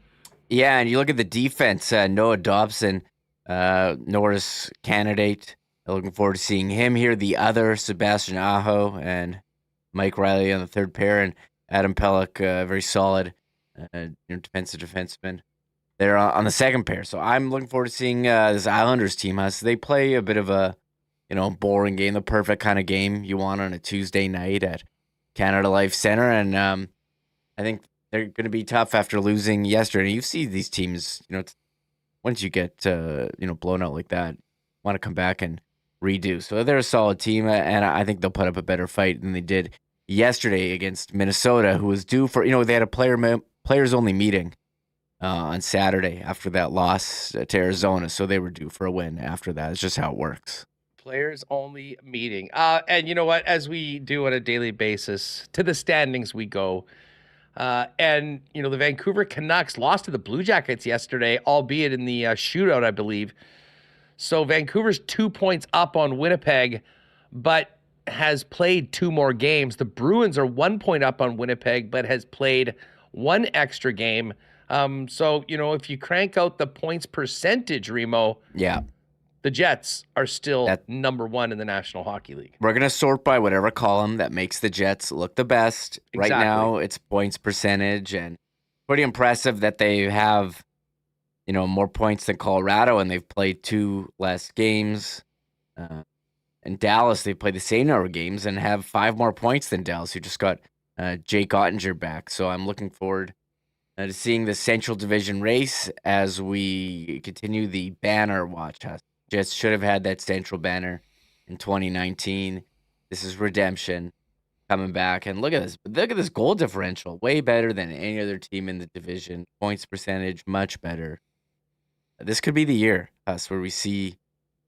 Yeah, and you look at the defense, Noah Dobson, Norris candidate. Looking forward to seeing him here. The other, Sebastian Aho and Mike Riley on the third pair, and Adam Pelech, very solid defensive defenseman. They're on the second pair. So I'm looking forward to seeing this Islanders team. So they play a bit of a boring game, the perfect kind of game you want on a Tuesday night at Canada Life Center. And I think they're going to be tough after losing yesterday. You see these teams, once you get, blown out like that, want to come back and redo. So they're a solid team, and I think they'll put up a better fight than they did yesterday against Minnesota, who was due for, they had a players-only meeting on Saturday after that loss to Arizona, so they were due for a win after that. It's just how it works. Players only meeting. And you know what? As we do on a daily basis, to the standings we go. And, the Vancouver Canucks lost to the Blue Jackets yesterday, albeit in the shootout, I believe. So Vancouver's 2 points up on Winnipeg, but has played 2 more games. The Bruins are 1 point up on Winnipeg, but has played 1 extra game. So, if you crank out the points percentage, Remo. Yeah. The Jets are still number 1 in the National Hockey League. We're going to sort by whatever column that makes the Jets look the best. Exactly. Right now, it's points percentage, and pretty impressive that they have, more points than Colorado, and they've played 2 less games. In Dallas, they played the same number of games and have 5 more points than Dallas, who just got Jake Ottinger back. So I'm looking forward to seeing the Central Division race as we continue the banner watch. Jets should have had that Central banner in 2019. This is redemption coming back. And look at this. Look at this goal differential. Way better than any other team in the division. Points percentage, much better. This could be the year, where we see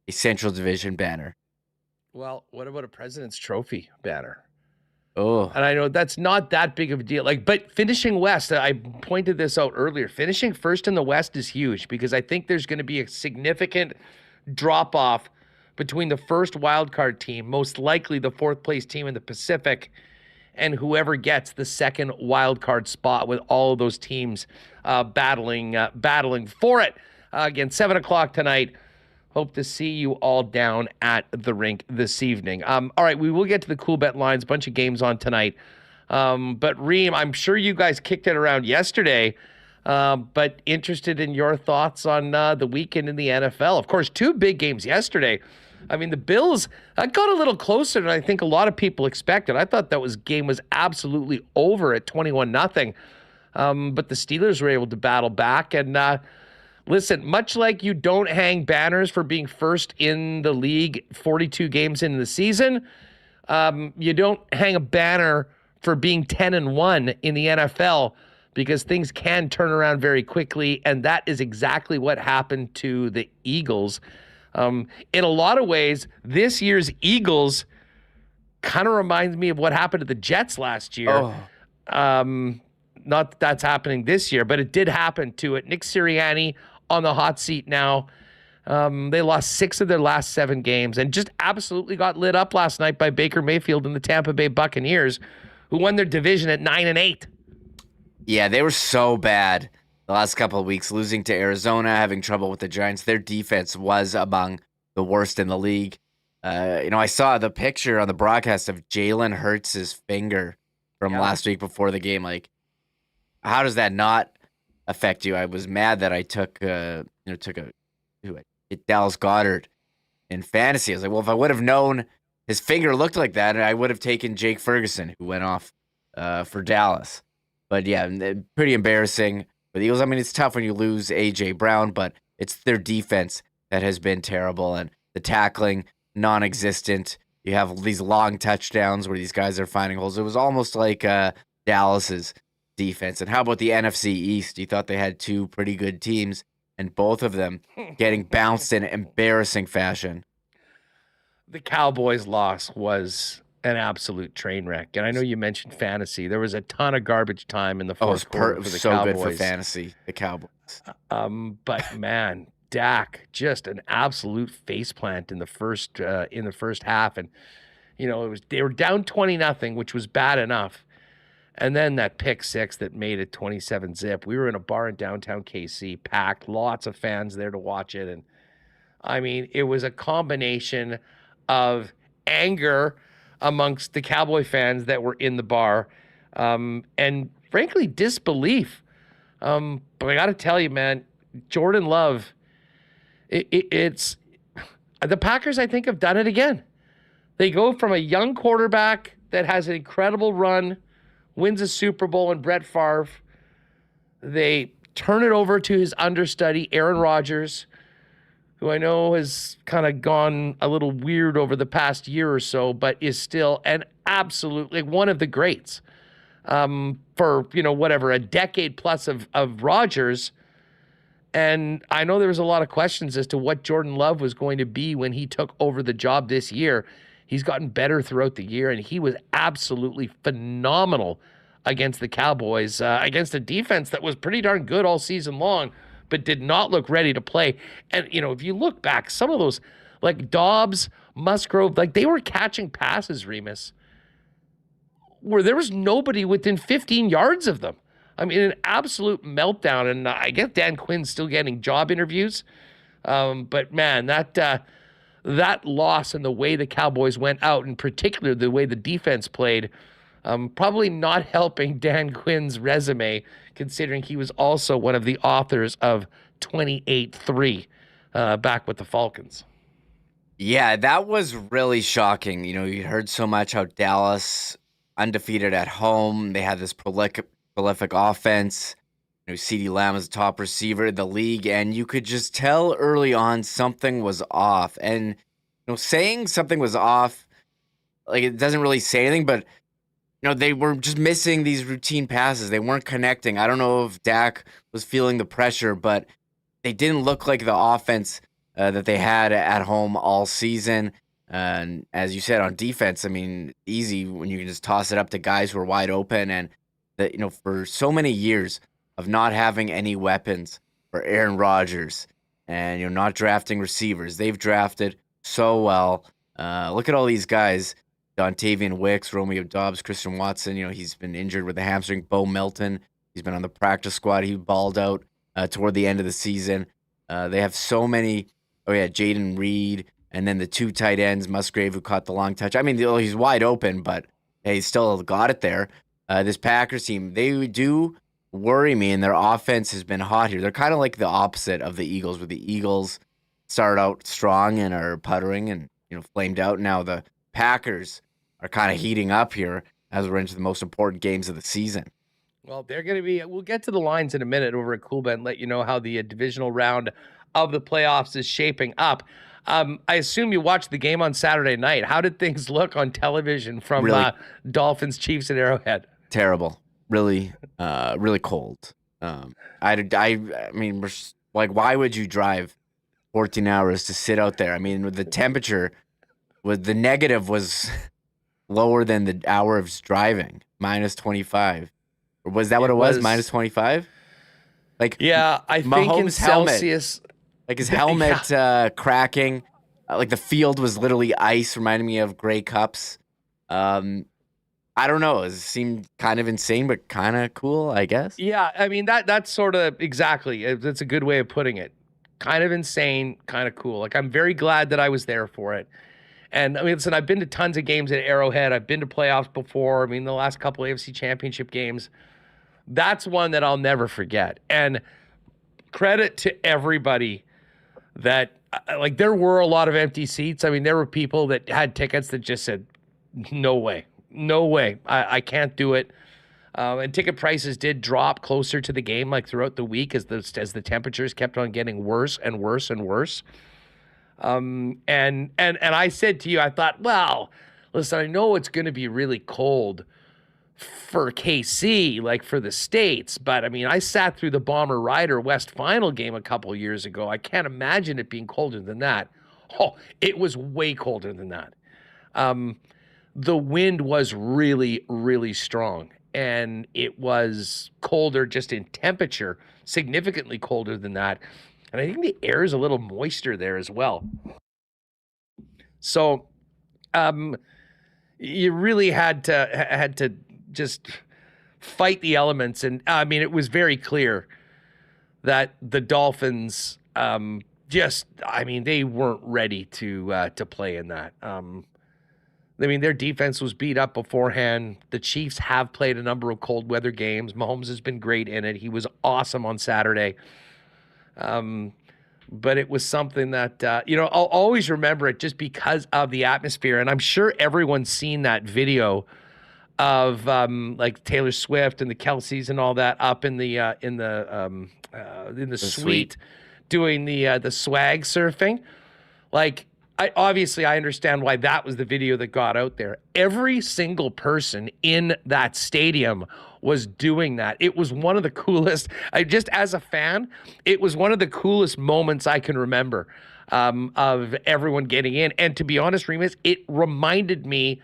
a Central Division banner. Well, what about a President's Trophy banner? Oh. And I know that's not that big of a deal. But finishing West, I pointed this out earlier. Finishing first in the West is huge because I think there's going to be a significant drop-off between the first wildcard team, most likely the 4th place team in the Pacific, and whoever gets the second wildcard spot, with all of those teams battling for it. Again, 7 o'clock tonight. Hope to see you all down at the rink this evening. All right, we will get to the Coolbet lines. A bunch of games on tonight. But Reem, I'm sure you guys kicked it around yesterday, but interested in your thoughts on the weekend in the NFL. Of course, 2 big games yesterday. I mean, the Bills got a little closer than I think a lot of people expected. I thought that game was absolutely over at 21-0. But the Steelers were able to battle back. And listen, much like you don't hang banners for being first in the league 42 games into the season, you don't hang a banner for being 10-1 in the NFL, because things can turn around very quickly. And that is exactly what happened to the Eagles. In a lot of ways, this year's Eagles kind of reminds me of what happened to the Jets last year. Not that that's happening this year, but it did happen to it. Nick Sirianni on the hot seat now. They lost 6 of their last 7 games and just absolutely got lit up last night by Baker Mayfield and the Tampa Bay Buccaneers, who won their division at 9-8. Yeah, they were so bad the last couple of weeks, losing to Arizona, having trouble with the Giants. Their defense was among the worst in the league. I saw the picture on the broadcast of Jalen Hurts' finger from last week before the game. Like, how does that not affect you? I was mad that I took Dallas Goedert in fantasy. I was like, well, if I would have known his finger looked like that, I would have taken Jake Ferguson, who went off for Dallas. But yeah, pretty embarrassing for the Eagles. I mean, it's tough when you lose A.J. Brown, but it's their defense that has been terrible, and the tackling non-existent. You have these long touchdowns where these guys are finding holes. It was almost like Dallas's defense. And how about the NFC East? You thought they had 2 pretty good teams, and both of them getting bounced in embarrassing fashion. The Cowboys' loss was an absolute train wreck. And I know you mentioned fantasy. There was a ton of garbage time in the fourth quarter for the so Cowboys. Good for fantasy, the Cowboys. But man, Dak, just an absolute faceplant in the first half. And they were down 20-0, which was bad enough. And then that pick 6 that made it 27-zip. We were in a bar in downtown KC, packed, lots of fans there to watch it. And I mean, it was a combination of anger amongst the Cowboy fans that were in the bar, and frankly, disbelief. But I got to tell you, man, Jordan Love, it's the Packers, I think, have done it again. They go from a young quarterback that has an incredible run, wins a Super Bowl in Brett Favre. They turn it over to his understudy, Aaron Rodgers, who I know has kind of gone a little weird over the past year or so, but is still an absolutely one of the greats. For, a decade plus of Rodgers. And I know there was a lot of questions as to what Jordan Love was going to be when he took over the job this year. He's gotten better throughout the year, and he was absolutely phenomenal against the Cowboys, against a defense that was pretty darn good all season long, but did not look ready to play. And, if you look back, some of those, like Dobbs, Musgrove, like they were catching passes, Remis, where there was nobody within 15 yards of them. I mean, an absolute meltdown. And I guess Dan Quinn's still getting job interviews. But, man, that loss and the way the Cowboys went out, in particular the way the defense played, probably not helping Dan Quinn's resume, considering he was also one of the authors of 28-3 back with the Falcons. Yeah, that was really shocking. You heard so much how Dallas, undefeated at home, they had this prolific offense. CeeDee Lamb is the top receiver in the league, and you could just tell early on something was off. And saying something was off, like, it doesn't really say anything, but they were just missing these routine passes. They weren't connecting. I don't know if Dak was feeling the pressure, but they didn't look like the offense that they had at home all season. And as you said, on defense, I mean, easy when you can just toss it up to guys who are wide open. And that, for so many years of not having any weapons for Aaron Rodgers and not drafting receivers, they've drafted so well. Look at all these guys. Dontavian Wicks, Romeo Doubs, Christian Watson, he's been injured with a hamstring. Bo Melton, he's been on the practice squad. He balled out toward the end of the season. They have so many. Oh, yeah, Jaden Reed, and then the 2 tight ends, Musgrave, who caught the long touch. I mean, he's wide open, but hey, he still got it there. This Packers team, they do worry me, and their offense has been hot here. They're kind of like the opposite of the Eagles, where the Eagles start out strong and are puttering and flamed out. Now the Packers are kind of heating up here as we're into the most important games of the season. Well, they're going to be. We'll get to the lines in a minute over at Coolbet and let you know how the divisional round of the playoffs is shaping up. I assume you watched the game on Saturday night. How did things look on television from Dolphins, Chiefs, and Arrowhead? Terrible. Really, really cold. I mean, like, why would you drive 14 hours to sit out there? I mean, the temperature the negative was lower than the hour of driving, minus 25. Or was that what it was? Minus 25? Like, yeah, I think in Celsius. Like his helmet cracking. Like the field was literally ice, reminding me of Grey Cups. I don't know. It seemed kind of insane, but kind of cool, I guess. Yeah, I mean, that's sort of exactly. That's a good way of putting it. Kind of insane, kind of cool. Like, I'm very glad that I was there for it. And I mean, listen, I've been to tons of games at Arrowhead. I've been to playoffs before. I mean, the last couple of AFC Championship games. That's one that I'll never forget. And credit to everybody that, like, there were a lot of empty seats. I mean, there were people that had tickets that just said, no way. No way. I can't do it. And ticket prices did drop closer to the game, like throughout the week, as the temperatures kept on getting worse and worse and worse. And I said to you, I thought, well, listen, I know it's going to be really cold for KC, like for the States, but I mean, I sat through the Bomber Rider West Final game a couple of years ago. I can't imagine it being colder than that. Oh, it was way colder than that. The wind was really, really strong, and it was colder just in temperature, significantly colder than that. And I think the air is a little moister there as well. So you really had to just fight the elements. And I mean, it was very clear that the Dolphins they weren't ready to play in that. I mean, their defense was beat up beforehand. The Chiefs have played a number of cold weather games. Mahomes has been great in it. He was awesome on Saturday. But it was something that, I'll always remember it just because of the atmosphere. And I'm sure everyone's seen that video of like Taylor Swift and the Kelseys and all that up in the suite doing the swag surfing. Like, I understand why that was the video that got out there. Every single person in that stadium was doing that. It was one of the coolest. As a fan, it was one of the coolest moments I can remember of everyone getting in. And to be honest, Remis, it reminded me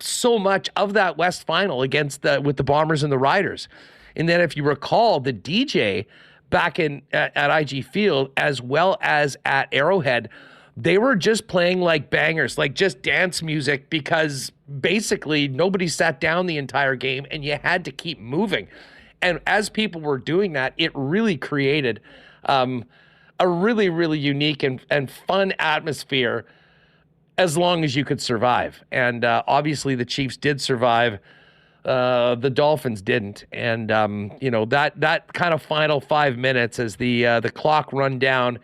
so much of that West Final with the Bombers and the Riders. And then, if you recall, the DJ back at IG Field as well as at Arrowhead, they were just playing like bangers, like just dance music, because basically nobody sat down the entire game and you had to keep moving. And as people were doing that, it really created a really, really unique and fun atmosphere as long as you could survive. And obviously the Chiefs did survive. The Dolphins didn't. And, that kind of final 5 minutes as the clock ran down,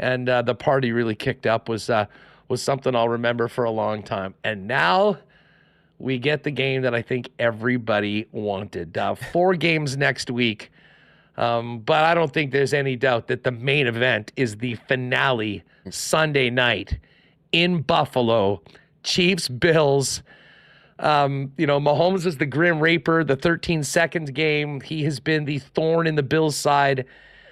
and the party really kicked up was something I'll remember for a long time. And now we get the game that I think everybody wanted. 4 games next week, but I don't think there's any doubt that the main event is the finale Sunday night in Buffalo. Chiefs-Bills. Mahomes is the Grim Reaper, the 13-second game. He has been the thorn in the Bills' side.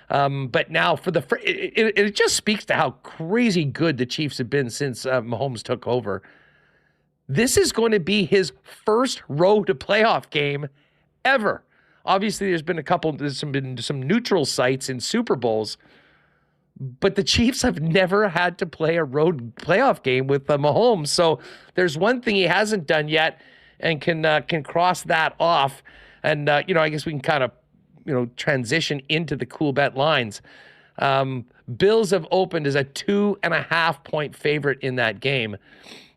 But now it just speaks to how crazy good the Chiefs have been since Mahomes took over. This is going to be his first road to playoff game ever. Obviously, there's been some neutral sites in Super Bowls, but the Chiefs have never had to play a road playoff game with Mahomes. So there's one thing he hasn't done yet, and can cross that off. And I guess we can kind of transition into the Coolbet lines. Bills have opened as a 2.5-point favorite in that game.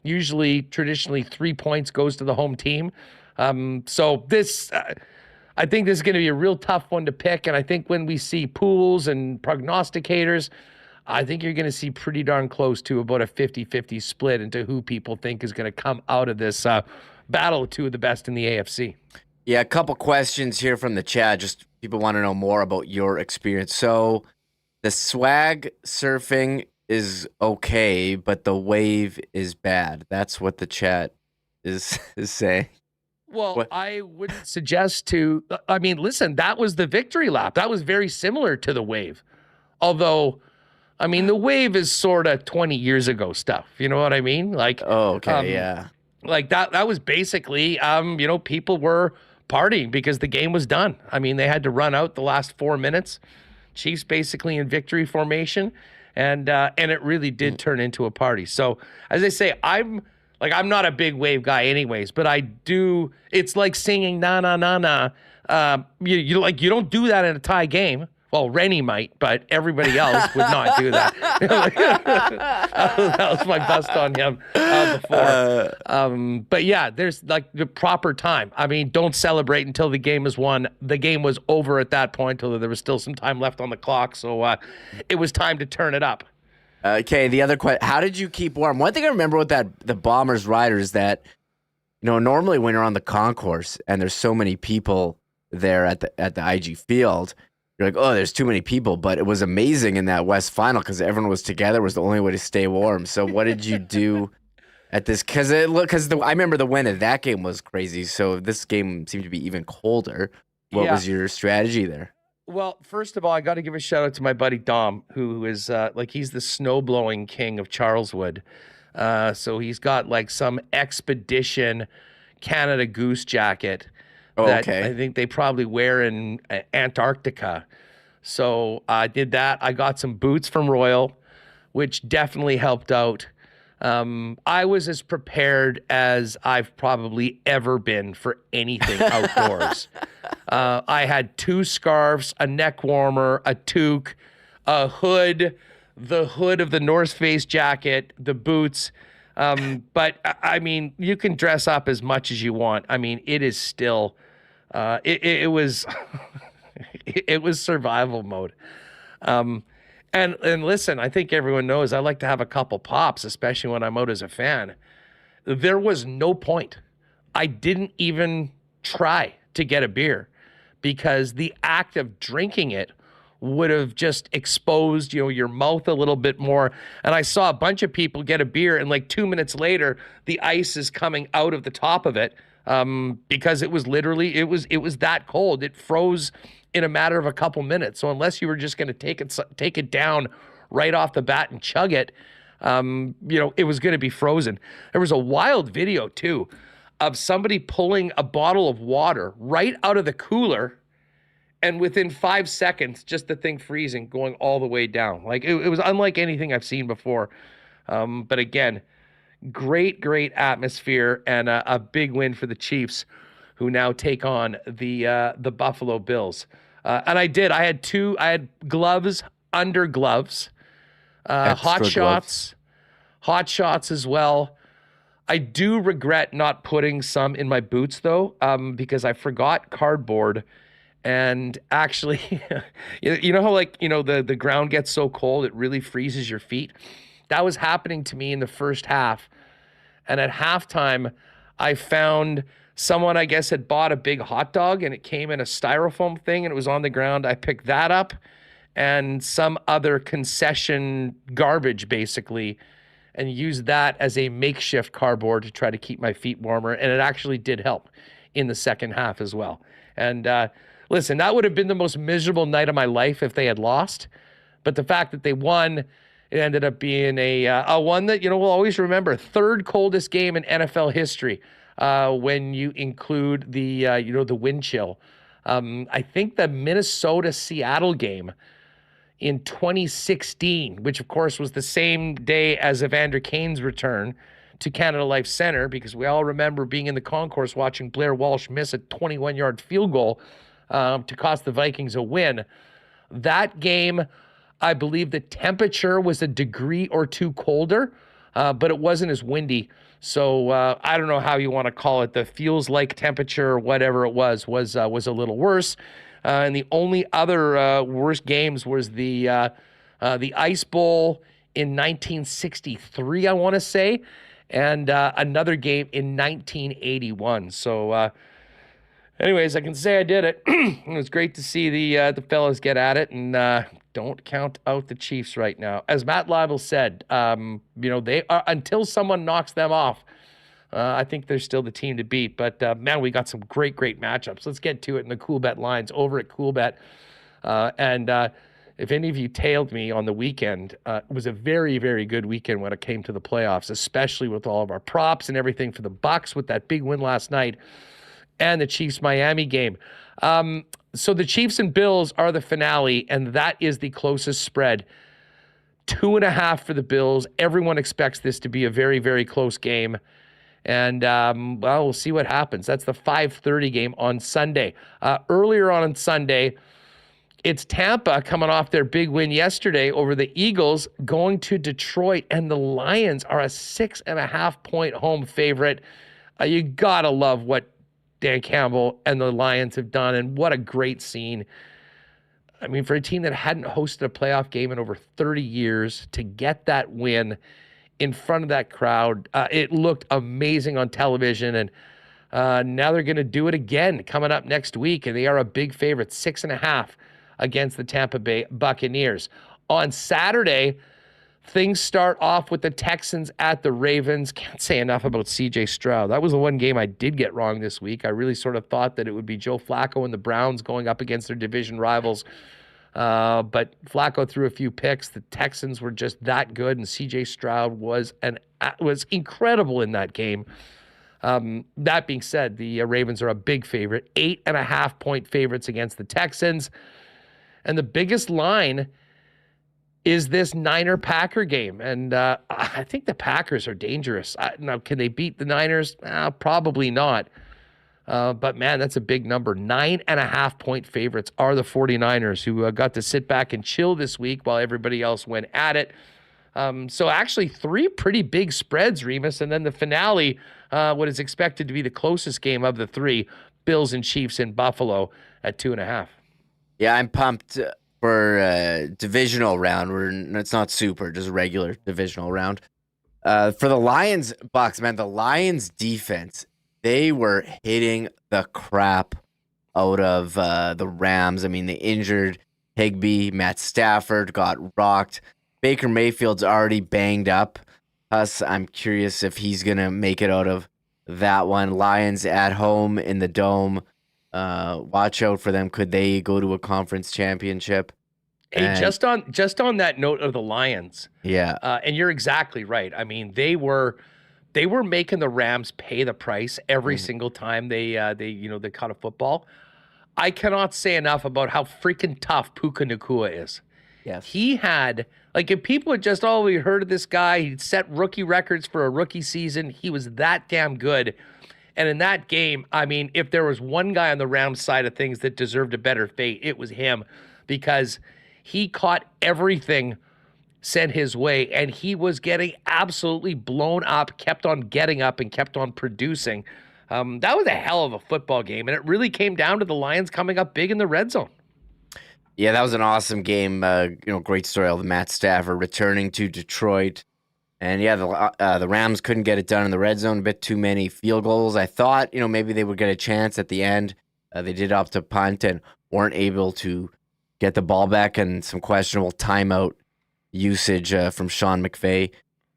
Traditionally 3 points goes to the home team. So this, I think this is going to be a real tough one to pick. And I think when we see pools and prognosticators, I think you're going to see pretty darn close to about a 50-50 split into who people think is going to come out of this battle of two of the best in the AFC. Yeah, a couple questions here from the chat. Just people want to know more about your experience. So the swag surfing is okay, but the wave is bad. That's what the chat is saying. Well, What? I wouldn't suggest to, I mean, listen, that was the victory lap. That was very similar to the wave. Although, I mean, the wave is sort of 20 years ago stuff. You know what I mean? Like, Oh, okay, yeah. like that was basically, people were partying because the game was done. I mean, they had to run out the last 4 minutes. Chiefs basically in victory formation. And it really did turn into a party. So as I say, I'm not a big wave guy anyways, but I do. It's like singing na na na na. You don't do that in a tie game. Well, Rennie might, but everybody else would not do that. That was my bust on him before. But yeah, there's like the proper time. I mean, don't celebrate until the game is won. The game was over at that point, although there was still some time left on the clock. So it was time to turn it up. Okay, the other question, how did you keep warm? One thing I remember with the Bombers riders that, normally when you're on the concourse and there's so many people there at the IG field, you're like, oh, there's too many people. But it was amazing in that West final because everyone was together. It was the only way to stay warm. So what did you do at this? Because I remember the win of that game was crazy. So this game seemed to be even colder. What was your strategy there? Well, first of all, I got to give a shout out to my buddy Dom, who is he's the snow blowing king of Charleswood. So he's got like some expedition Canada Goose jacket that I think they probably wear in Antarctica. So I did that. I got some boots from Royal, which definitely helped out. I was as prepared as I've probably ever been for anything outdoors. I had 2 scarves, a neck warmer, a toque, a hood, the hood of the North Face jacket, the boots. But I mean, you can dress up as much as you want. I mean, it is still, it was, it was survival mode. And listen, I think everyone knows I like to have a couple pops, especially when I'm out as a fan. There was no point. I didn't even try to get a beer because the act of drinking it would have just exposed, your mouth a little bit more. And I saw a bunch of people get a beer and like 2 minutes later, the ice is coming out of the top of it because it was literally, it was that cold. It froze in a matter of a couple minutes. So unless you were just going to take it down right off the bat and chug it, it was going to be frozen. There was a wild video too of somebody pulling a bottle of water right out of the cooler, and within 5 seconds, just the thing freezing, going all the way down. Like it was unlike anything I've seen before. But again, great atmosphere and a big win for the Chiefs, who now take on the Buffalo Bills. And I had gloves under gloves, hot shots as well. I do regret not putting some in my boots though, because I forgot cardboard. And actually, you know how the ground gets so cold, it really freezes your feet. That was happening to me in the first half. And at halftime, I found someone, I guess, had bought a big hot dog and it came in a styrofoam thing and it was on the ground. I picked that up and some other concession garbage, basically, and used that as a makeshift cardboard to try to keep my feet warmer. And it actually did help in the second half as well. And listen, that would have been the most miserable night of my life if they had lost. But the fact that they won, it ended up being a one that, we'll always remember. Third coldest game in NFL history when you include the wind chill. I think the Minnesota-Seattle game in 2016, which of course was the same day as Evander Kane's return to Canada Life Center, because we all remember being in the concourse watching Blair Walsh miss a 21-yard field goal to cost the Vikings a win. That game, I believe the temperature was a degree or two colder, but it wasn't as windy. So I don't know how you want to call it. The feels like temperature or whatever it was a little worse. And the only other worst games was the Ice Bowl in 1963, I want to say, and another game in 1981. So anyways, I can say I did it. It was great to see the fellas get at it, and don't count out the Chiefs right now. As Matt Leibl said, they are, until someone knocks them off, I think they're still the team to beat. But man, we got some great matchups. Let's get to it in the Coolbet lines over at Coolbet. And if any of you tailed me on the weekend, it was a very, very good weekend when it came to the playoffs, especially with all of our props and everything for the Bucs with that big win last night and the Chiefs-Miami game. So the Chiefs and Bills are the finale, and that is the closest spread. 2.5 for the Bills. Everyone expects this to be a very, very close game. And, we'll see what happens. That's the 5:30 game on Sunday. Earlier on Sunday, it's Tampa coming off their big win yesterday over the Eagles, going to Detroit, and the Lions are a 6.5-point home favorite. You got to love what Dan Campbell and the Lions have done, and what a great scene. I mean, for a team that hadn't hosted a playoff game in over 30 years, to get that win in front of that crowd, it looked amazing on television, and now they're going to do it again coming up next week, and they are a big favorite, 6.5 against the Tampa Bay Buccaneers. On Saturday, things start off with the Texans at the Ravens. Can't say enough about C.J. Stroud. That was the one game I did get wrong this week. I really sort of thought that it would be Joe Flacco and the Browns going up against their division rivals. But Flacco threw a few picks. The Texans were just that good, and C.J. Stroud was incredible in that game. That being said, the Ravens are a big favorite, 8.5-point favorites against the Texans. And the biggest line is this Niner-Packer game. And I think the Packers are dangerous. Now, can they beat the Niners? Probably not. But, man, that's a big number. 9.5-point favorites are the 49ers, who got to sit back and chill this week while everybody else went at it. So, actually, 3 pretty big spreads, Remis. And then the finale, what is expected to be the closest game of the 3, Bills and Chiefs in Buffalo at 2.5. Yeah, I'm pumped for divisional round. It's not super, just regular divisional round. For the Lions, Bucks, man, the Lions defense, they were hitting the crap out of the Rams. I mean, they injured Higbee, Matt Stafford got rocked. Baker Mayfield's already banged up. I'm curious if he's going to make it out of that one. Lions at home in the Dome. Watch out for them. Could they go to a conference championship? Hey, just on that note of the Lions. Yeah. And you're exactly right. I mean, they were making the Rams pay the price every single time they caught a football. I cannot say enough about how freaking tough Puka Nacua is. Yes. He had, if people had just we heard of this guy, he'd set rookie records for a rookie season. He was that damn good. And in that game, I mean, if there was one guy on the Rams side of things that deserved a better fate, it was him, because he caught everything sent his way, and he was getting absolutely blown up, kept on getting up, and kept on producing. That was a hell of a football game, and it really came down to the Lions coming up big in the red zone. Yeah, that was an awesome game. Great story of Matt Stafford returning to Detroit. And yeah, the Rams couldn't get it done in the red zone. A bit too many field goals. I thought, maybe they would get a chance at the end. They did opt to punt and weren't able to get the ball back, and some questionable timeout usage from Sean McVay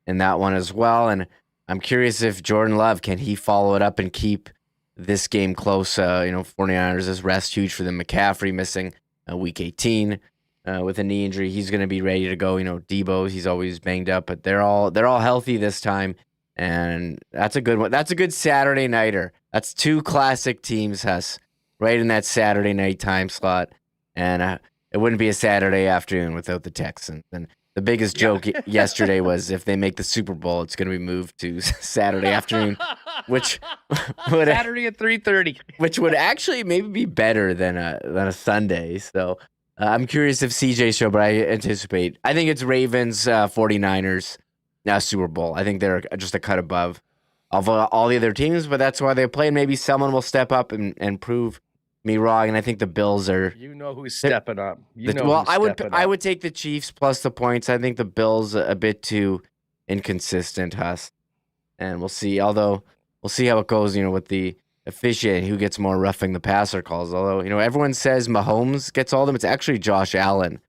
in that one as well. And I'm curious if Jordan Love, can he follow it up and keep this game close? 49ers, this rest huge for them. McCaffrey missing week 18. With a knee injury, he's going to be ready to go. Debo, he's always banged up, but they're all healthy this time, and that's a good one. That's a good Saturday nighter. That's 2 classic teams, Huss, right in that Saturday night time slot, and it wouldn't be a Saturday afternoon without the Texans. And the biggest joke yesterday was if they make the Super Bowl, it's going to be moved to Saturday afternoon, which would Saturday at 3:30, which would actually maybe be better than a Sunday. So. I'm curious if CJ show, but I think it's Ravens, 49ers, now Super Bowl. I think they're just a cut above of all the other teams, but that's why they play. And maybe someone will step up and prove me wrong. And I think the Bills are. You know who's stepping up. I would take the Chiefs plus the points. I think the Bills a bit too inconsistent, Huss. And we'll see. Although we'll see how it goes. With the officiating, who gets more roughing the passer calls. Although everyone says Mahomes gets all of them. It's actually Josh Allen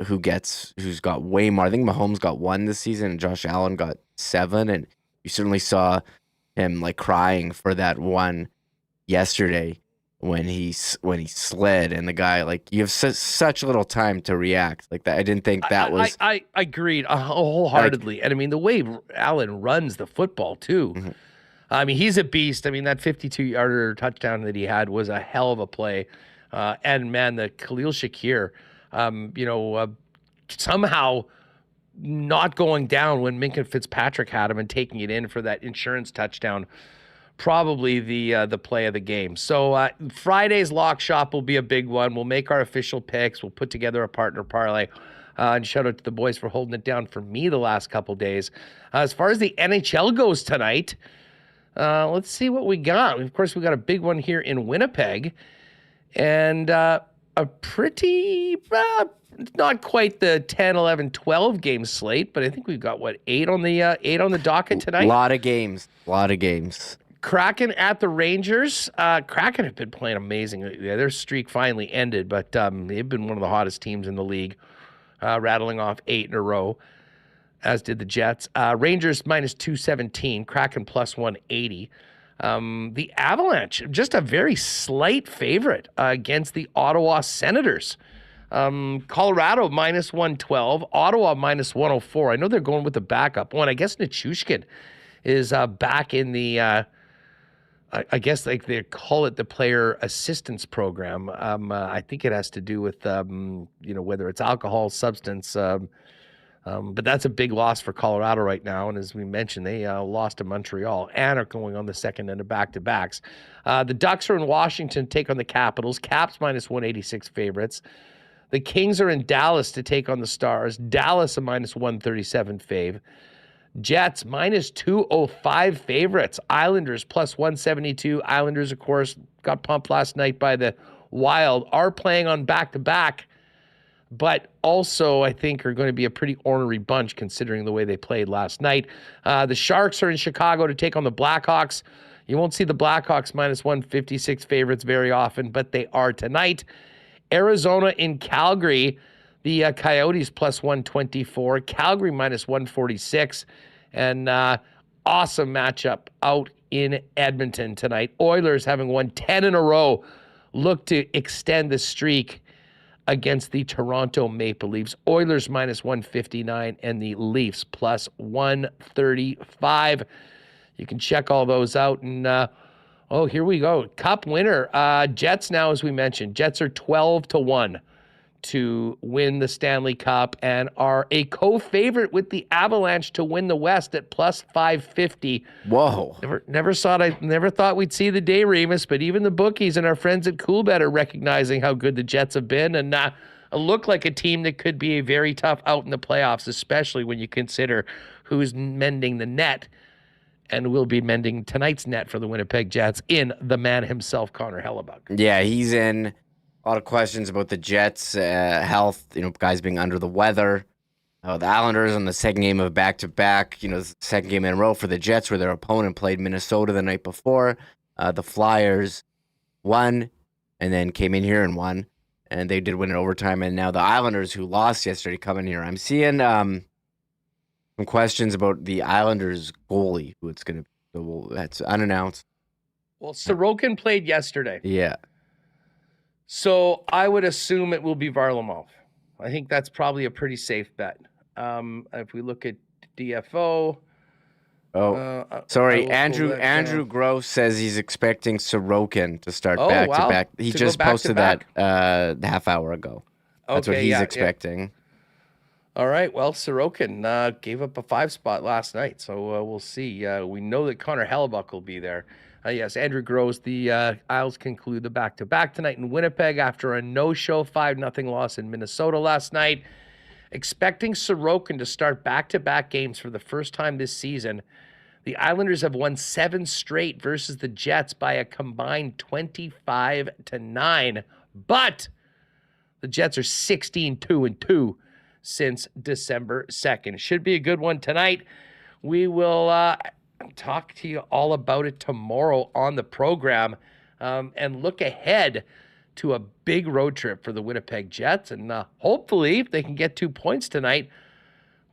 who's got way more. I think Mahomes got 1 this season, and Josh Allen got 7. And you certainly saw him crying for that one yesterday when he slid, and the guy you have such little time to react like that. I didn't think that was. I agreed wholeheartedly, and I mean the way Allen runs the football too. Mm-hmm. I mean he's a beast. I mean that 52-yarder touchdown that he had was a hell of a play, and man, the Khalil Shakir, somehow not going down when Minka Fitzpatrick had him and taking it in for that insurance touchdown. Probably the play of the game. So Friday's lock shop will be a big one. We'll make our official picks. We'll put together a partner parlay. And shout out to the boys for holding it down for me the last couple days. As far as the NHL goes tonight, let's see what we got. Of course, we got a big one here in Winnipeg, and a pretty not quite the 10, 11, 12 game slate, but I think we've got 8 on the docket tonight. A lot of games. Kraken at the Rangers. Kraken have been playing amazing. Their streak finally ended, but they've been one of the hottest teams in the league, rattling off 8 in a row, as did the Jets. Rangers minus 217, Kraken plus 180. The Avalanche, just a very slight favorite against the Ottawa Senators. Colorado minus 112, Ottawa minus 104. I know they're going with the backup one. I guess Nichushkin is back in the... I guess they call it the player assistance program. I think it has to do with whether it's alcohol, substance. But that's a big loss for Colorado right now. And as we mentioned, they lost to Montreal and are going on the second end of back-to-backs. The Ducks are in Washington to take on the Capitals. Caps minus 186 favorites. The Kings are in Dallas to take on the Stars. Dallas a minus 137 fave. Jets minus 205 favorites. Islanders plus 172. Islanders, of course, got pumped last night by the Wild. Are playing on back-to-back, but also I think are going to be a pretty ornery bunch considering the way they played last night. The Sharks are in Chicago to take on the Blackhawks. You won't see the Blackhawks minus 156 favorites very often, but they are tonight. Arizona in Calgary. The Coyotes plus 124, Calgary minus 146, and awesome matchup out in Edmonton tonight. Oilers, having won 10 in a row, look to extend the streak against the Toronto Maple Leafs. Oilers minus 159 and the Leafs plus 135. You can check all those out. And, here we go. Cup winner. Jets now, as we mentioned. Jets are 12-1. To win the Stanley Cup and are a co-favorite with the Avalanche to win the West at plus 550. Whoa. Never thought we'd see the day, Remis, but even the bookies and our friends at Coolbet are recognizing how good the Jets have been and look like a team that could be very tough out in the playoffs, especially when you consider who's mending the net and will be mending tonight's net for the Winnipeg Jets in the man himself, Connor Hellebuck. Yeah, he's in. A lot of questions about the Jets' health, guys being under the weather. The Islanders on the second game of back-to-back, the second game in a row for the Jets where their opponent played Minnesota the night before. The Flyers won and then came in here and won, and they did win in overtime. And now the Islanders, who lost yesterday, come in here. I'm seeing some questions about the Islanders goalie, who it's going to be. That's unannounced. Well, Sorokin played yesterday. Yeah. So I would assume it will be Varlamov. I think that's probably a pretty safe bet. If we look at DFO. Sorry. Andrew Gross says he's expecting Sorokin to start back-to-back. He just posted that half hour ago. That's what he's expecting. Yeah. All right. Well, Sorokin gave up a 5 spot last night, so we'll see. We know that Connor Hellebuck will be there. Yes, Andrew Gross. The Isles conclude the back-to-back tonight in Winnipeg after a no-show 5-0 loss in Minnesota last night. Expecting Sorokin to start back-to-back games for the first time this season. The Islanders have won 7 straight versus the Jets by a combined 25-9. But the Jets are 16-2-2 since December 2nd. Should be a good one tonight. We will talk to you all about it tomorrow on the program and look ahead to a big road trip for the Winnipeg Jets. And hopefully, if they can get 2 points tonight,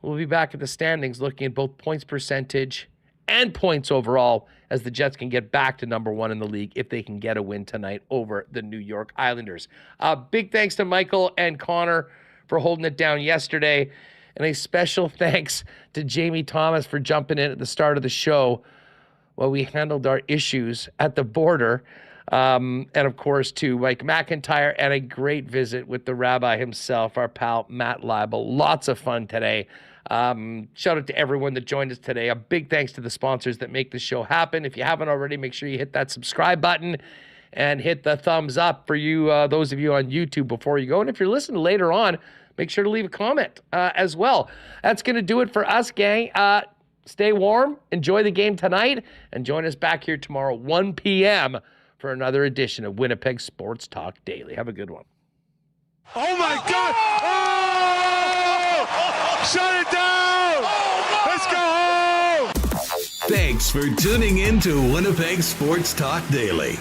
we'll be back at the standings looking at both points percentage and points overall as the Jets can get back to number 1 in the league if they can get a win tonight over the New York Islanders. Big thanks to Michael and Connor for holding it down yesterday. And a special thanks to Jamie Thomas for jumping in at the start of the show while we handled our issues at the border. And of course to Mike McIntyre, and a great visit with the Rabbi himself, our pal Matt Leibl. Lots of fun today. Shout out to everyone that joined us today. A big thanks to the sponsors that make the show happen. If you haven't already, make sure you hit that subscribe button and hit the thumbs up for you, those of you on YouTube before you go. And if you're listening later on, make sure to leave a comment as well. That's going to do it for us, gang. Stay warm, enjoy the game tonight, and join us back here tomorrow, 1 p.m. for another edition of Winnipeg Sports Talk Daily. Have a good one. Oh, my God! Oh! Shut it down! Let's go home! Thanks for tuning in to Winnipeg Sports Talk Daily.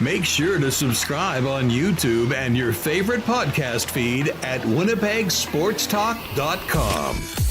Make sure to subscribe on YouTube and your favorite podcast feed at winnipegsportstalk.com.